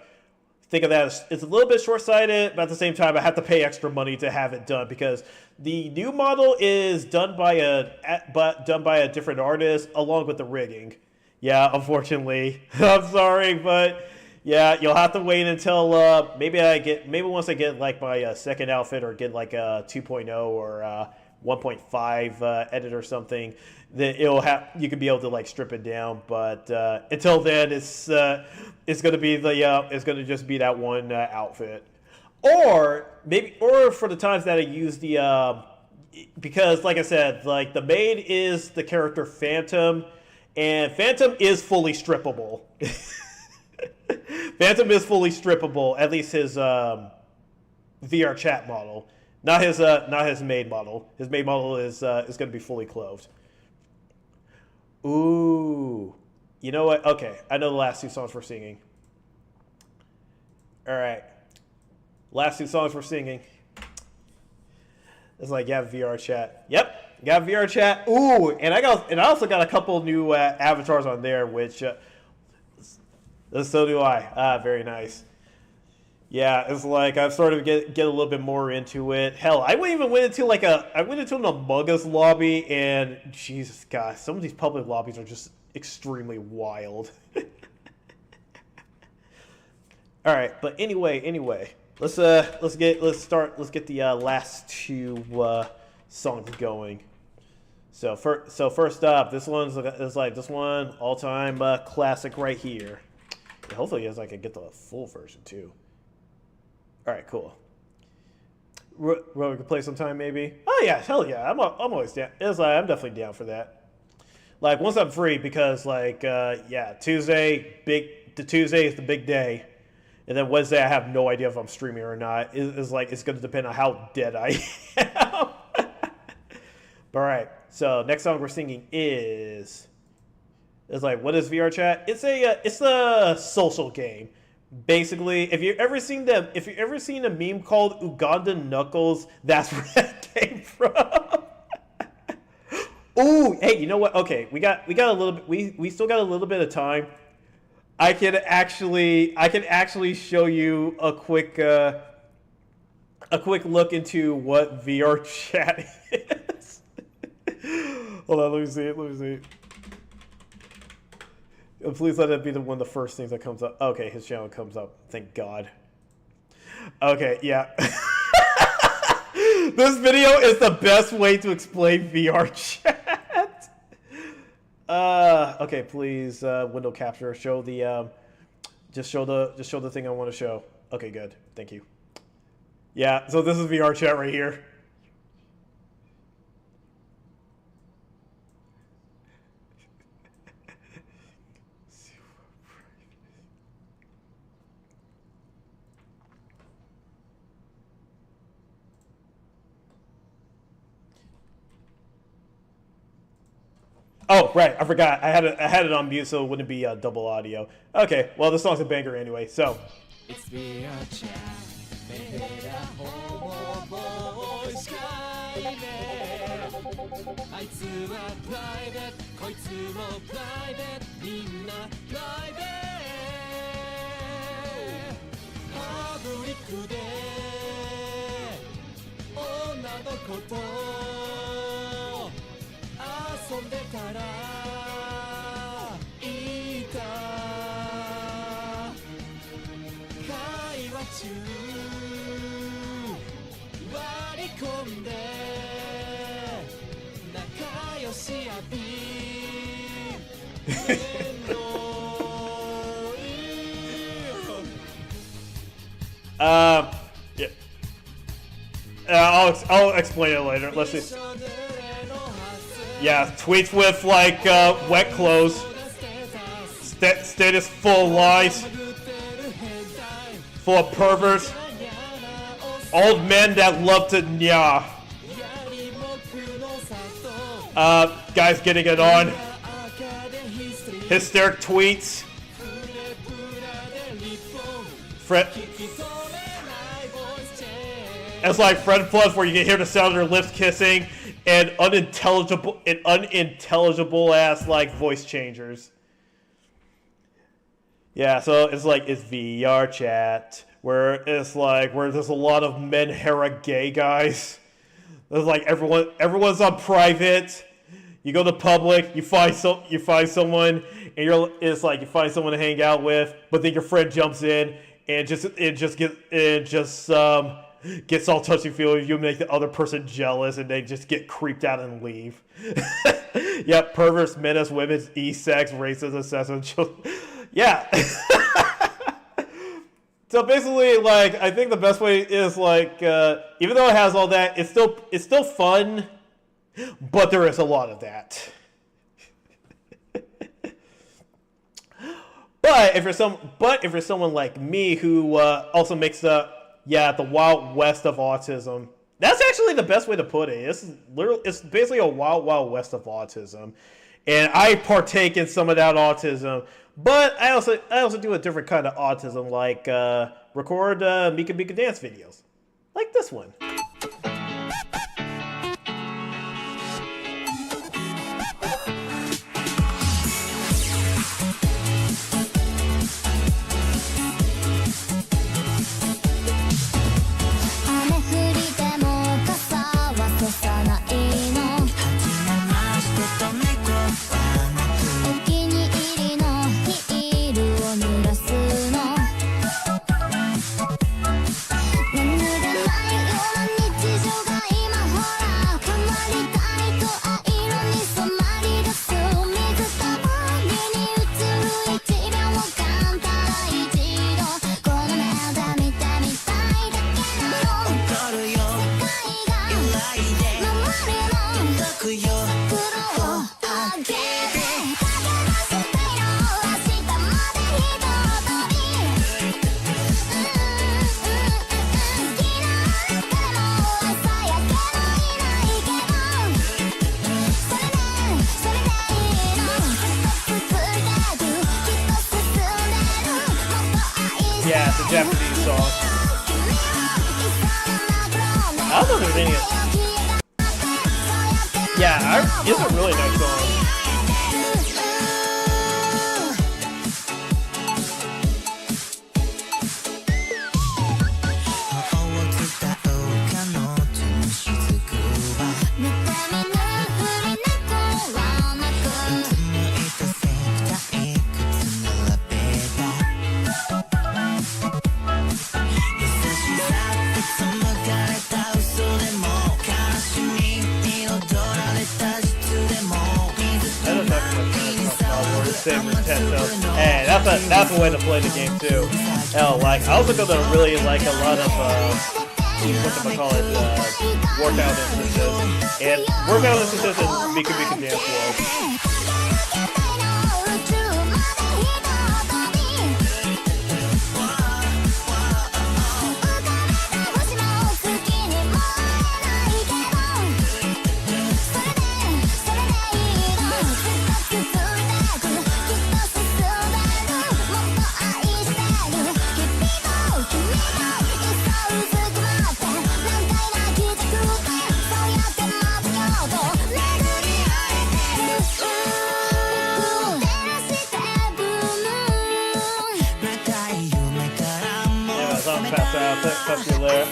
think of that as it's a little bit short-sighted, but at the same time I have to pay extra money to have it done, because the new model is done by a different artist along with the rigging. Yeah, unfortunately. I'm sorry, but yeah, you'll have to wait until maybe once I get like my second outfit, or get like a 2.0 or 1.5 edit or something, then you can be able to like strip it down. But until then, it's gonna just be that one outfit, or for the times that I use the because like I said, like the maid is the character Phantom. And Phantom is fully strippable. Phantom is fully strippable. At least his VR chat model, not his maid model. His maid model is going to be fully clothed. Ooh, you know what? Okay, I know the last 2 songs we're singing. All right, last 2 songs we're singing. It's like, yeah, VR chat. Yep. Got VR chat. Ooh, and I also got a couple new avatars on there, which so do I. Very nice. Yeah, it's like I've started to get a little bit more into it. Hell, I went into an Among Us lobby, and Jesus God, some of these public lobbies are just extremely wild. All right, but anyway, let's get the last 2 songs going. So first up, this one all-time classic right here. Yeah, hopefully, I can get the full version too. All right, cool. We can play sometime maybe. Oh yeah, hell yeah! I'm always down. It's like I'm definitely down for that. Like once I'm free, because like yeah, Tuesday is the big day. And then Wednesday, I have no idea if I'm streaming or not. It's like, it's going to depend on how dead I am. All right. So next song we're singing is like, what is VR chat? It's a social game. Basically, if you've ever seen a meme called Ugandan Knuckles, that's where that came from. Ooh, hey, you know what? Okay, we got a little bit. We still got a little bit of time. I can actually show you a quick look into what VR chat is. Hold on, let me see. Please let it be one of the first things that comes up. Okay, his channel comes up. Thank God. Okay, yeah. This video is the best way to explain VR chat. Okay, please, window capture. Show the, just show the thing I want to show. Okay, good. Thank you. Yeah, so this is VR chat right here. Oh, right, I forgot. I had it on mute, so it wouldn't be double audio. Okay, well, the song's a banger anyway, so. It's yeah. I'll explain it later. Let's see. Yeah, tweets with like wet clothes. Status full of lies. Full of perverts. Old men that love to nya. Guys getting it on. Hysteric tweets. It's like Fred Plus, where you can hear the sound of their lips kissing, and unintelligible ass like voice changers. Yeah, so it's like it's VR chat, where there's a lot of men hera gay guys. There's like everyone's on private. You go to public, you find someone, and you find someone to hang out with, but then your friend jumps in and gets all touchy-feely. You make the other person jealous, and they just get creeped out and leave. Yep, perverts, menace, women, e-sex, racist, assassin, yeah. So basically, like, I think the best way is like, even though it has all that, it's still fun, but there is a lot of that. But if you're someone like me who also makes the Wild West of autism. That's actually the best way to put it. It's basically a Wild West of autism. And I partake in some of that autism, but I also do a different kind of autism, like record Mika Mika dance videos. Like this one. the Japanese song. I don't know if there's any. Yeah, it's a really nice song. Hey, that's a way to play the game too. Hell, like I also gonna really like a lot of workout instances and Mika Mika Dance World.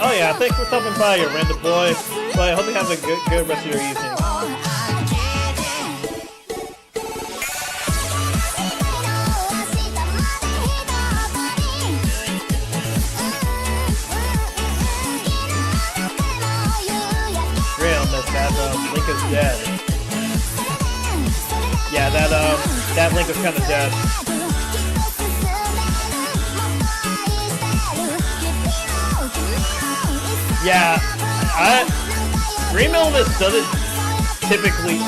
Oh yeah, thanks for stopping by, you random boy. So I hope you have a good rest of your evening. Real, that Link is dead. Yeah, that Link is kind of dead. Yeah, Dream Element doesn't typically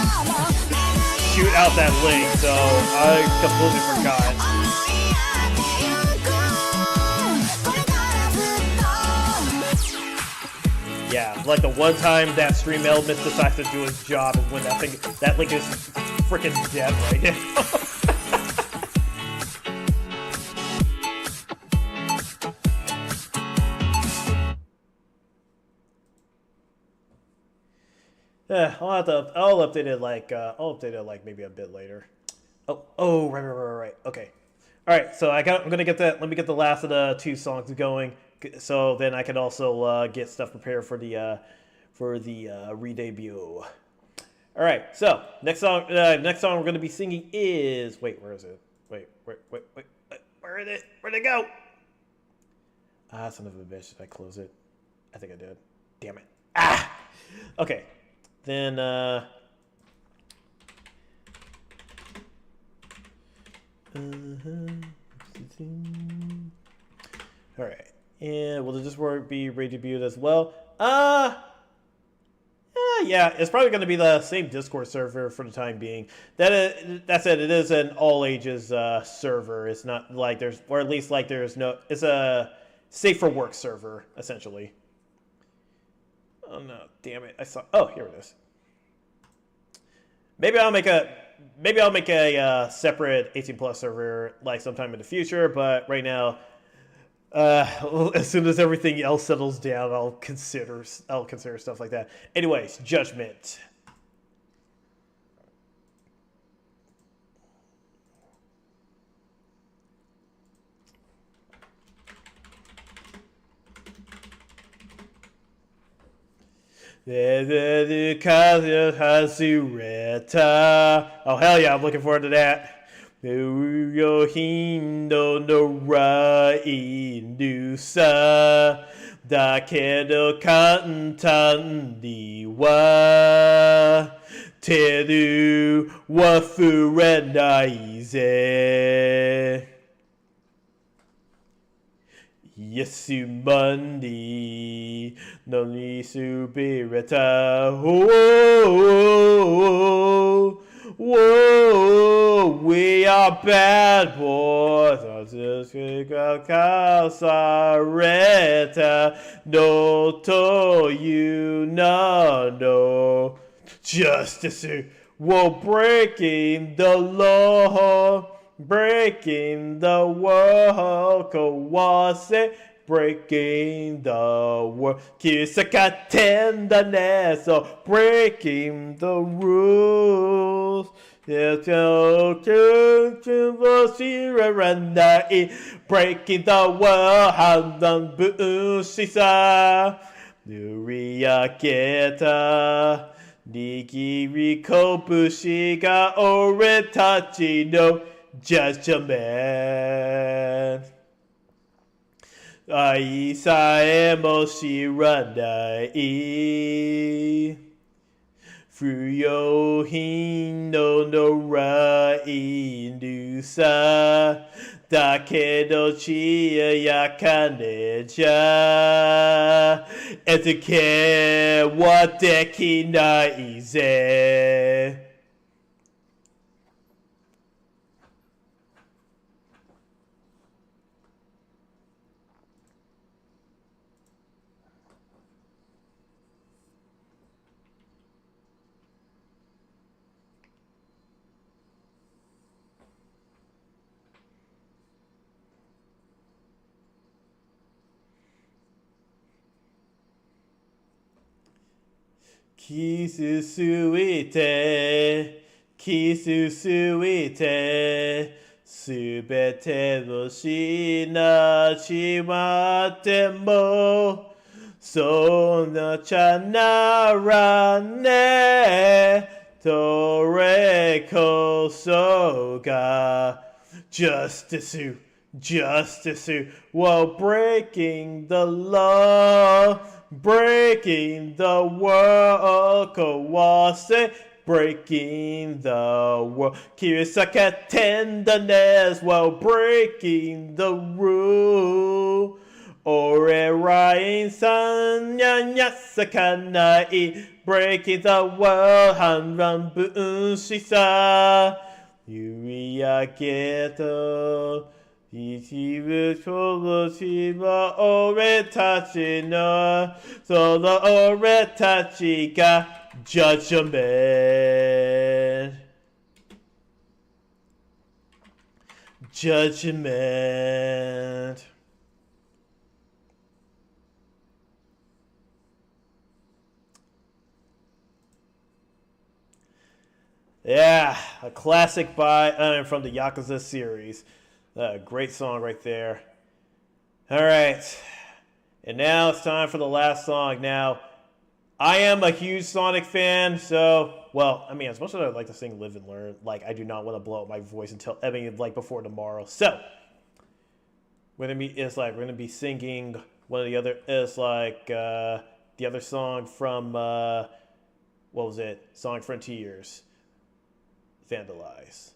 shoot out that Link, so I completely forgot. Yeah, like the one time that Stream Element decides to do his job is when that Link is freaking dead right now. I'll update it like maybe a bit later. Oh, right. Okay. All right. So I'm gonna get that. Let me get the last of the two songs going, so then I can also get stuff prepared for the re-debut. All right. So next song we're gonna be singing is where is it? Wait. Where is it? Where'd it go? Ah, son of a bitch! Did I close it? I think I did. Damn it. Ah. Okay. Then, all right, and will this work be re-debuted as well? Yeah, it's probably going to be the same Discord server for the time being. That said, it is an all ages server. It's not like there's no. It's a safe for work server essentially. Oh no, damn it! Oh, here it is. Maybe I'll make a separate 18+ server like sometime in the future. But right now, as soon as everything else settles down, I'll consider stuff like that. Anyways, Judgment. Oh hell yeah, I'm looking forward to that. Yohindo no rai nusa da kedo kantan ni wa teru wa furenai ze. Yesu Mundi no ni subirata. Whoa, we are bad boys. Kasareta no to you no justice. Whoa, breaking the law. breaking the world. Kawase, breaking the world. Kisaka tenderness, breaking the rules. Breaking the world, 한단 부시사 누리야겠다 니기리 코부시가 오래 타치 no judgment 아이사의 모시란다이 Fuyohin no norai nusa Dakedo chia yakaneja Etuke wadeki naize Kisusuite, Kisusuite, Subete no shina chiwate mo, Sona chanara ne, Tore kosoga, Justice, Justice, while breaking the law. Breaking the world, Kawase, breaking the world. Kirisaka tenderness while breaking the rule. Ore rain san sakanai, breaking the world. Hanran bun shisa, Yuriaketo. Ichibu chobo shiba ore tachi no so the ore tachi ga judgment. Judgment. Yeah, a classic from the Yakuza series. Great song right there. All right. And now it's time for the last song. Now, I am a huge Sonic fan, so, well, I mean, as much as I'd like to sing Live and Learn, like, I do not want to blow up my voice before tomorrow. So, we're gonna be singing one of the other, the other song from, what was it? Sonic Frontiers. Vandalize.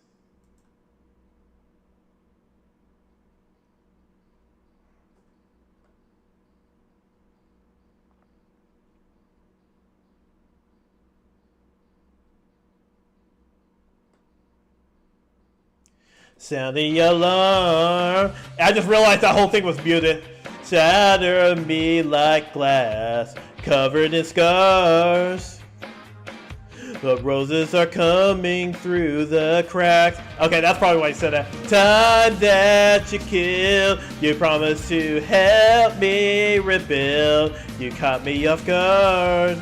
Sound the alarm. I just realized that whole thing was muted. Shatter me like glass, covered in scars. The roses are coming through the cracks. Okay, that's probably why he said that. Time that you killed, you promised to help me rebuild. You caught me off guard.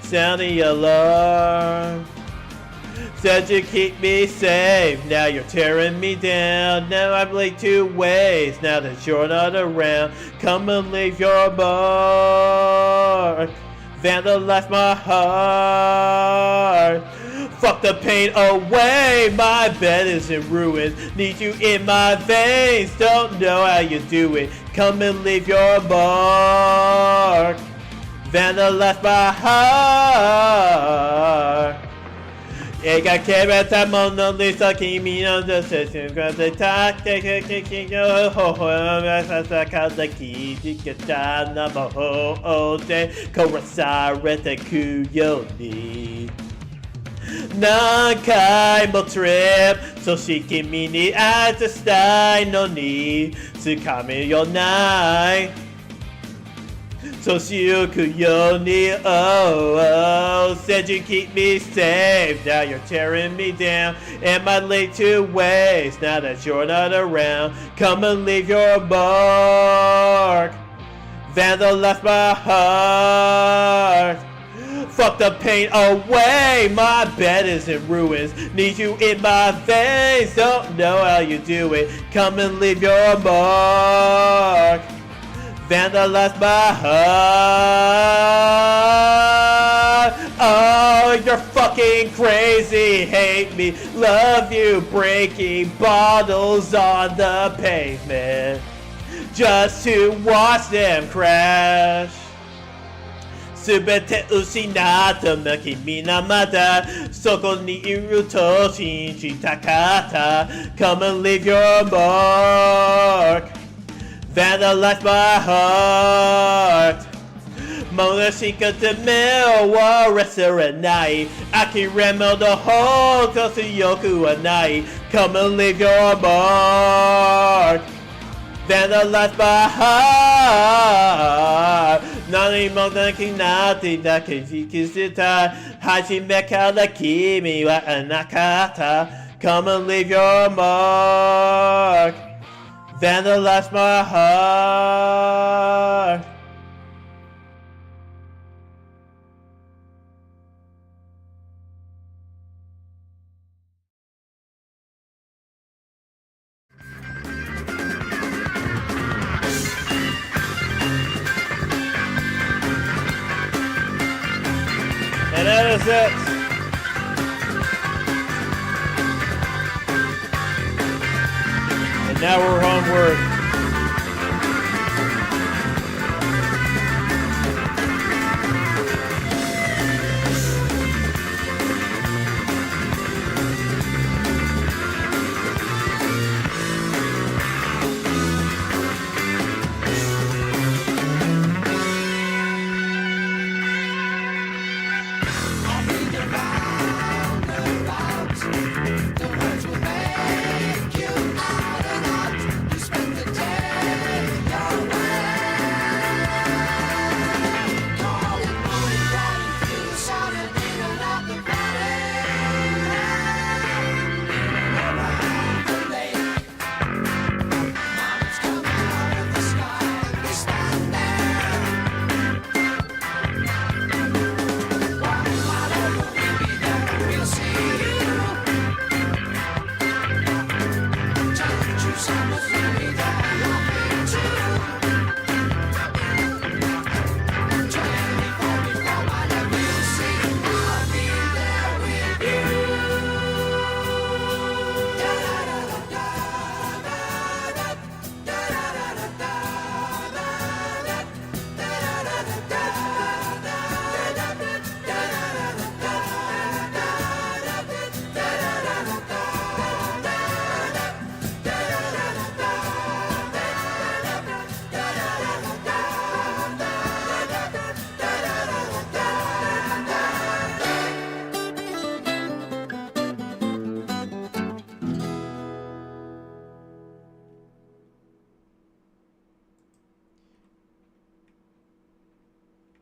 Sound the alarm. Said you keep me safe, now you're tearing me down. Now I'm late to waste, now that you're not around. Come and leave your mark. Vandalize my heart. Fuck the pain away, my bed is in ruins. Need you in my veins, don't know how you do it. Come and leave your mark. Vandalize my heart. 描けられたものにさ君の女性が出たって君の頬がささかだ聞いてたな魔法で殺されてくように何回もトリップそして君に挨拶したいのにつかめよない So Yoni, said you keep me safe. Now you're tearing me down. Am I late to waste? Now that you're not around, come and leave your mark. Vandalized my heart. Fuck the pain away. My bed is in ruins. Need you in my veins. Don't know how you do it. Come and leave your mark. Vandalize my heart. Oh, you're fucking crazy. Hate me, love you. Breaking bottles on the pavement just to watch them crash. Subete usinata na kimi na mata. Soko ni iru to shinji takata. Come and leave your mark. Vandalize my heart. Mona Shika de Mil wa Reserenai. Aki Remo the whole Kosu Yoku Anai. Come and leave your mark. Vandalize my heart. Nani Mona Kinati Daki Fikisita. Haji Meka the Kimi wa Anakata. Come and leave your mark. Vandalize my heart. And that is it. And now we're homeward.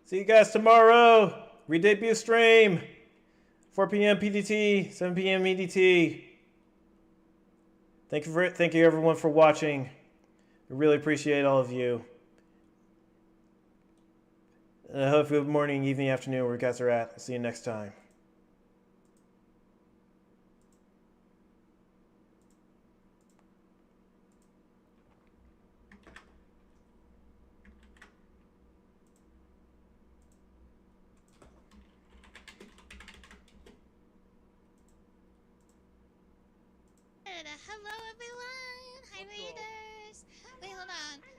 See you guys tomorrow. Re-debut stream. 4 p.m. PDT, 7 p.m. EDT. Thank you everyone for watching. I really appreciate all of you. And I hope good morning, evening, afternoon, where you guys are at. See you next time. Hello everyone! Hi raiders! Wait, hold on.